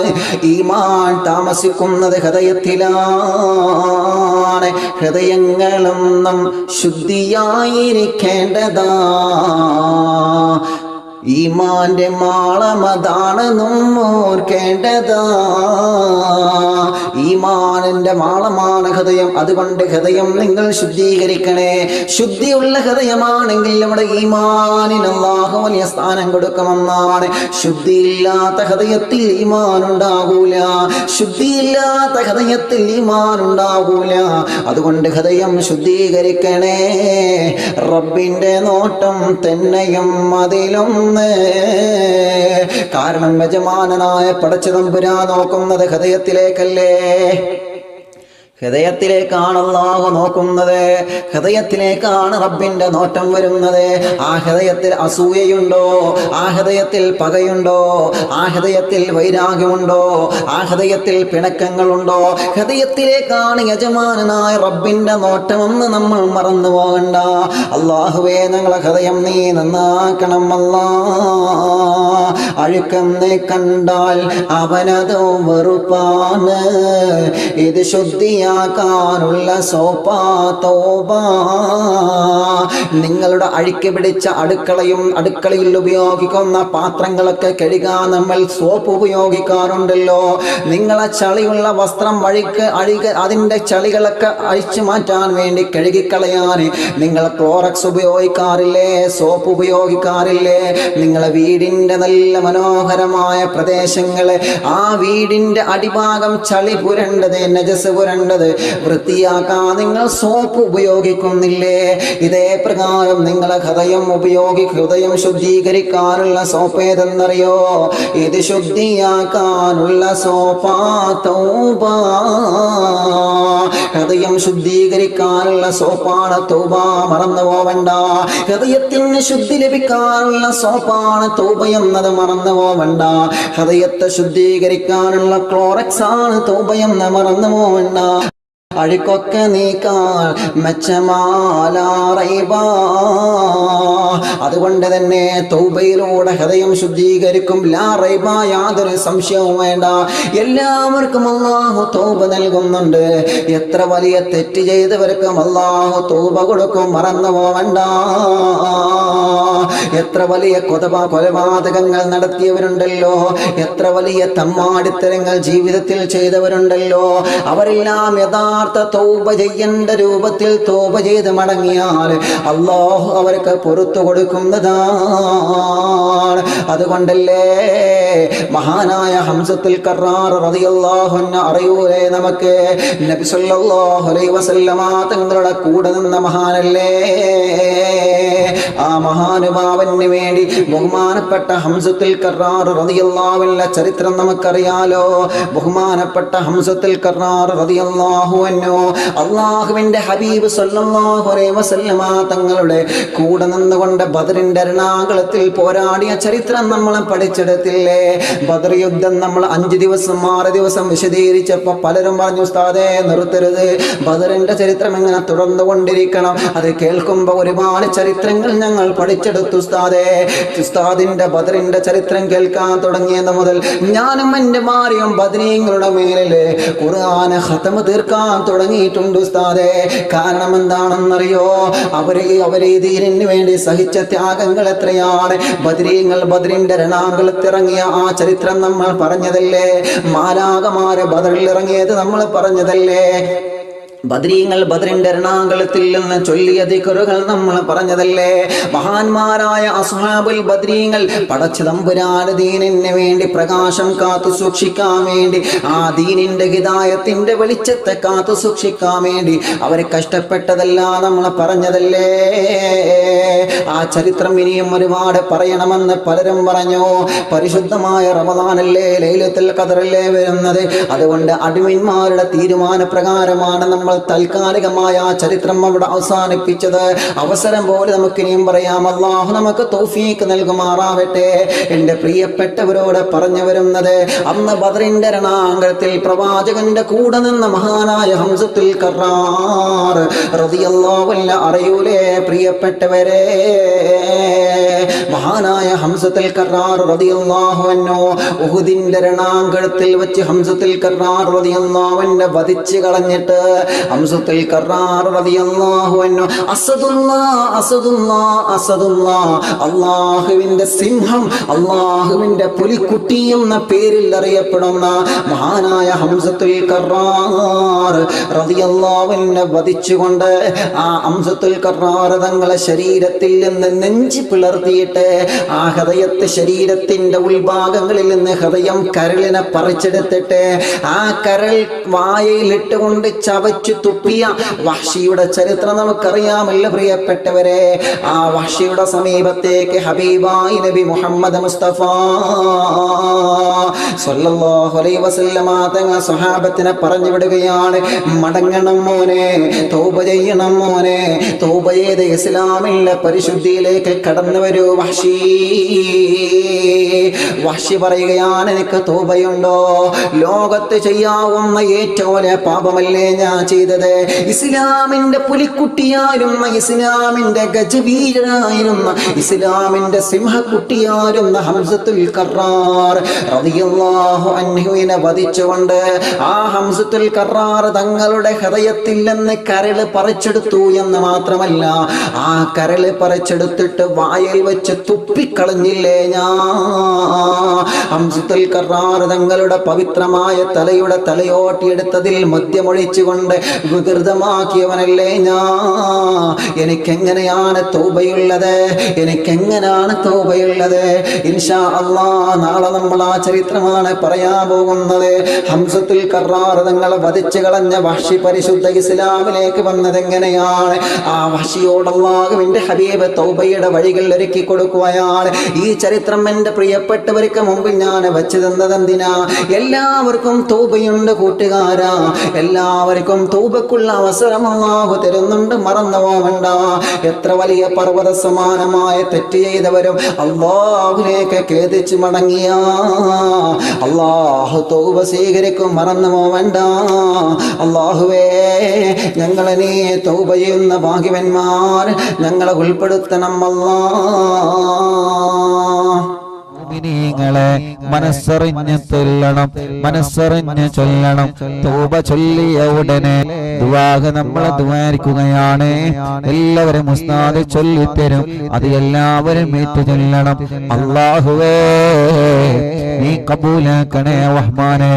ഈമാൻ താമസിക്കുന്നത് ഹൃദയത്തിലാണ്. ഹൃദയങ്ങളൊന്നും ശുദ്ധിയായിരിക്കേണ്ടതാ, ഈമാന്റെ മാളമതാണെന്നും ഓർക്കേണ്ടതാ. ഈമാനിന്റെ മാളമാണ് ഹൃദയം. അതുകൊണ്ട് ഹൃദയം നിങ്ങൾ ശുദ്ധീകരിക്കണേ. ശുദ്ധിയുള്ള ഹൃദയമാണെങ്കിൽ നമ്മുടെ ഈമാനിന് അല്ലാഹു വലിയ സ്ഥാനം കൊടുക്കുമെന്നാണ്. ശുദ്ധിയില്ലാത്ത ഹൃദയത്തിൽ ഈമാൻ ഉണ്ടാകൂല, ശുദ്ധിയില്ലാത്ത ഹൃദയത്തിൽ ഈമാൻ ഉണ്ടാകൂല. അതുകൊണ്ട് ഹൃദയം ശുദ്ധീകരിക്കണേ. റബ്ബിന്റെ നോട്ടം തന്നെയും അതിലും, കാരണം യജമാനനായ പടച്ചതമ്പുരാൻ നോക്കുന്നത് ഹൃദയത്തിലേക്കല്ലേ. ഹൃദയത്തിലേക്കാണ് അല്ലാഹു നോക്കുന്നത്, ഹൃദയത്തിലേക്കാണ് റബ്ബിന്റെ നോട്ടം വരുന്നത്. ആ ഹൃദയത്തിൽ അസൂയയുണ്ടോ? ആ ഹൃദയത്തിൽ പകയുണ്ടോ? ആ ഹൃദയത്തിൽ വൈരാഗ്യമുണ്ടോ? ആ ഹൃദയത്തിൽ പിണക്കങ്ങളുണ്ടോ? ഹൃദയത്തിലേക്കാണ് യജമാനനായ റബ്ബിന്റെ നോട്ടമെന്ന് നമ്മൾ മറന്നു പോകണ്ട. അല്ലാഹുവേ, ഞങ്ങളെ ഹൃദയം നീ നന്നാക്കണം അല്ലാ. അഴുക്കെന്ന് കണ്ടാൽ അവനതോ വെറുപ്പാണ്, ഇത് ശുദ്ധിയാക്കാനുള്ള സോപ്പാ തൗബ. നിങ്ങളുടെ അഴുക്ക് പിടിച്ച അടുക്കളയിൽ ഉപയോഗിക്കുന്ന പാത്രങ്ങളൊക്കെ കഴുകാൻ നമ്മൾ സോപ്പ് ഉപയോഗിക്കാറുണ്ടല്ലോ. നിങ്ങളെ ചളിയുള്ള വസ്ത്രം അതിൻ്റെ ചളികളൊക്കെ അഴിച്ചു മാറ്റാൻ വേണ്ടി കഴുകിക്കളയാൻ നിങ്ങൾ ക്ലോറക്സ് ഉപയോഗിക്കാറില്ലേ? സോപ്പ് ഉപയോഗിക്കാറില്ലേ? നിങ്ങളെ വീടിൻ്റെ നല്ല മനോഹരമായ പ്രദേശങ്ങള്, ആ വീടിൻ്റെ അടിഭാഗം ചളി പുരണ്ടത്, നജസ് പുരണ്ടത് വൃത്തിയാക്കാൻ നിങ്ങൾ സോപ്പ് ഉപയോഗിക്കുന്നില്ലേ? ഇതേ പ്രകാരം നിങ്ങളെ ഹൃദയം ശുദ്ധീകരിക്കാനുള്ള സോപ്പ് ഏതെന്നറിയോ? ഇത് ശുദ്ധിയാക്കാനുള്ള സോപ്പാ തൗബ. ഹൃദയം ശുദ്ധീകരിക്കാനുള്ള സോപ്പാണ് തൗബ, മറന്നു പോവണ്ട. ഹൃദയത്തിന് ശുദ്ധി ലഭിക്കാനുള്ള സോപ്പാണ് തൗബ എന്നത് മറന്നു പോവണ്ട. ഹൃദയത്തെ ശുദ്ധീകരിക്കാനുള്ള ക്ലോറക്സ് ആണ് തൗബ എന്ന് മറന്നു പോവണ്ട. അഴുക്കൊക്കെ നീക്കാൻ മെച്ചമാലാറൈബാ. അതുകൊണ്ട് തന്നെ തൗബയിലൂടെ ഹൃദയം ശുദ്ധീകരിക്കും. ലാ റൈബ, യാതൊരു സംശയവും വേണ്ട. എല്ലാവർക്കും അല്ലാഹു തൗബ നൽകുന്നുണ്ട്. എത്ര വലിയ തെറ്റ് ചെയ്തവർക്കും അല്ലാഹു തൗബ കൊടുക്കും, മറന്നു പോവണ്ട. എത്ര വലിയ കൊലപാതകങ്ങൾ നടത്തിയവരുണ്ടല്ലോ, എത്ര വലിയ തമ്മാടിത്തരങ്ങൾ ജീവിതത്തിൽ ചെയ്തവരുണ്ടല്ലോ, അവരെല്ലാം യഥാർത്ഥ തൗബ ചെയ്യേണ്ട രൂപത്തിൽ തൗബ ചെയ്ത് മടങ്ങിയാൽ അല്ലാഹു അവർക്ക് പുറത്തു കൊടുക്കുന്നതാണ്. അതുകൊണ്ടല്ലേ മഹാനായ ഹംസത്തുൽ കറാർ റളിയല്ലാഹു അൻഹു അറിയൂലേ നമുക്ക്? നബി സല്ലല്ലാഹു അലൈഹി വസല്ലമ തങ്ങളുടെ കൂടെ നിന്ന മഹാനല്ലേ? ആ മഹാനുഭാവന് വേണ്ടി ബഹുമാനപ്പെട്ട ഹംസത്തുൽ കറാർ റളിയല്ലാഹു അൻഹുവിന്റെ ചരിത്രം നമുക്കറിയാലോ. ബഹുമാനപ്പെട്ട ഹംസത്തുൽ കറാർ റളിയല്ലാഹു അൻഹു അല്ലാഹുവിന്റെ ഹബീബ് സല്ലല്ലാഹു അലൈഹി വസല്ലമ തങ്ങളുടെ കൂടെ നിന്നുകൊണ്ട് ബദറിന്റെ രണാകുളത്തിൽ പോരാടിയ ചരിത്രം നമ്മൾ പഠിച്ചെടുത്തില്ലേ? ബദർ യുദ്ധം നമ്മൾ 5 ദിവസം 6 ദിവസം വിശദീകരിച്ചപ്പോൾ പലരും പറഞ്ഞു, ഉസ്താദേ നിർത്തരുത്, ബദറിന്റെ ചരിത്രം ഇങ്ങനെ തുടർന്നുകൊണ്ടിരിക്കണം. അത് കേൾക്കുമ്പോൾ ഒരുപാട് ചരിത്രങ്ങൾ ഞങ്ങൾ പഠിച്ചെടുത്തു ഉസ്താദേ. ഉസ്താദിന്റെ ബദറിന്റെ ചരിത്രം കേൾക്കാൻ തുടങ്ങിയത് മുതൽ ഞാനും എൻ്റെ ഭാര്യയും ബദരീങ്ങളുടെ മേലില് ഖുർആൻ ഖതം തീർക്കാൻ തുടങ്ങിയിട്ടുണ്ട് ഉസ്താദേ. കാരണം എന്താണെന്നറിയോ? അവരെ ദീനിന് വേണ്ടി സഹിച്ച ത്യാഗങ്ങൾ എത്രയാണ്. ബദറിന്റെ രണാകുളത്തിറങ്ങിയ ആ ചരിത്രം നമ്മൾ പറഞ്ഞതല്ലേ? മാലാഖമാരെ ബദറിൽ ഇറങ്ങിയത് നമ്മൾ പറഞ്ഞതല്ലേ? ബദറിന്റെ രണാകുളത്തിൽ നിന്ന് ചൊല്ലിയ ദിക്റുകൾ നമ്മൾ പറഞ്ഞതല്ലേ? മഹാന്മാരായ അസ്ഹാബുൽ ബദരീങ്ങൾ പടച്ച തമ്പുരാന്റെ ദീനിന് വേണ്ടി പ്രകാശം കാത്തു സൂക്ഷിക്കാൻ വേണ്ടി, ആ ദീനിന്റെ ഹിദായത്തിന്റെ വെളിച്ചത്തെ കാത്തു സൂക്ഷിക്കാൻ വേണ്ടി അവരെ കഷ്ടപ്പെട്ടതെല്ലാം നമ്മൾ പറഞ്ഞതല്ലേ? ആ ചരിത്രം ഇനിയും ഒരുപാട് പറയണമെന്ന് പലരും പറഞ്ഞു. പരിശുദ്ധമായ റമദാനല്ലേ, ലൈലത്തുൽ ഖദറല്ലേ വരുന്നത്. അതുകൊണ്ട് അടിമന്മാരുടെ തീരുമാന പ്രകാരമാണ് നമ്മൾ താൽക്കാലികമായ ആ ചരിത്രം അവിടെ അവസാനിപ്പിച്ചത്. അവസരം പോലെ നമുക്ക് ഇനിയും പറയാം. അല്ലാഹു നമുക്ക് തൗഫീഖ് നൽകുമാറാവട്ടെ. എൻ്റെ പ്രിയപ്പെട്ടവരോട് പറഞ്ഞു വരുന്നത്, അന്ന് ബദറിന്റെ രണാകുളത്തിൽ പ്രവാചകന്റെ കൂടെ നിന്ന മഹാനായ ഹംസത്തുൽ കറാർ റളിയല്ലാഹു അൻഹു അറിയൂലേ പ്രിയപ്പെട്ടവരെ? മഹാനായ ഹംസത്തുൽ കറാർ റളിയല്ലാഹു അൻഹു ഉഹുദിന്റെ രണാകുളത്തിൽ വെച്ച് ഹംസത്തുൽ കറാർ റളിയല്ലാഹു അൻഹു വധിച്ചു കളഞ്ഞിട്ട് ഹംസത്തുൽ കറാർ റളിയല്ലാഹു അൻഹു അസദുല്ലാഹ് അല്ലാഹുവിന്റെ സിംഹം, അല്ലാഹുവിന്റെ പുലിക്കുട്ടി എന്ന പേരിൽ അറിയപ്പെടുന്ന മഹാനായ ഹംസത്തുൽ കറാർ റളിയല്ലാഹു അൻഹു വധിച്ചുകൊണ്ട് ആ ഹംസത്തുൽ കറാർ തങ്ങളെ ശരീരത്തിൽ നിന്ന് നെഞ്ചി പിളർത്തിയിട്ട് ആ ശരീരത്തിന്റെ ഉൾഭാഗങ്ങളിൽ നിന്ന് ഹൃദയം കരളിനെ പറിച്ചെടുത്തിട്ട് ആ കരൾ വായയിലിട്ടുകൊണ്ട് ചവച്ചു തുപ്പിയ വഹ്ശിയുടെ ചരിത്രം നമുക്കറിയാമല്ലോ പ്രിയപ്പെട്ടവരെ. ആ വഹ്ശിയുടെ സമീപത്തേക്ക് ഹബീബായി നബി മുഹമ്മദ് മുസ്തഫ സ്വല്ലല്ലാഹു അലൈഹി വസല്ലമ തങ്ങൾ സ്വഹാബത്തിനെ പറഞ്ഞു വിടുകയാണ്, മടങ്ങണം മോനെ, തൗബ ചെയ്യണം മോനെ, തൗബ ചെയ്ത് ഇസ്ലാമിലെ പരിശുദ്ധിയിലേക്ക് കടന്നു വരൂ വഹ്ശി. വഹ്ശി പറയുകയാണ്, എനിക്ക് തൗബയുണ്ടോ? ലോകത്ത് ചെയ്യാവുന്ന ഏറ്റവും വലിയ പാപമല്ലേ ഞാൻ ചെയ്തത്? ഇസ്ലാമിന്റെ പുലിക്കുട്ടിയായിരുന്ന, ഇസ്ലാമിന്റെ ഗജവീരനായിരുന്ന, ഇസ്ലാമിന്റെ സിംഹക്കുട്ടിയായിരുന്ന ഹംസത്തുൽ കറാർ റളിയല്ലാഹു അൻഹുവിനെ വധിച്ചുകൊണ്ട് ആ ഹംസത്തുൽ കറാർ തങ്ങളുടെ ഹൃദയത്തിൽ നിന്ന് കരള് പറിച്ചെടുത്തു എന്ന് മാത്രമല്ല, ആ കരള് പറിച്ചെടുത്തിട്ട് വായിൽ വെച്ച് തുപ്പിക്കളഞ്ഞില്ലേ ഞാൻ. ഹംസത്തുൽ കറാർ തങ്ങളുടെ പവിത്രമായ തലയുടെ തലയോട്ടിയെടുത്തതിൽ മദ്യമൊഴിച്ചുകൊണ്ട് വികൃതമാക്കിയവനല്ലേ ഞാൻ. എനിക്കെങ്ങനെയാണ് തൗബയുള്ളത്? എനിക്കെങ്ങനെയാണ് തൗബയുള്ളത്? ഇൻഷാ അല്ലാഹ് നാളെ നമ്മൾ ആ ചരിത്രമാണ് പറയാൻ പോകുന്നത്. ഹംസത്തുൽ കറാർ തങ്ങളെ വധിച്ചു കളഞ്ഞ വഹ്ശി പരിശുദ്ധ ഇസ്ലാമിലേക്ക് വന്നത് എങ്ങനെയാണ്? ആ വഹ്ശിയോട് അല്ലാഹുവിന്റെ ഹബീബ് തൗബയുടെ വഴികൾ ഒരുക്കി കൊടുക്കുകയാണ്. ഈ ചരിത്രം എൻ്റെ പ്രിയപ്പെട്ടവർക്ക് മുമ്പിൽ ഞാൻ വെച്ചു തന്നത് എന്തിനാ? എല്ലാവർക്കും തൗബയുണ്ട് കൂട്ടുകാരാ, എല്ലാവർക്കും തൗബക്കുള്ള അവസരം അല്ലാഹു തരുന്നുണ്ട്, മറന്നു പോവണ്ട. എത്ര വലിയ പർവ്വത സമാനമായ തെറ്റ് ചെയ്തവരും അല്ലാഹുവിലേക്ക് ഖേദിച്ച് മടങ്ങിയ അല്ലാഹു തൗബ സ്വീകരിക്കും, മറന്നു പോവണ്ട. അല്ലാഹുവേ, ഞങ്ങളെ നീ തൗബ ചെയ്യുന്ന ഭാഗ്യവന്മാർ ഞങ്ങളെ ഉൾപ്പെടുത്തണം അല്ലാഹ്. മുഅ്മിനീങ്ങളെ മനസ്സറിഞ്ഞ് ചൊല്ലണം, മനസ്സറിഞ്ഞ് ചൊല്ലണം. തൗബ ചൊല്ലിയ ഉടനെ ദുആഹ് നമ്മളെ ദുആരിക്കുകയാണ്. എല്ലാവരും ഉസ്താദ് ചൊല്ലിത്തരും, അത് എല്ലാവരും ഏറ്റു ചൊല്ലണം. അല്ലാഹുവേ, നീ കബൂലാക്കണേ റഹ്മാനെ,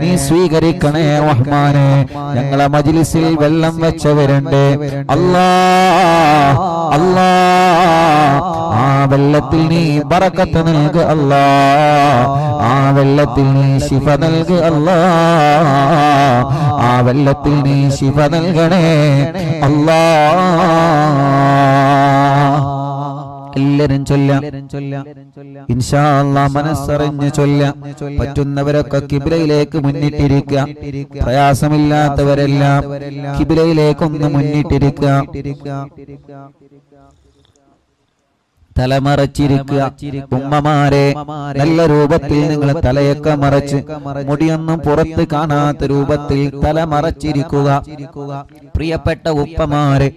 നീ സ്വീകരിക്കണേ റഹ്മാനെ. ഞങ്ങളെ മജ്ലിസിൽ വെള്ളം വെച്ചവരുണ്ട് അല്ലാഹ്, അല്ലാഹ് ആ വെള്ളത്തിൽ നീ ബറക്കത്ത് നൽകു അല്ലാഹ്, ആ വെള്ളത്തിൽ നീ ശിഫ നൽകു അല്ലാഹ്, ആ വെള്ളത്തിൽ നീ ശിഫ നൽകണേ അല്ലാഹ്. എല്ലാരും ചൊല്ലാം ഇൻഷാ അല്ലാഹ്, മനസ്സറിഞ്ഞ് ചൊല്ലാം. പറ്റുന്നവരൊക്കെ കിബിലയിലേക്ക് മുന്നിട്ടിരിക്കുക, പ്രയാസമില്ലാത്തവരെല്ലാം കിബിലയിലേക്കൊന്ന് മുന്നിട്ടിരിക്കുക. തലമറച്ചിരിക്കുക. ഉമ്മമാരെ, നല്ല രൂപത്തിൽ നിങ്ങൾ തലയൊക്കെ മറച്ച്, മുടിയൊന്നും പുറത്ത് കാണാത്ത രൂപത്തിൽ തലമറച്ചിരിക്കുക. പ്രിയപ്പെട്ട ഉപ്പമാരെ,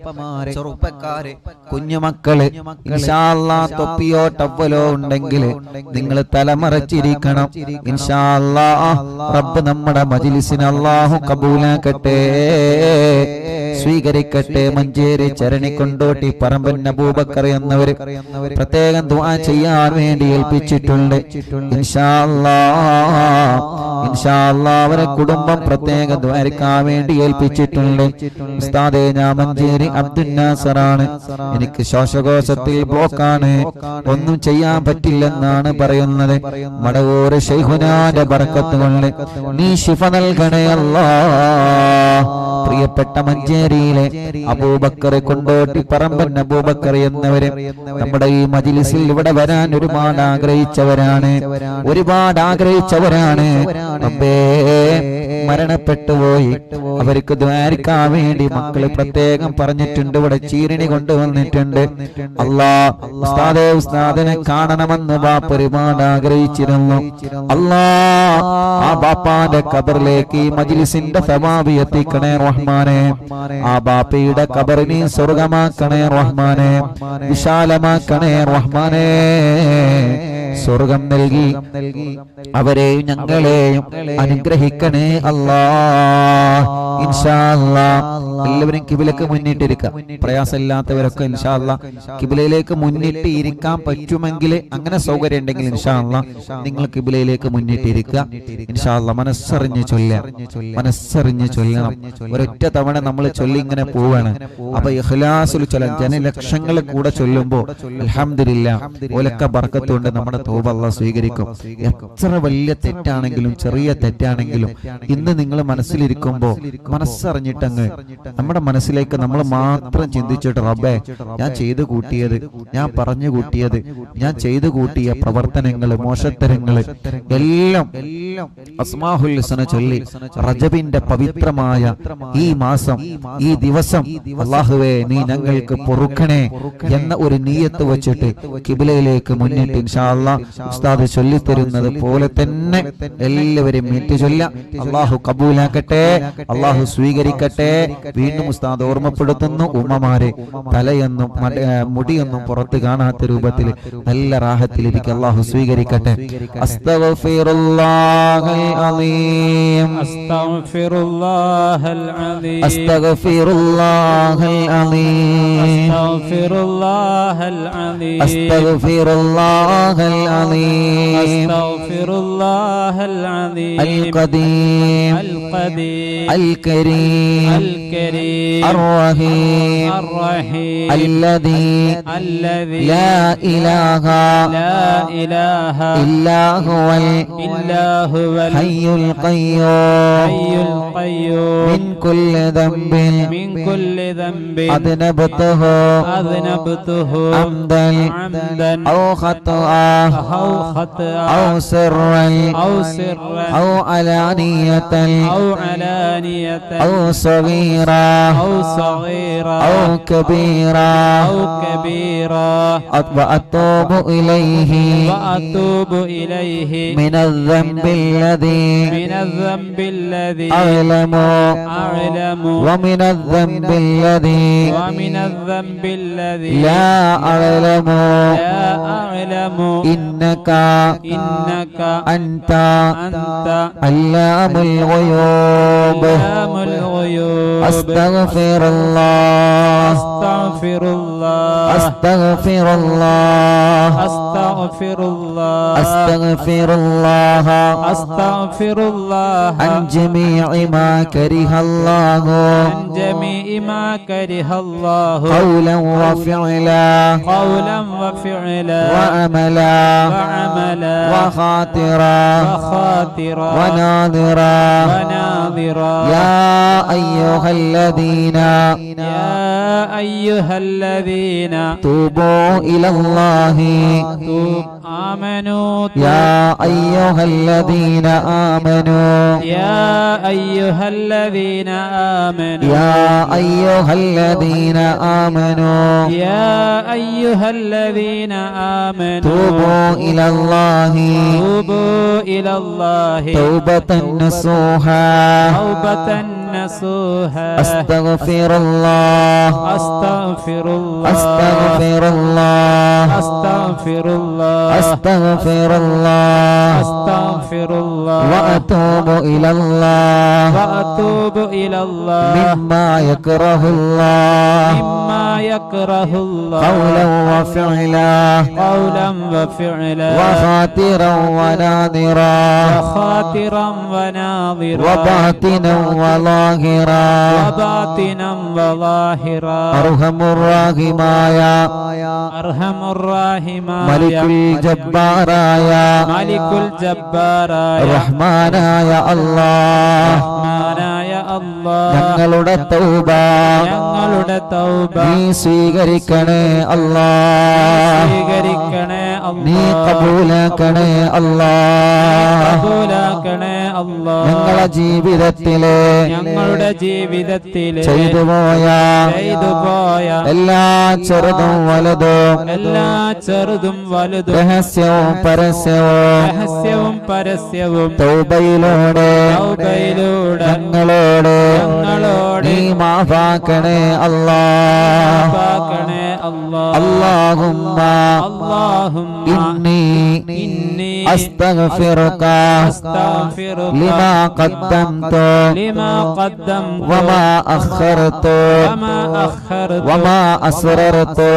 ചെറുപ്പക്കാരെ, കുഞ്ഞുമക്കള്, ഇൻഷാ അല്ലാഹ് തൊപ്പിയോ ടവ്വലോ ഉണ്ടെങ്കിൽ നിങ്ങൾ തലമറച്ചിരിക്കണം. ഇൻഷാ അല്ലാഹ് റബ്ബ് നമ്മുടെ മജ്ലിസിനെ അല്ലാഹു കബൂലാക്കട്ടെ, സ്വീകരിക്കട്ടെ. മഞ്ചേരി ചരണി കൊണ്ടോട്ടി പറമ്പൻ അബൂബക്കർ എന്നവര് പ്രത്യേകം ദുആ ചെയ്യാൻ വേണ്ടി ഏൽപ്പിച്ചിട്ടുണ്ട്. ഇൻഷാ അല്ലാഹ്, ഇൻഷാ അല്ലാഹ് അവരെ കുടുംബം പ്രത്യേകം ദുആരിക്കാൻ വേണ്ടി ഏൽപ്പിച്ചിട്ടുണ്ട്. ഉസ്താദേ, ഞാൻ മഞ്ചേരി അബ്ദുൽ നാസറാണ്, എനിക്ക് ശ്വാസകോശത്തിൽ ബ്ലോക്കാണ്, ഒന്നും ചെയ്യാൻ പറ്റില്ലെന്നാണ് പറയുന്നത്. മടവൂർ ശൈഖുനാന്റെ ബർക്കത്ത് കൊണ്ട് നീ ശിഫ നൽകണേ അല്ലാഹ്. പ്രിയപ്പെട്ട മഞ്ചേരിയിലെ അബൂബക്കർ കൊണ്ടോട്ടി പറമ്പൻ അബൂബക്കർ എന്നവര് നമ്മുടെ ഈ മജ്ലിസിൽ ഇവിടെ വരാൻ ഒരുപാട് ആഗ്രഹിച്ചവരാണ്, ഒരുപാട് ആഗ്രഹിച്ചവരാണ്. റബ്ബേ, മരണപ്പെട്ടു പോയി, അവർക്ക് ദ്വാരിക്കാൻ വേണ്ടി മക്കള് പ്രത്യേകം പറഞ്ഞിട്ടുണ്ട്. ഇവിടെ ചീരണി കൊണ്ടുവന്നിട്ടുണ്ട്. അല്ലാഹ്, ഉസ്താദേ, ഉസ്താദിനെ കാണണമെന്ന് ബാപ്പ ഒരുപാട് ആഗ്രഹിച്ചിരുന്നു. അല്ലാഹ്, ആ ബാപ്പാന്റെ ഖബറിലേക്ക് ഈ മജ്ലിസിന്റെ സവാബ് എത്തിക്കണേ റഹ്മാനെ. ആ ബാപ്പയുടെ ഖബറിനെ സ്വർഗമാക്കണേ റഹ്മാനെ, വിശാലമാക്കണേ റഹ്മാനെ. സ്വർഗം നൽകി അവരെയും ഞങ്ങളെയും അനുഗ്രഹിക്കണേ അല്ലാഹ്. ഇൻഷാ അല്ലാഹ് എല്ലാവരും കിബിലക്ക് മുന്നിട്ടിരിക്കുക. പ്രയാസമില്ലാത്തവരൊക്കെ ഇൻഷാ അല്ലാഹ് കിബിലയിലേക്ക് മുന്നിട്ട് ഇരിക്കാൻ പറ്റുമെങ്കിൽ, അങ്ങനെ സൗകര്യം ഉണ്ടെങ്കിൽ ഇൻഷാ അല്ലാഹ് നിങ്ങൾ കിബിലയിലേക്ക് മുന്നിട്ടിരിക്കുക. ഇൻഷാ അല്ലാഹ് മനസ്സറിഞ്ഞ് ചൊല്ലാം, മനസ്സറിഞ്ഞ് ചൊല്ലണം. ഒരൊറ്റ തവണ നമ്മൾ ചൊല്ലി ഇങ്ങനെ പോവാണ്. അപ്പൊ ഇഖ്ലാസുൽ ചൊല്ലാൻ ജനലക്ഷങ്ങൾ കൂടെ ചൊല്ലുമ്പോ അൽഹംദുലില്ലാഹ് ഓലൊക്കെ ബർക്കത്തുണ്ട്, നമ്മുടെ തൗബ അല്ലാഹു സ്വീകരിക്കും. എത്ര വലിയ തെറ്റാണെങ്കിലും ചെറിയ തെറ്റാണെങ്കിലും ഇന്ന് നിങ്ങൾ മനസ്സിലിരിക്കുമ്പോൾ മനസ്സറിഞ്ഞിട്ടങ്ങ് നമ്മുടെ മനസ്സിലേക്ക് നമ്മൾ മാത്രം ചിന്തിച്ചിട്ട് റബ്ബേ ഞാൻ ചെയ്തു കൂട്ടിയത്, ഞാൻ പറഞ്ഞു കൂട്ടിയത്, ഞാൻ ചെയ്തു കൂട്ടിയ പ്രവർത്തനങ്ങൾ, മോശത്തരങ്ങൾ എല്ലാം അസ്മാഉൽ ഹുസ്ന ചൊല്ലി റജബിന്റെ പവിത്രമായ ഈ മാസം, ഈ ദിവസം അല്ലാഹുവേ നീ ഞങ്ങൾക്ക് പൊറുക്കണേ എന്ന ഒരു നിയ്യത്ത് വെച്ചിട്ട് ഖിബ്ലയിലേക്ക് മുന്നിട്ട് ഇൻഷാ അല്ലാഹ് ഉസ്താദ് ചൊല്ലിത്തരുന്നത് പോലെ തന്നെ എല്ലാവരും ഏറ്റു ചൊല്ലാം. അല്ലാഹു കബൂലാക്കട്ടെ, അല്ലാഹു സ്വീകരിക്കട്ടെ. വീണ്ടും ഉസ്താദ് ഓർമ്മപ്പെടുത്തുന്നു, ഉമ്മമാരെ തലയൊന്നും മുടിയൊന്നും പുറത്ത് കാണാത്ത രൂപത്തിൽ നല്ല റാഹത്തിലിരിക്കും. അല്ലാഹു സ്വീകരിക്കട്ടെ. അസ്തഗ്ഫിറുല്ലാഹൽ അലീം, അസ്തഗ്ഫിറുല്ലാഹൽ അലീം, അസ്തഗ്ഫിറുല്ലാഹൽ അലീം, അസ്തഗ്ഫിറുല്ലാഹൽ അലീം, അസ്തഗ്ഫിറുല്ലാഹൽ അലീം, അസ്തഗ്ഫിറുല്ലാഹൽ അലീം, അൽ ഖദീം, അൽ ഖദീം, അൽ കരീം, അൽ കരീം, അർ റഹീം, അർ റഹീം, അല്ലദീ ലാ ഇലാഹ ഇല്ലാ ഹുവൽ ഹയ്യുൽ ഖയ്യൂം മിൻ കുല്ലി ദംബിൻ അദ്നബതുഹു അംദൻ ഔ ഖത്അൻ ഔ സിർറൻ ഔ അലാനിയതൻ ഔ സഗീറാ ഔ കബീറാ وأتوب إليه من الذنب الذي أعلم ومن الذنب الذي لا أعلم إنك أنت علام الغيوب أستغفر الله أستغفر الله أستغفر الله أستغفر الله أستغفر الله أستغفر الله عن جميع ما كره الله عن جميع ما كره الله قولا وفعلا قولا وفعلا وعملا وعملا وخاطرا وخاطرا وناظرا وناظرا يا أيها الذين الذين توبوا إلى الله آمنوا يا أيها الذين آمنوا يا أيها الذين آمنوا يا أيها الذين آمنوا يا أيها الذين آمنوا توبوا إلى الله توبوا إلى الله توبة نصوحا توبة نصوحا أستغفر الله أستغفر الله أستغفر الله أستغفر الله أستغفر الله أستغفر الله وأتوب إلى الله وأتوب إلى الله مما يكره الله مما يكره الله قولا وفعلا قولا وفعلا وخاطرا وناظرا وخاطرا وناظرا وباطنا وظاهرا وباطنا وظاهرا أرحم الراحمايا أرحم الراحمين മലിക്കുൽ ജബ്ബാറായ മലിക്കുൽ ജബ്ബാറായ റഹ്മാനായ അല്ലാഹ് റഹ്മാനായ അല്ലാഹ് ഞങ്ങളുടെ തൗബ ഞങ്ങളുടെ തൗബ നീ സ്വീകരിക്കണേ അല്ലാഹ് സ്വീകരിക്കണേ നീ അല്ലാഹ് കബൂലാക്കണേ അല്ലാഹ് കബൂലാക്കണേ അല്ലാഹ് ഞങ്ങളുടെ ജീവിതത്തിലെ ഞങ്ങളുടെ ജീവിതത്തിലെ ചെയ്തുപോയ എല്ലാ ചെറുതും വലുതും എല്ലാ ചെറുതും വലുതും രഹസ്യവും രഹസ്യവും പരസ്യവും തൗബയിലൂടെ ഞങ്ങളോട് നീ മാഫാക്കണേ അല്ലാഹ് മാഫാക്കണേ അല്ലാഹ് അല്ലാഹുമ്മ ഇന്നി അസ്തഗ്ഫിറുക ലിമാ ഖദ്ദംതു വമാ അഖർതു വമാ അസ്റർതു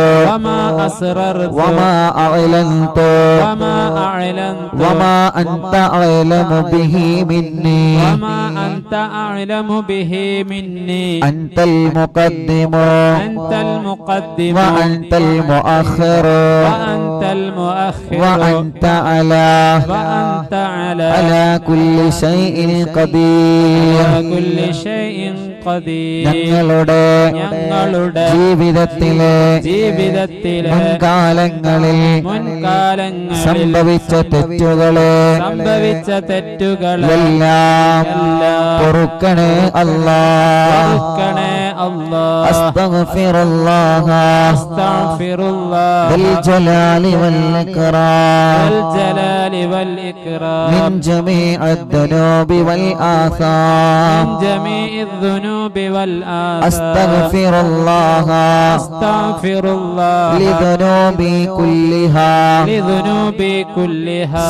വമാ അഅലൻതു വമാ അൻത അഅലമു ബിഹി മിന്നി أنت أعلم به مني أنت المقدم أنت المقدم وأنت المؤخر وأنت المؤخر وأنت على كل شيء قدير على كل شيء قدير ഞങ്ങളുടെ ജീവിതത്തിലെ മുൻകാലങ്ങളിൽ സംഭവിച്ച തെറ്റുകളെ എല്ലാം പൊറുക്കണേ അല്ലാഹ്. അസ്തഗ്ഫിറുല്ലാഹ ദൽ ജലാലി വൽ ഇക്റാം മിൻ ജമീഇദ് ദുനൂബി വൽ ആസാം അസ്തഗ്ഫിറുല്ലാഹ ലിദുനൂബി കുല്ലിഹാ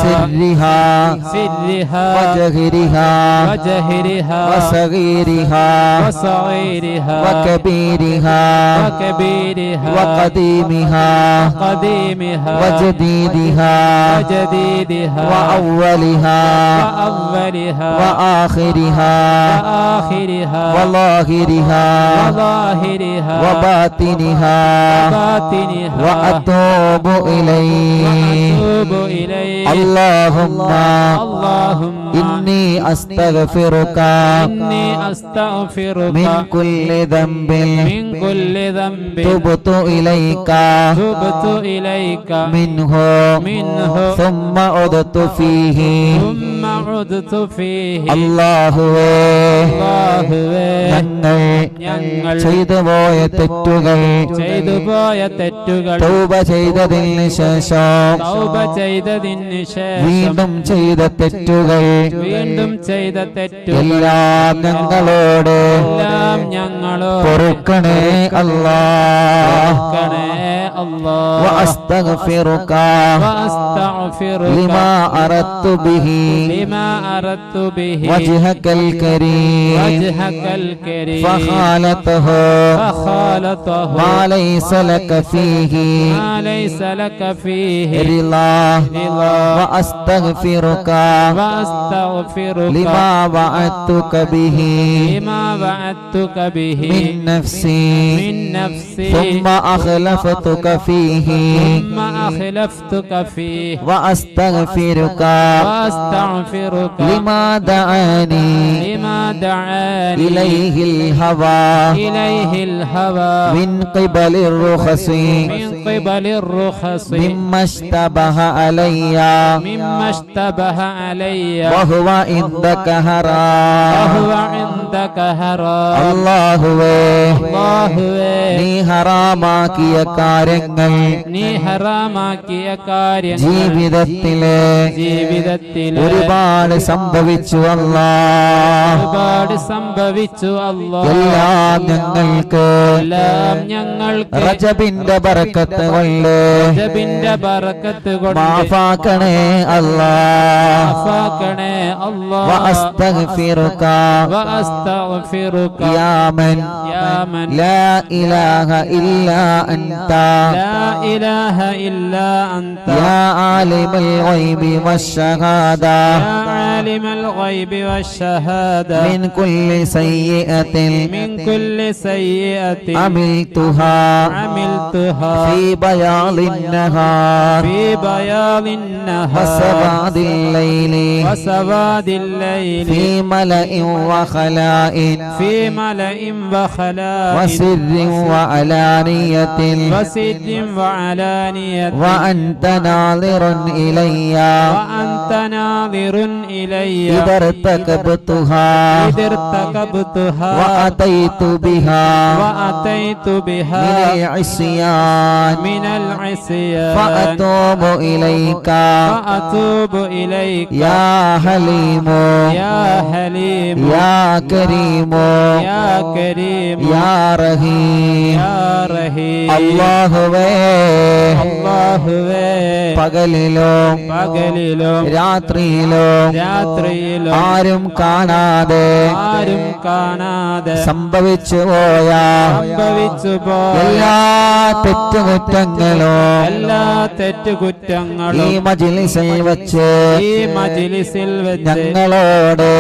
സിർരിഹാ വജഹരിഹാ വസഗീരിഹാ وكبيرها وقديمها وجديدها وأولها وآخرها وظاهرها وباطنها وأتوب إليه اللهم إني أستغفرك من كل ذنب تبت إليك منه ثم عدت فيه ഞങ്ങൾ ചെയ്തു പോയ തെറ്റുകൾ തൗബ ചെയ്തതിന് ശേഷം വീണ്ടും ചെയ്ത തെറ്റുകൾ എല്ലാം ഞങ്ങളോട് പൊറുക്കണേ അല്ലാഹ്. وأستغفرك لما أردت به وجهك الكريم فخالته ما ليس لك فيه رضا وأستغفرك لما وعدتك به من نفسي ثم أخلفتك فيه وأستغفرك لما دعاني إليه الهوى من قبل الرخص مما اشتبه علي وهو عندك حرام അല്ലാഹുവേ നീ ഹറാമാക്കിയ കാര്യങ്ങൾ ജീവിതത്തിലെ ഒരുപാട് സംഭവിച്ചു അല്ലാഹ്. എല്ലാം ഞങ്ങൾക്ക് റജബിന്റെ ബറക്കത്ത് കൊണ്ട് മാഫാക്കണേ അല്ലാഹ്. വഅസ്തഗ്ഫിറുക യാ മൻ ലാ ഇലാഹ ഇല്ലാ അൻത യാ ആലിമൽ ഗൈബി വശഹാദ മിൻ കുല്ലി സയ്യിഅത്തിൻ عملتها في بياض النهار وسواد الليل في ملأ وخلاء وسر وعلانية وأنت ناظر إلي إذا ارتكبتها وأتيت بها من العصيان فأتوب إليك يا حليم يا كريم يا رحيم അല്ലാഹുവേ പകലിലും രാത്രിയിലും ആരും കാണാതെ സംഭവിച്ചു പോയ എല്ലാ തെറ്റുകളും തെറ്റുകുറ്റങ്ങളോ എല്ലാ തെറ്റുകുറ്റങ്ങളും ഈ മജ്ലിസിൽ വെച്ച് ഞങ്ങളോട്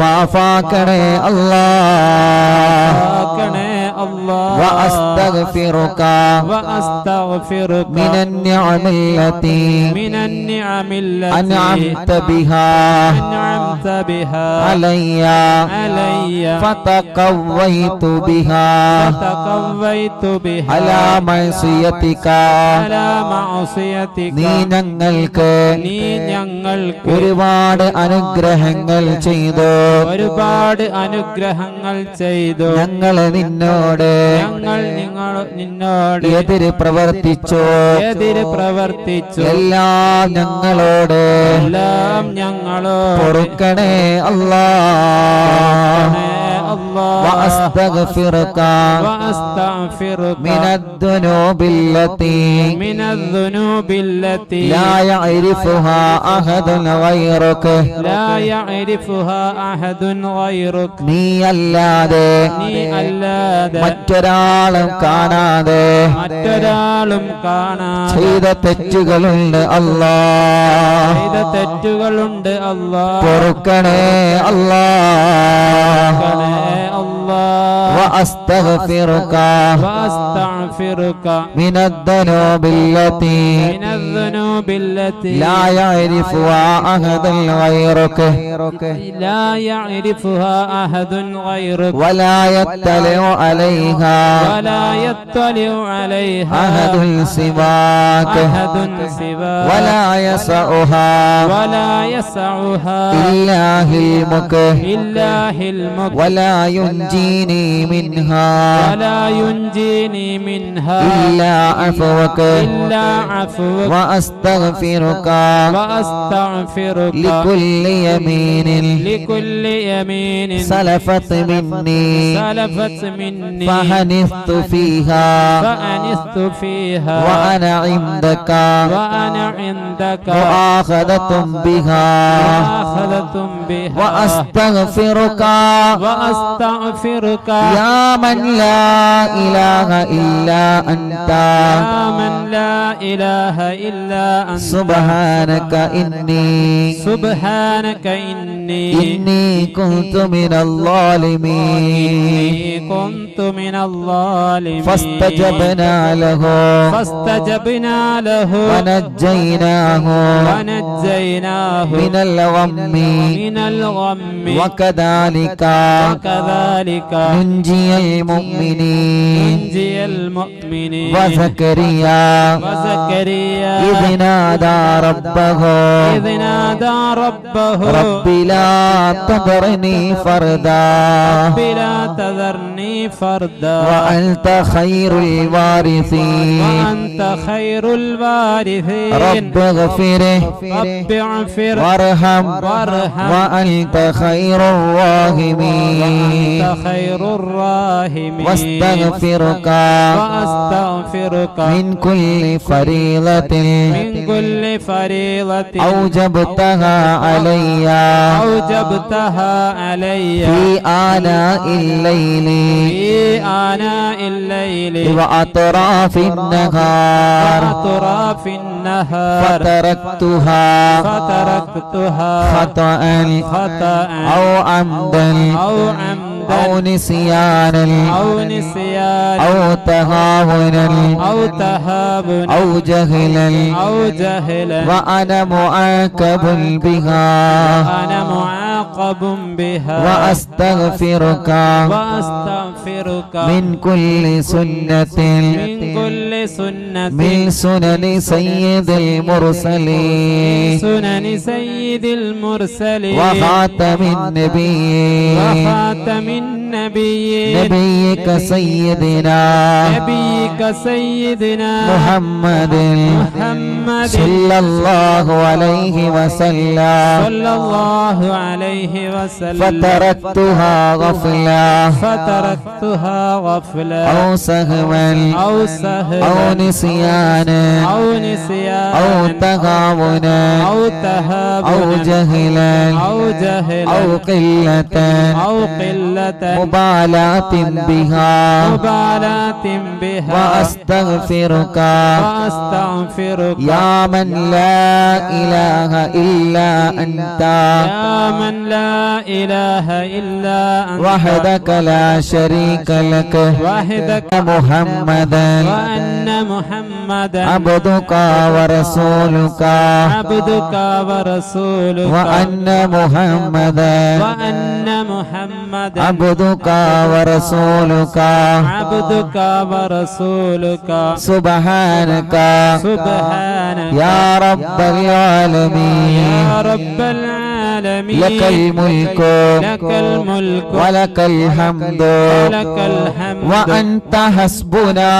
മാഫാക്കണേ അല്ലാഹ്. وأستغفرك من النعم التي أنعمت بها علي فتقويت بها على معصيتك. നീ ഞങ്ങൾക്ക് ഒരുപാട് അനുഗ്രഹങ്ങൾ ചെയ്തു. ഞങ്ങൾ നിന്നോട് എതിര് പ്രവർത്തിച്ചു. എല്ലാം ഞങ്ങളോട് പൊറുക്കണേ അല്ലാഹ്. وأستغفرك من الذنوب التي لا يعرفها أحد غيرك. നീ അല്ലാതെ മറ്റൊരാളും കാണാതെ ചെയ്ത തെറ്റുകളുണ്ട് അല്ലാഹ്. പൊറുക്കണേ അല്ലാഹ്. وأستغفرك من الذنوب التي لا يعرفها أحد غيرك ولا يطلع عليها أحد سواك ولا يسعها إلا علمك ولا ينجيني منها إلا عفوك وأستغفرك لكل يمين سلفت مني فحنثت فيها وأنا عندك مؤاخذة بها وأستغفرك يا من لا إله إلا أنت سبحانك إني كنت من الظالمين فاستجبنا له ونجيناه من الغم وكذلك ننجي المؤمنين وزكريا إذ نادى ربه رب لا تذرني فردا وأنت خير الوارثين رب اغفر وارحم وأنت خير الراحمين واستغفرك من كل فريضة أوجبتها علي في آناء الليل وأطراف النهار فتركتها خطأ أو عمدا أو نسيانا أو تهاونا أو جهلا وأنا معاقب بها وأستغفرك من كل سنة من سنن سيد المرسلين وخاتم النبيين نبيك سيدنا محمد صلى الله عليه وسلم فتركتها غفلة أو سهوا أو نسيانا أو تهاونا أو جهلا أو قلة മുബാലാത്തിൻ ബിഹാ വഅസ്തഗ്ഫിറുക യാ മൻ ലാ ഇലാഹ ഇല്ലാ അൻത വഹദക ലാ ശരീക ലക മുഹമ്മദൻ അബ്ദുക വറസൂലുക وأن محمدا عبدك ورسولك سبحانك يا رب العالمين لك الملك ولك الحمد وأنت حسبنا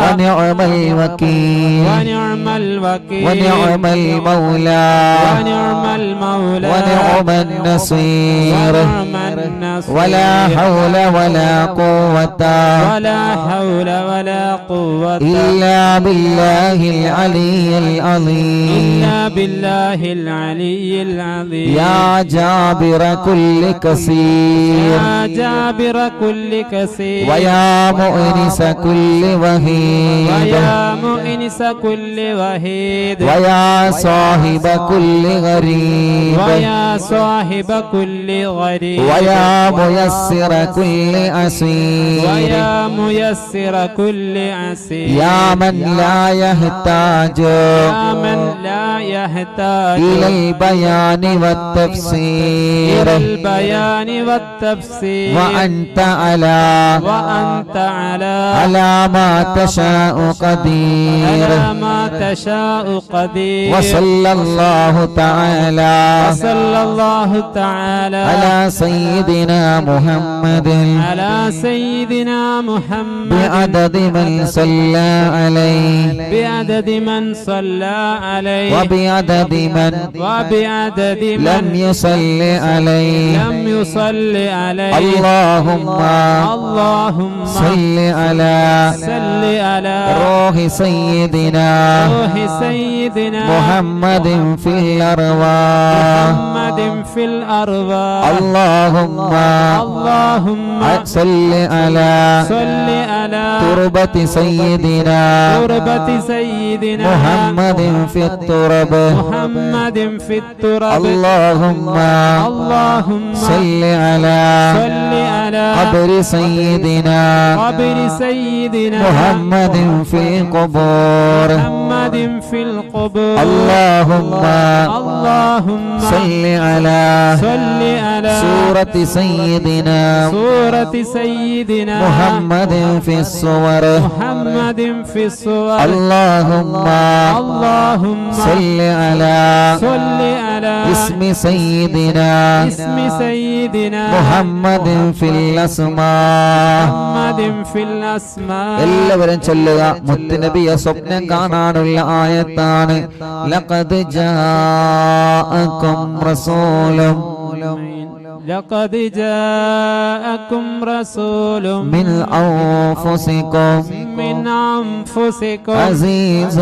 ونعم الوكيل ونعم المولى ونعم النصير ولا حول ولا قوة إلا بالله العلي العظيم يا جابر كل كثير ويا مؤنس كل وهيد ويا صاحب كل غريب ويا ميسر كل عسير يا من لا يحتاج إلى البيان والتفسير وأنت على ما تشاء قدير وصلى الله تعالى على سيدنا محمد بعدد من صلى عليه وبعدد من لم يصل عليه اللهم صل على روح سيدنا محمد في الأرواح اللهم صل على تربة سيدنا محمد في الترب اللهم صل على قبر سيدنا محمد في القبور اللهم صل على سورة سيدنا محمد في الصور اللهم صل على اسم سيدنا محمد في الأسماء എല്ലാവരും ചൊല്ലുക മുത്തുനബിയെ സ്വപ്നം കാണാനുള്ള ആയത്താണ് ലഖദ് ജാഅകും റസൂലും لقد جاءكم رسول من أنفسكم عزيز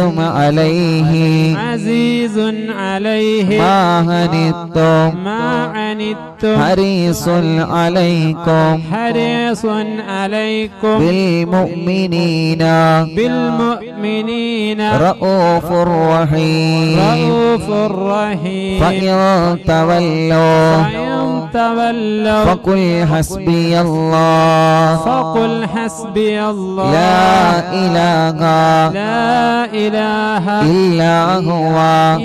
عليه ما عنتم حريص عليكم بالمؤمنين رؤوف رحيم فإن تولوا فقل حسبي الله لا إله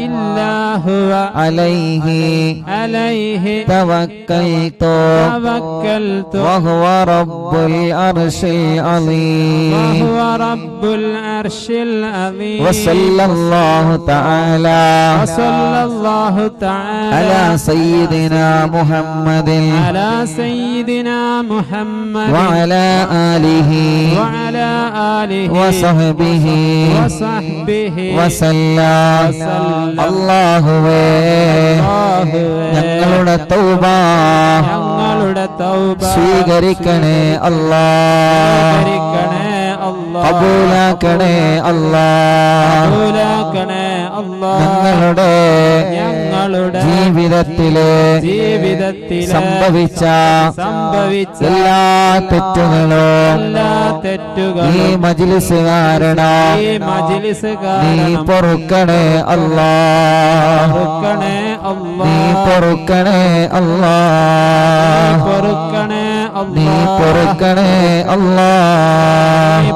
إلا هو عليه توكلت وهو رب العرش العظيم وصلى الله تعالى على سيدنا محمد وعلى آله وصحبه وسلم അല്ലാഹുവേ ഞങ്ങളുടെ തൗബ സ്വീകരിക്കണേ അല്ലാഹ് കബൂലാക്കണേ അല്ലാഹ് അല്ലാഹ് ഞങ്ങളുടെ ജീവിതത്തിലെ സംഭവിച്ച എല്ലാ തെറ്റുകളും ഈ മജ്ലിസ് കാരണം നീ പൊറുക്കണേ അല്ലാഹ്, നീ പൊറുക്കണേ അല്ലാഹ്, നീ പൊറുക്കണേ അല്ലാഹ്,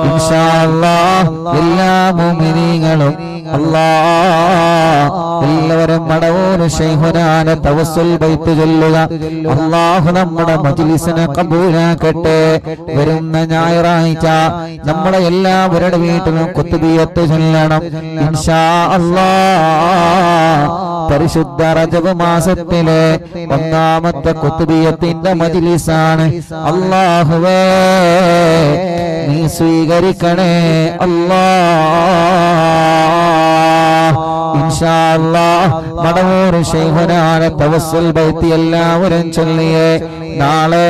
ഇൻഷാ അല്ലാഹ് എല്ലാ മുഅ്മിനീങ്ങളും എല്ലാവരും മടവൂർ ശൈഖുനാന തവസ്സുൽ ബൈത്ത് ചൊല്ലുക. അല്ലാഹു നമ്മുടെ മജ്ലിസിനെ കബൂലാക്കട്ടെ. വരുന്ന ഞായറാഴ്ച നമ്മുടെ എല്ലാവരുടെ വീട്ടിലും ഖുത്ബിയത്ത് ചൊല്ലണം ഇൻഷാ അല്ലാഹ്. പരിശുദ്ധ റജബ് മാസത്തിലെ ഒന്നാമത്തെ ഖുത്ബിയത്തിന്റെ മജ്ലിസാണ്. അല്ലാഹുവേ നീ സ്വീകരിക്കണേ അല്ലാഹ്. ഇൻഷാ അല്ലാഹ് മടവൂർ ശൈഖുനാന തവസ്സുൽ ബൈത്ത് എല്ലാവരും ചൊല്ലിയേ. നാളെ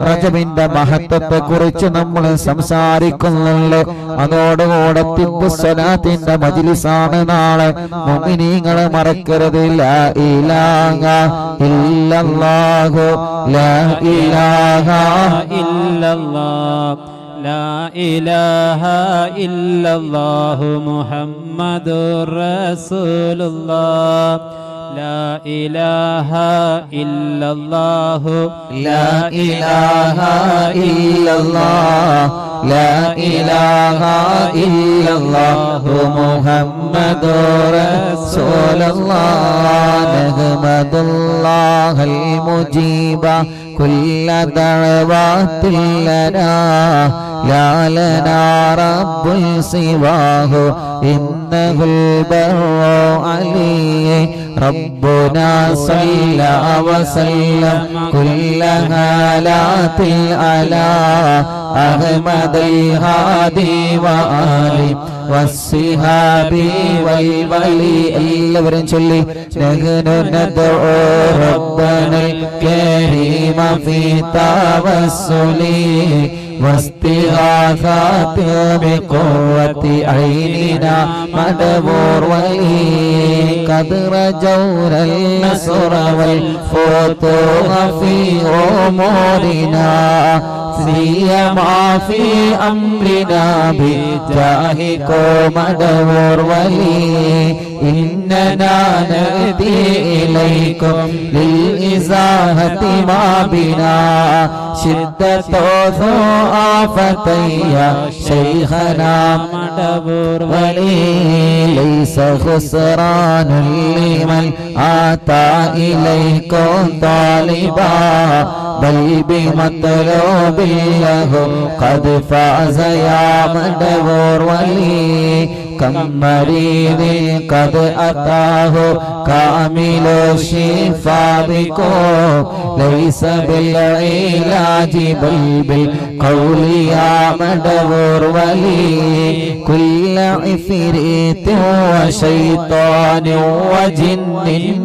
റജബിന്റെ മഹത്വത്തെ കുറിച്ച് നമ്മൾ സംസാരിക്കുന്നുണ്ട്. അതോടുകൂടെ തിബ്ബു സ്വലാത്തിന്റെ മജ്ലിസാണ് നാളെ. മുഅ്മിനീങ്ങളെ മറക്കരുത്. ലാ ഇലാഹ ഇല്ലല്ലാഹു, ലാ ഇലാഹ ഇല്ലല്ലാഹ്, ലാ ഇലാഹ ഇല്ലല്ലാഹു മുഹമ്മദുർ റസൂലുള്ളാഹ്, ലാ ഇലാഹ ഇല്ലല്ലാഹു, ലാ ഇലാഹ ഇല്ലല്ലാഹ്, ലാ ഇലാഹ ഇല്ലല്ലാഹു മുഹമ്മദുർ റസൂലുള്ളാഹ്. നഹ്മദുല്ലാഹൽ മുജീബ കുല്ല ദഅവാത്തിൽ ലനാ, ലാ ലനാ റബ്ബുൽ സിവാഹു ഇന്നഹുൽ ബർറു അലി. റബ്ബുനാ സല്ല വസല്ലം കുല്ല ഹാലാത്തിൽ അലാ അഹ്മദൽ ഹാദി വആലി വസ്സിഹാബി വൽ വലി. എല്ലാവരും ചൊല്ലി നഹ്നു നദ്ഉ റബ്ബനൽ കരീമ ഫീ തവസ്സുലി واستغاثات بقوة عيننا مدبور ولي. قد رجونا النصر والفتوح في أمورنا سيما في أمرنا بجاهكم مدبور ولي. إننا نأتي إليكم للإزاحة ما بنا شدة آفتي شيخنا مدبور ولي. ليس خسران لمن آتى إليكم طالبا بل بمطلوب له قد فاز يا مدبور ولي. كم مريض قد أتاه كامل الشفاء بكم ليس بالعلاج بل بالقول يا مدبور ولي. كل عفريت وشيطان وجن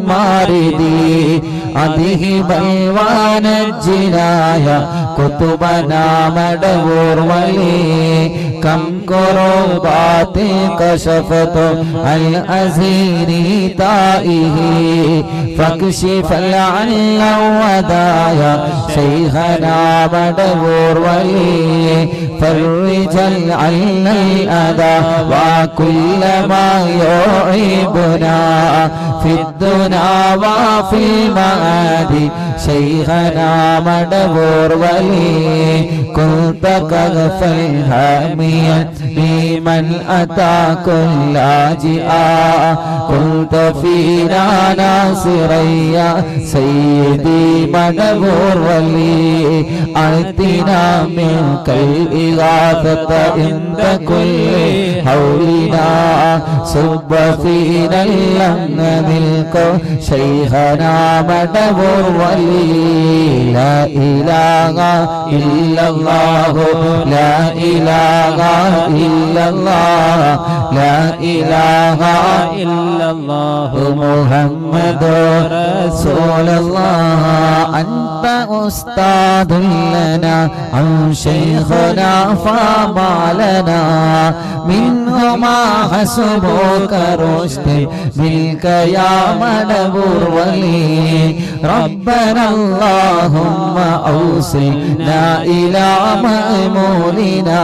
ماردي أذهب الوانجنا يا كتبنا مدبور ولي. كم كربات كشفت الأزير تائه فاكشف العل ودايا شيخنا مدبور ولي. فرج العل الأذى وكل ما يعيبنا في الدنيا وفي المعاد شيخنا مدبور ولي. كنت كغفا هاميا لمن أتى كل لاجئا كنت فينا ناصرا يا سيدي مدبور ولي. أعطنا منك الإغاثة عند كل حولنا صب فينا اللمن منك شيخنا مدبور ولي. لا إله إلا الله، لا إله إلا الله، لا إله إلا الله محمد رسول الله. أنت أستاذ لنا عن شيخ خلقنا فما لنا منهما حسبك رشد منك يا منبور ولي ربنا اللهم أوصلنا إلى مأمولنا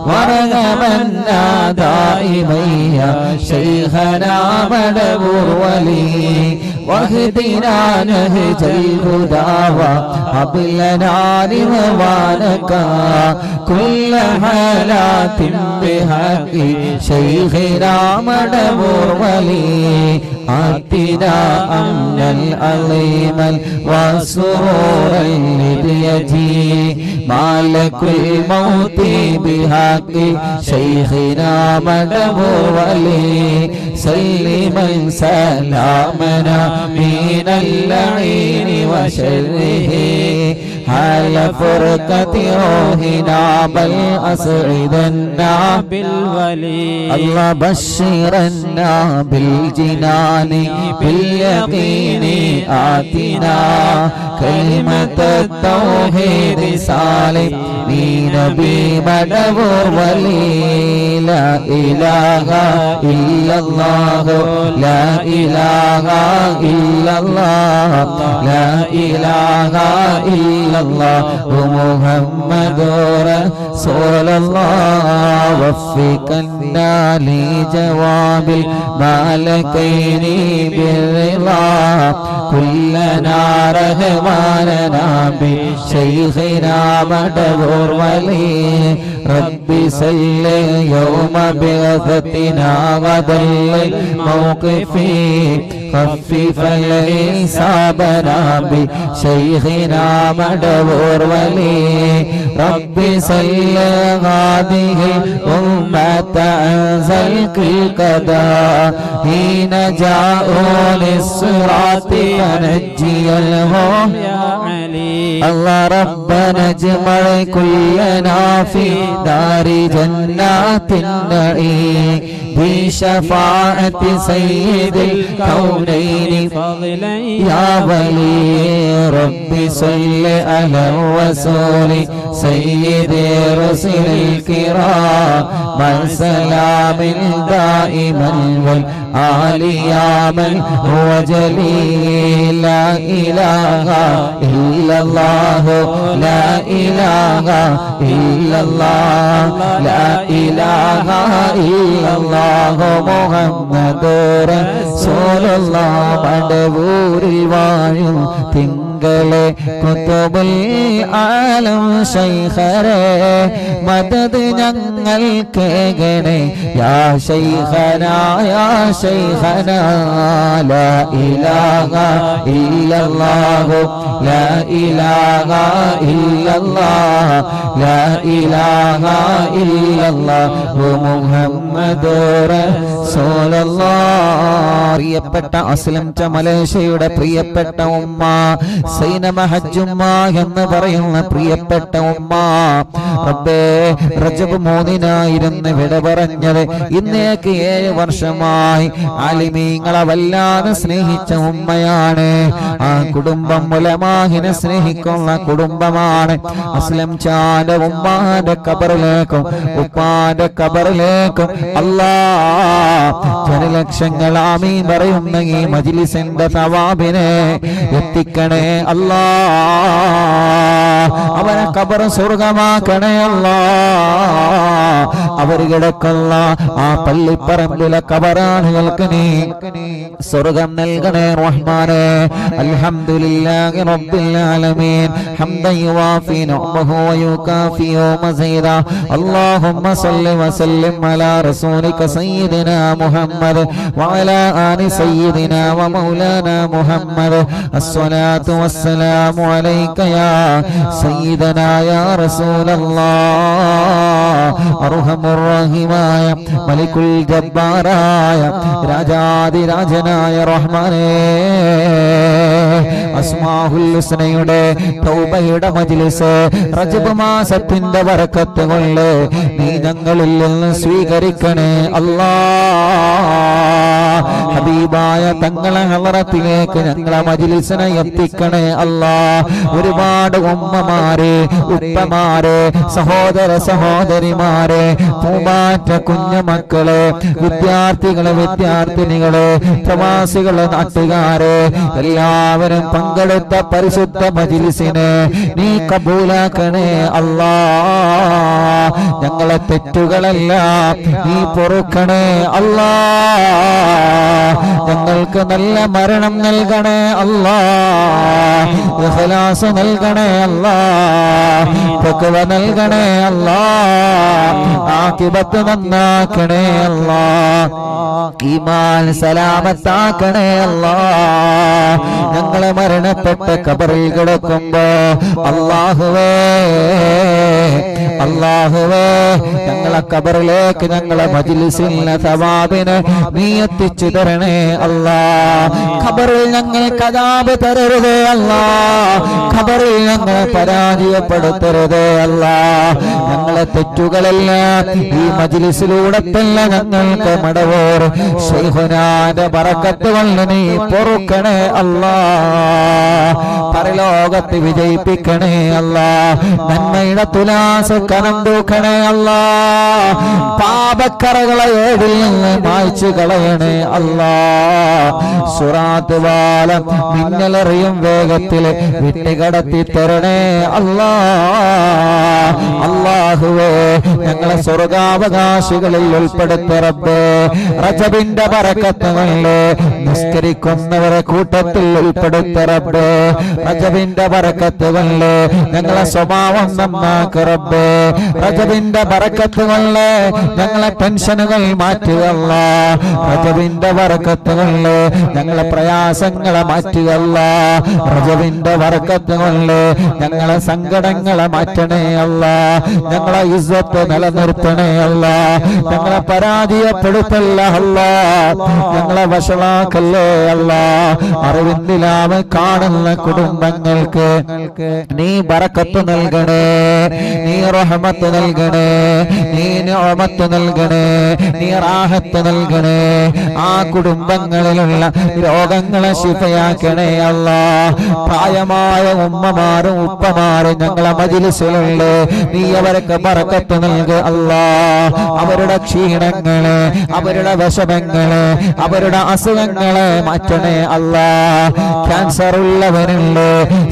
ورغبنا دائما يا شيخنا منبور ولي واهدنا نهج الهدى وهب لنا رضوانك كل حالات بحق شيخنا منبور ولي آتنا أمنا العظيما وسرورا لديتي مالك الموت بحق شيخنا منبور ولي سلما سلامنا من اللعين وشره حال فرقة روحنا بل أسعدنا بالولي الله بشرنا بالجنان باليقين آتنا كلمة التوحيد سالم نبي منبور ولي لا إله إلا الله لا إله إلا الله لا إله إلا الله محمد رسول الله وفقنا لجواب الملكين بالرضا كلنا رحماننا بشيخنا منبور ولي ربي صل يوم بعثتنا غدل الموقف خفف الحسابنا بشيخنا منبور ولي ربي صل هذه الأمة أنزل القضاء حين جاءوا للصراط فنجي الهم يا علي الله ربنا اجمع كلنا في دار جنات النعيم بشفاعة سيد الكونين يا ولي ربي صل على الرسول سيد رسل الكرام من سلام دائما والآل يا من هو جليل لا إله إلا الله لا إله إلا الله لا إله إلا الله محمد رسول الله മടവൂരിൽ വാഴും തിങ്കളെ കുതുബുൽ ആലം ശൈഖരെ മദദ് ഞങ്ങൾ കേകണേ യാ ശൈഖനാ യാ ശൈഖനാ ലാ ഇലാഹ ഇല്ലല്ലാഹു ലാ ഇലാഹ ഇല്ലല്ലാഹ് ലാ ഇലാഹ ഇല്ലല്ലാഹു മുഹമ്മദുർ റസൂലുള്ളാഹ് പ്രിയപ്പെട്ട അസ്ലം മലേഷ്യയുടെ പ്രിയപ്പെട്ട ഉമ്മ സൈനമ ഹജ്ജുമ്മ എന്ന് പറയുന്ന പ്രിയപ്പെട്ട ഉമ്മ റബ്ബേ റജബ് 3 വിട പറഞ്ഞത് ഇന്നേക്ക് 7 വർഷമായി ആലിമീങ്ങളെ വല്ലാതെ സ്നേഹിച്ച ഉമ്മയാണ് ആ കുടുംബം ഉലമാഹിനെ സ്നേഹിക്കുന്ന കുടുംബമാണ് അസ്ലം ചാന്റെ ഉമ്മാന്റെ ഖബറിലേക്കും ഉപ്പാന്റെ ഖബറിലേക്കും അല്ലാഹ് ജനലക്ഷങ്ങൾ ആമീൻ പറയുന്ന ഈ മജ്ലിസിന്റെ സവാബിനെ എത്തിക്കണേ അല്ലാഹ് അവരെ ഖബർ സ്വർഗമാക്കണേ അല്ലാഹ് അവർ കിടക്കുന്ന ആ പള്ളിപ്പറമ്പിലെ ഖബറാനുകൾക്ക് നീ സ്വർഗം നൽകണേ റഹ്മാനേ അൽഹംദുലില്ലാഹി റബ്ബിൽ ആലമീൻ ഹംദൻ യുവാഫി നിഅമഹു വയുകാഫി മസീദാ അല്ലാഹുമ്മ സല്ലി വസല്ലിം അലാ റസൂലിക സയ്യിദിനാ മുഹമ്മദ് വഅലാ ആലി സയ്യിദിനാ വമൗലാനാ മുഹമ്മദ് അസ്സലാത്തു വസ്സലാമു അലൈക യാ സയ്യിദനാ യാ റസൂലല്ലാഹ് അർഹമുർ റഹീമായ മലിക്കുൽ ജബ്ബാറായ രാജാതിരാജനായ റഹ്മാനേ, അസ്മാഉൽ ഹുസ്നയുടെ തൗബയുടെ മജ്ലിസ് റജബ് മാസത്തിന്റെ ബറക്കത്ത് കൊണ്ട് നീ ഞങ്ങളിൽ നിന്ന് സ്വീകരിക്കണേ അല്ലാഹ്. ഹബീബായ തങ്ങളെ ഹളറത്തിലേക്ക് ഞങ്ങളെ മജ്ലിസിനെ എത്തിക്കണേ അല്ലാഹ്. ഒരുപാട് ഉമ്മമാരെ, ഉപ്പമാരെ, സഹോദര സഹോദരിമാരെ, പൂമാറ്റ കുഞ്ഞുമക്കളെ, വിദ്യാർത്ഥികളെ, വിദ്യാർത്ഥിനികളെ, പ്രവാസികളെ, നാട്ടുകാരെ എല്ലാവരും പങ്കെടുത്ത പരിശുദ്ധ മജ്ലിസിനെ നീ കബൂലാക്കണേ അല്ലാഹ്. ഞങ്ങളെ തെറ്റുകളെല്ലാം നീ പൊറുക്കണേ അല്ലാഹ്. ഞങ്ങൾക്ക് നല്ല മരണം നൽകണേ അല്ലാഹ്. ഇഖ്ലാസ് നൽകണേ അല്ലാഹ്. തഖ്വ നൽകണേ അല്ലാഹ്. ആഖിബത്ത് നന്നാക്കണേ അല്ലാഹ്. ഈമാൻ സലാമത്താക്കണേ അല്ലാഹ്. ഞങ്ങളെ മരണപ്പെട്ട ഖബറിൽ കിടക്കുമ്പോ അല്ലാഹുവേ, അല്ലാഹുവേ, ഞങ്ങളെ ഖബറിലേക്ക് ഞങ്ങളെ മജ്ലിസിലെ സവാബിനെ നീ എത്തിച്ചു തരണേ അല്ലാഹ്. ഖബറിൽ ഞങ്ങൾക്ക് അദാബ് തരരുതേ അല്ലാഹ്. ഖബറിൽ ഞങ്ങളെ പരാജയപ്പെടുത്തരുതേ അല്ലാഹ്. ഞങ്ങളെ തെറ്റുകളെല്ലാം ഈ മജ്ലിസിലൂടെ തന്നെ ഞങ്ങൾക്ക് മടവോർ ശൈഖുനാന്റെ ബറക്കത്ത് കൊണ്ട് നീ പൊറുക്കണേ അല്ലാഹ്. പരലോകത്ത് വിജയിപ്പിക്കണേ അല്ലാഹ്. നന്മയുടെ തുലാസ് കനം തൂക്കണേ അല്ലാഹ്. പാപക്കറകളെ ഏടിൽ നിന്ന് മായ്ച്ചു കളയണേ അല്ലാഹ്. സുറാത്ത് വാലം മിന്നലെറിയും വേഗത്തിൽ വിട്ടുകടത്തി തരണേ അല്ലാഹ്. അല്ലാഹുവേ, ഞങ്ങളെ സ്വർഗാവകാശികളിൽ ഉൾപ്പെടുത്ത റബ്ബേ. റജബിന്റെ ബറക്കത്ത് കൊണ്ട് നിസ്കരിക്കുന്നവരെ കൂട്ടത്തിൽ ഉൾപ്പെടുത്ത റബ്ബേ. റജബിന്റെ ബറക്കത്ത് കൊണ്ട് ഞങ്ങളെ സ്വഭാവം നന്നാക്ക റബ്ബേ. റജബിന്റെ ബറക്കത്ത് കൊണ്ട് ഞങ്ങളെ ടെൻഷനുകൾ മാറ്റുക അല്ലാഹ്. റജബിന്റെ ബറക്കത്ത് കൊണ്ട് ഞങ്ങളെ പ്രയാസങ്ങളെ മാറ്റുക അല്ലാഹ്. റജബിന്റെ ബറക്കത്ത് കൊണ്ട് ഞങ്ങളെ സങ്കടങ്ങളെ മാറ്റണേ അല്ലാഹ്. ഞങ്ങളെ ഇസ്സത്ത് നിലനിർത്തണേ അല്ലാഹ്. ഞങ്ങളെ പരാജയപ്പെടുത്തല്ല അല്ലാഹ്. ഞങ്ങളെ വഷളാക്കല്ലേ അല്ലാഹ്. അറിവിന്ദിലാവ് കാണുന്ന കുടുംബങ്ങൾക്ക് നീ ബറക്കത്ത് നൽകണേ, നീ റഹ്മത്ത് നൽകണേ, നീ നിഅമത്ത് നൽകണേ, നീ റാഹത്ത് നൽകണേ. ആ കുടുംബങ്ങളിലുള്ള രോഗങ്ങളെ ശിഫയാക്കണേ അല്ലാഹ്. പ്രായമായ ഉമ്മമാരും ഉപ്പമാരും ഞങ്ങളെ മജ്ലിസിലുള്ള നീ അവർക്ക് ബറക്കത്ത് നൽകുക അല്ലാഹ്. അവരുടെ ക്ഷീണങ്ങളെ, അവരുടെ വിഷമങ്ങളെ, അവരുടെ അസുഖങ്ങളെ മാറ്റണേ അല്ലാഹ്. ക്യാൻസർ ഉള്ളവരുണ്ട്,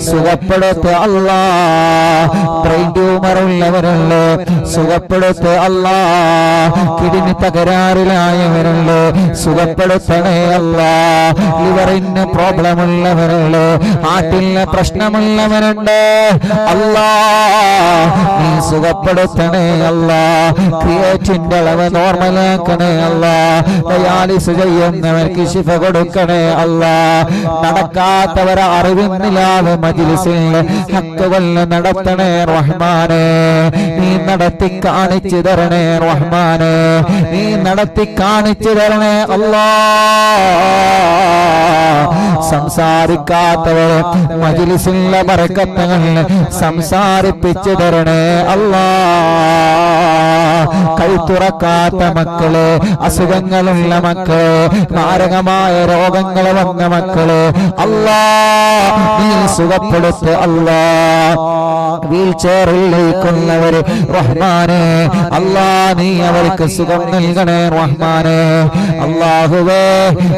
സുഖപ്പെടുത്ത് അല്ലാഹ്. ബ്രെയിൻ ട്യൂമർ ഉള്ളവരുണ്ട്, സുഖപ്പെടുത്ത് അല്ലാഹ്. കിഡ്നി തകരാറിലായവരുണ്ട്, സുഖപ്പെടുത്തണേ അല്ലാഹ്. ലിവറിന് പ്രോബ്ലം ഉള്ളവരുണ്ട്, ഹാർട്ടിന് പ്രശ്നമുള്ളവരുണ്ട് അല്ലാഹ്. നീ സുഖപ്പെടുത്തണേ അല്ലാഹ്. ക്രിയേറ്റിന്റെ അളവ് നോർമലാക്കണേ അല്ലാഹ്. ഡയാലിസ് ചെയ്യുന്നവർക്ക് ശിഫ കൊടുക്കണേ അല്ലാഹ്. നടക്കാത്തവരെ അറിവിന്നില്ലാതെ മജ്ലിസിൽ ഹക്കുകൾ നടത്തണേ റഹ്മാനേ. നീ നടത്തി കാണിച്ചു തരണേ റഹ്മാനേ. നീ നടത്തി കാണിച്ചു തരണേ അല്ലാഹ്. സംസാരിക്കാത്തവരെ മജ്ലിസിലെ ബറക്കത്തുകൾ സംസാരിപ്പിച്ചു തരണേ അല്ലാഹ്. കൈ തുറക്കാത്ത മക്കള്, അസുഖങ്ങളുള്ള മക്കള്, മാരകമായ രോഗങ്ങൾ വന്ന മക്കള് അല്ലാഹ് നീ സുഖപ്പെടുത്ത് അല്ലാഹ്. വീൽ ചെയറിലേക്കുള്ളവര് റഹ്മാനേ അല്ലാഹ് നീ അവർക്ക് സുഖം നൽകണേ റഹ്മാനേ. അല്ലാഹുവേ,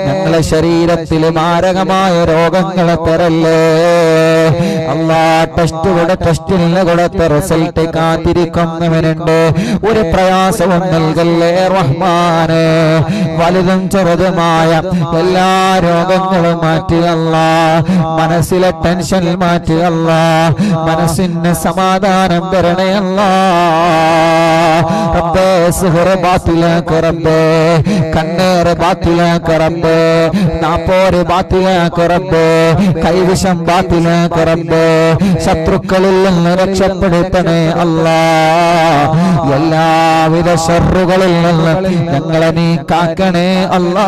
ഞങ്ങളെ ശരീരത്തിൽ മാരകമായ രോഗങ്ങളെ തരല്ലേ അല്ലാഹ്. ടെസ്റ്റിന് കൊടുത്ത റിസൾട്ട് കാത്തിരിക്കുന്നവനുണ്ട്, ഒരു പ്രയാസവും നൽകല്ലേ റഹ്മാനേ. വലുതും ചെറുതുമായ എല്ലാ രോഗങ്ങളും മാറ്റുക അല്ലാഹ്. മനസ്സിലെ ടെൻഷൻ മാറ്റുക അല്ലാഹ്. മനസ്സിന് സമാധാനം തരണേ അല്ലാഹ്. റബ്ബേ, സിഹ്ർ ബാത്തിലാക്ക് റബ്ബേ. കണ്ണേറ് ബാത്തിലാക്ക് റബ്ബേ, നാപ്പോര് ബാത്തിലാക്ക് റബ്ബേ, കൈവിഷം ബാത്തിലാക്ക് റബ്ബേ, ശത്രുക്കളിൽ നിന്ന് രക്ഷപ്പെടുത്തണേ അല്ലാ. എല്ലാവിധ ഷർറുകളിൽ നിന്ന് ഞങ്ങളെ നീ കാക്കണേ അല്ലാ,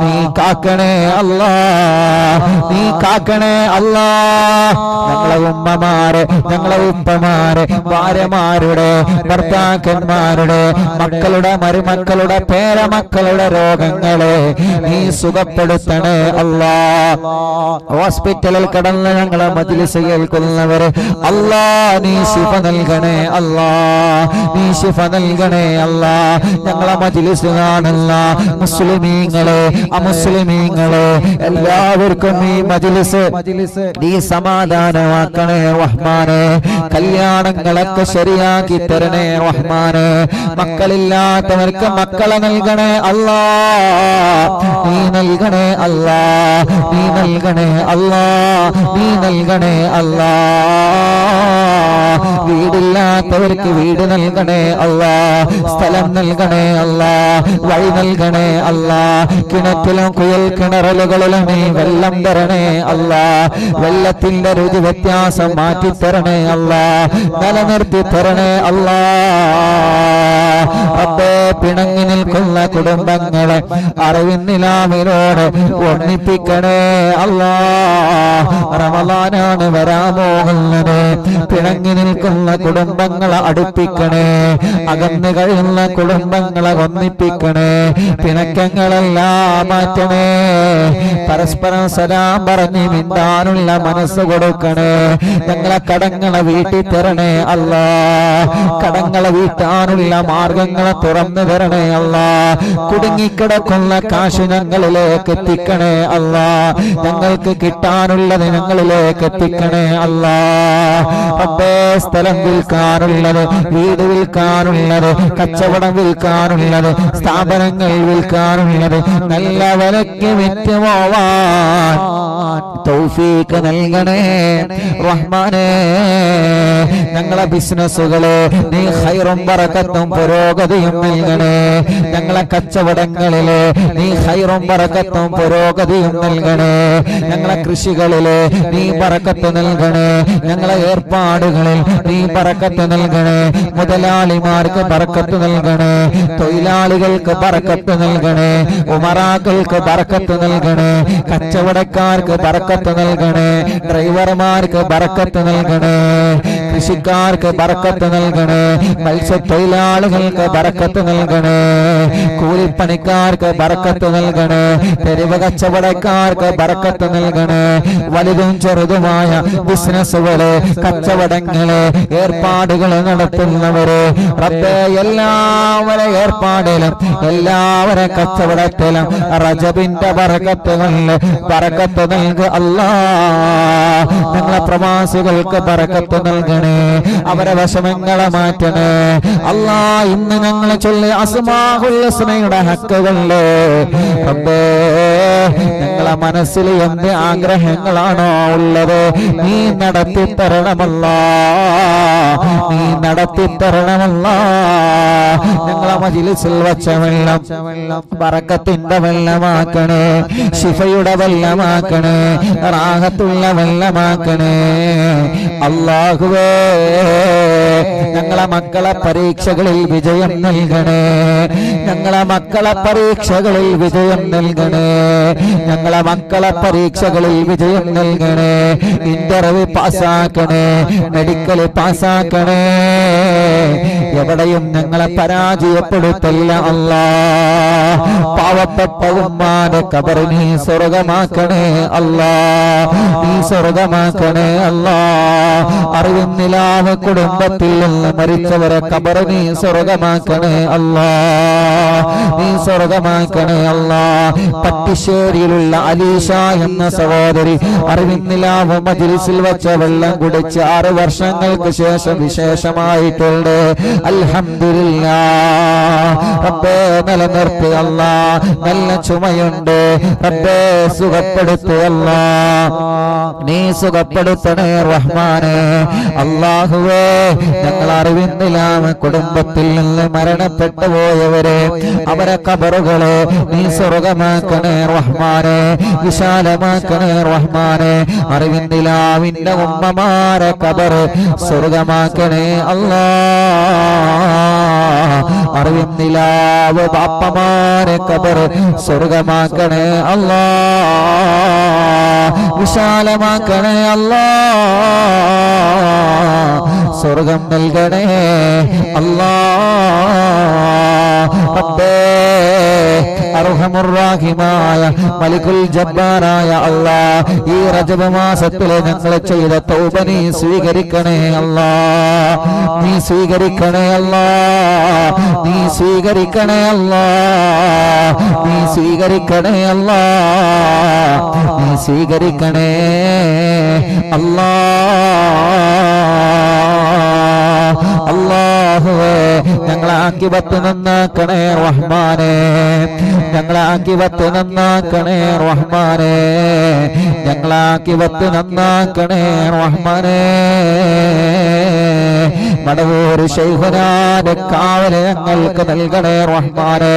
നീ കാക്കണേ അല്ലാ, നീ കാക്കണേ അല്ലാ. ഞങ്ങളെ ഉമ്മമാരെ, ഞങ്ങളെ ഉപ്പമാരെ, ഭാര്യമാരുടെ, ഭർത്താക്കന്മാരുടെ, മക്കളുടെ, മരുമക്കളുടെ, പേരമക്കളുടെ രോഗങ്ങളെ നീ സുഖപ്പെടുത്തണേ അല്ലാ. ഹോസ്പിറ്റലിൽ കടന്ന് ഞങ്ങളെ മജ്‌ലിസ് കേൾക്കുന്നവര് അല്ലാ നീ ശിഫ നൽകണേ അല്ലാ, നീ ശിഫ നൽകണേ അല്ലാ. ഞങ്ങളെ മജ്‌ലിസ് കാണുന്ന മുസ്ലിമീങ്ങളെ, അമുസ്ലിമീങ്ങളെ എല്ലാവർക്കും ഈ മജ്‌ലിസ് നീ സമാധാനമാക്കണേ റഹ്മാനെ. കല്യാണങ്ങളൊക്കെ ശരിയാക്കി തരണേ റഹ്മാനെ. മക്കളില്ലാത്തവർക്ക് മക്കളെ നൽകണേ അല്ലാ, നീ നൽകണേ അല്ലാ, നീ നൽകണേ അല്ലാ, നീ നൽകണേ അല്ലാ. വീടില്ലാത്തവർക്ക് വീട് നൽകണേ അല്ലാ, സ്ഥലം നൽകണേ അല്ലാ, വഴി നൽകണേ അല്ലാ. കിണറ്റിലും കുയൽ കിണറലുകളിലും നീ വെള്ളം തരണേ അല്ലാ. വെള്ളത്തിന്റെ രുചി വ്യത്യാസം മാറ്റിത്തരണേ അല്ലാ, നിലനിർത്തി തരണേ അല്ലാ. റബ്ബേ, പിണങ്ങി നിൽക്കുന്ന കുടുംബങ്ങളെ അറിവിന്നിലാവിനോട് ഒന്നിപ്പിക്കണേ അല്ലാ. റമളാനാണ് വരാൻ പോകുന്നത്, പിണങ്ങി നിൽക്കുന്ന കുടുംബങ്ങളെ അടുപ്പിക്കണേ, അകന്നു കഴിയുന്ന കുടുംബങ്ങളെ ഒന്നിപ്പിക്കണേ, പിണക്കങ്ങളെല്ലാം മാറ്റണേ. പരസ്പരം സലാം പറഞ്ഞ് മിണ്ടാനുള്ള മനസ്സ് കൊടുക്കണേ. ഞങ്ങളെ കടങ്ങളെ വീട്ടി തരണേ അല്ലാ, കടങ്ങളെ വീട്ടാനുള്ള മാർഗങ്ങളെ തുറന്നു തരണേ അല്ലാ. കുടുങ്ങിക്കിടക്കുന്ന കാശ് ഞങ്ങളിലേക്ക് എത്തിക്കണേ അല്ലാ, ഞങ്ങൾക്ക് കിട്ടാനുള്ളത് ഞങ്ങളിലേക്ക് എത്തിക്കണേ അല്ലാ. റബ്ബേ, സ്ഥലം വിൽക്കാനുള്ളത്, വീട് വിൽക്കാനുള്ളത്, കച്ചവടം വിൽക്കാനുള്ളത്, സ്ഥാപനങ്ങൾ വിൽക്കാനുള്ളത് നല്ല വിലയ്ക്ക് വിറ്റുപോവാൻ തൗഫീഖ് നൽകണേ റഹ്മാനേ. ഞങ്ങളെ ബിസിനസ്സുകളെ നീ ഖൈറും ബറക്കത്തും പുരോഗതിയും നൽകണേ. ഞങ്ങളെ കച്ചവടങ്ങളിലെ നീ ഖൈറും ബറക്കത്തും പുരോഗതിയും നൽകണേ. ഞങ്ങളെ കൃഷികളിലെ നീ ബറക്കത്ത് നൽകണേ. ഞങ്ങളെ ഏർപ്പാടുകളിൽ നീ ബറക്കത്ത് നൽകണേ. മുതലാളിമാർക്ക് ബറക്കത്ത് നൽകണേ, തൊഴിലാളികൾക്ക് ബറക്കത്ത് നൽകണേ, ഉമറാക്കൾക്ക് ബറക്കത്ത് നൽകണേ, കച്ചവടക്കാർക്ക് ബറക്കത്ത് നൽകണേ, ഡ്രൈവർമാർക്ക് ബറക്കത്ത് നൽകണേ, കൃഷിക്കാർക്ക് ബറക്കത്ത് നൽകണേ, മത്സ്യത്തൊഴിലാളികൾക്ക് ബറക്കത്ത് നൽകണേ, കൂലിപ്പണിക്കാർക്ക് ബറക്കത്ത് നൽകണേ, തെരുവ് കച്ചവടക്കാർക്ക് ബറക്കത്ത് നൽകണേ. വലുതും ചെറുതുമായ ബിസിനസ്സുകള്, കച്ചവടങ്ങള്, ഏർപ്പാടുകൾ നടത്തുന്നവര് റബ്ബേ, എല്ലാവരെ ഏർപ്പാടിലും എല്ലാവരെ കച്ചവടത്തിലും റജബിന്റെ ബറക്കത്തുകളിൽ ബറക്കത്ത് നൽകുക അല്ലാ. ഞങ്ങളെ പ്രവാസികൾക്ക് ബറക്കത്ത് നൽകണേ, അവരെ വിഷമങ്ങളെ മാറ്റണേ അല്ലാ. ഇന്ന് ഞങ്ങൾ ചൊല്ലി അസ്മാഉൽ ഹുസ്നയുടെ ഹക്കുകളില് റബ്ബേ, ഞങ്ങളെ മനസ്സിൽ എന്ത് ആഗ്രഹങ്ങളാണോ ഉള്ളത് നീ നടത്തി തരണമല്ലാ, നീ നടത്തി തരണമല്ലാ. ഞങ്ങളെ മജ്‌ലിസിൽ വച്ച വെള്ളം ബറക്കത്തിന്റെ വെള്ളമാക്കണേ, ശിഫയുടെ വെള്ളമാക്കണേ, റാഹത്തുള്ള വെള്ളമാക്കണേ അല്ലാഹുവേ. ഞങ്ങളെ മക്കളെ പരീക്ഷകളിൽ വിജയം നൽകണേ, ഞങ്ങളെ മക്കളെ പരീക്ഷകളിൽ വിജയം നൽകണേ, ഞങ്ങളെ മക്കളെ പരീക്ഷകളിൽ വിജയം നൽകണേ. ഇന്റർവ്യൂ പാസ്സാക്കണേ, മെഡിക്കൽ പാസ്സാക്കണേ. എവിടെയും ഞങ്ങളെ പരാജയപ്പെടുത്തല്ല അല്ലാ. പാവപ്പെട്ട ഉമ്മാന്റെ ഖബർ നീ സ്വർഗമാക്കണേ അല്ലാ, നീ സ്വർഗമാക്കണേ അല്ലാ. അറിവിന്നിലാവ് കുടുംബത്തിൽ നിന്ന് മരിച്ചവരെ ഖബർ നീ സ്വർഗമാക്കണേ അല്ലാ, നീ സ്വർഗമാക്കണേ അല്ലാ. പട്ടിശ്ശേരിയിലുള്ള അലീഷ എന്ന സഹോദരി അറിവിന്നിലാവ് മജ്‌ലിസിൽ വെച്ച വെള്ളം കുടിച്ച് 6 വർഷങ്ങൾക്ക് ശേഷം വിശേഷമായിട്ടുണ്ട്. അൽഹംദുലില്ലാഹ് റബ്ബേ, നിലനിർത്തി അല്ലാ. നല്ല ചുമയുണ്ട് റബ്ബേ, സുഖപ്പെടുത്തി അല്ലാ, നീ സുഖപ്പെടുത്തണേ റഹ്മാനേ. അല്ലാ അല്ലാഹുവേ ഞങ്ങൾ അറിവിന്നില്ലാമ കുടുംബത്തിൽ നിന്ന് മരണപ്പെട്ടു പോയവരെ അവരെ ഖബറുകളെ നീ സ്വർഗമാക്കണേ റഹ്മാനെ, വിശാലമാക്കണേ റഹ്മാനെ. അറിവിന്നിലാവിന്റെ ഉമ്മമാരെ ഖബർ സ്വർഗമാക്കണേ അല്ലാ. അറിവിന്നിലാവ് ബാപ്പമാരെ ഖബർ സ്വർഗമാക്കണേ അല്ലാ, വിശാലമാക്കണേ അല്ലാ. സ്വർഗം നൽകണേ അല്ലാ. റബ്ബേ അർഹമുർ-റഹീമായ മലികുൽ ജബ്ബാറായ അല്ലാ, ഈ റജബ് മാസത്തിലെ ഞങ്ങൾ ചെയ്ത തൗബ നീ സ്വീകരിക്കണേ അല്ലാ, നീ സ്വീകരിക്കണേ അല്ലാ, നീ സ്വീകരിക്കണേ അല്ലാ, നീ സ്വീകരിക്കണേ അല്ലാ, നീ സ്വീകരിക്കണേ അല്ലാ. അല്ലാഹുവേ ഞങ്ങളെ ആഖിബത്ത് നന്നാക്കണേ റഹ്മാനേ, ഞങ്ങളെ ആഖിബത്ത് നന്നാക്കണേ റഹ്മാനേ, ഞങ്ങളെ ആഖിബത്ത് നന്നാക്കണേ റഹ്മാനേ. മടവൂർ ശൈഖുനാന്റെ കാവല് ഞങ്ങൾക്ക് നൽകണേ റഹ്മാനേ,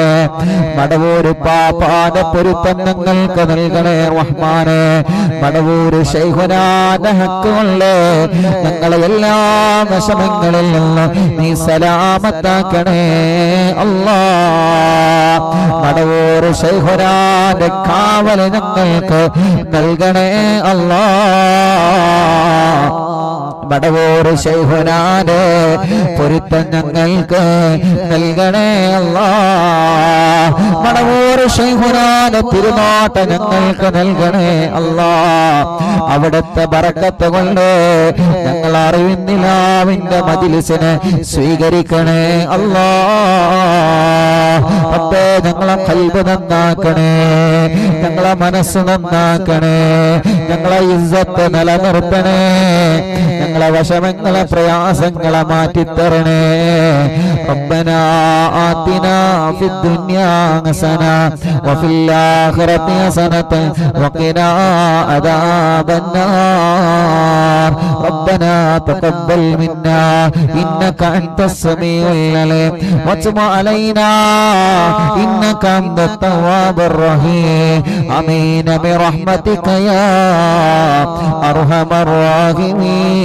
മടവൂർ പാപ്പാന്റെ പൊരുത്തം ഞങ്ങൾക്ക് നൽകണേ റഹ്മാനേ. മടവൂർ ശൈഖുനാന്റെ ഹക്ക് കൊണ്ട് ഞങ്ങളെ എല്ലാ വിഷമങ്ങളിൽ നിന്ന് നീ സലാമത്താക്കണേ അല്ലാ. മടവൂർ ശൈഖുനാന്റെ കാവല് ഞങ്ങൾക്ക് നൽകണേ അല്ലാ. മടവൂർ ശൈഖുനാന്റെ പൊരുത്തം ഞങ്ങൾക്ക് നൽകണേ അല്ലാ. മടവൂർ ശൈഖുനാന്റെ തിരുനോട്ട ഞങ്ങൾക്ക് നൽകണേ അല്ലാ. അവിടുത്തെ ബറക്കത്ത് കൊണ്ട് ഞങ്ങൾ അറിവിന്നിലാവിന്റെ മജ്‌ലിസിനെ സ്വീകരിക്കണേ അല്ലാ. റബ്ബേ ഞങ്ങളെ ഖൽബ് നന്നാക്കണേ, ഞങ്ങളെ മനസ്സ് നന്നാക്കണേ, ഞങ്ങളെ ഇസ്സത്ത് നിലനിർത്തണേ, ഞങ്ങളെ വിഷമങ്ങളെ പ്രയാസങ്ങളെ മാറ്റിത്തരണേ. റബ്ബനാ ആതിനാ ഫിദ്ദുനിയാ ഹസന വഫിൽ ആഖിറതി ഹസനതൻ വഖിനാ അദാബന്നാർ. റബ്ബനാ തഖബ്ബൽ മിന്നാ ഇന്നക അൻതസ് സമീഉൽ അലീം വതുബ് അലൈനാ ഇന്നക അൻതത് തവ്വാബുർ റഹീം. ആമീൻ ബിറഹ്മതിക യാ അർഹമർ റഹീമീൻ.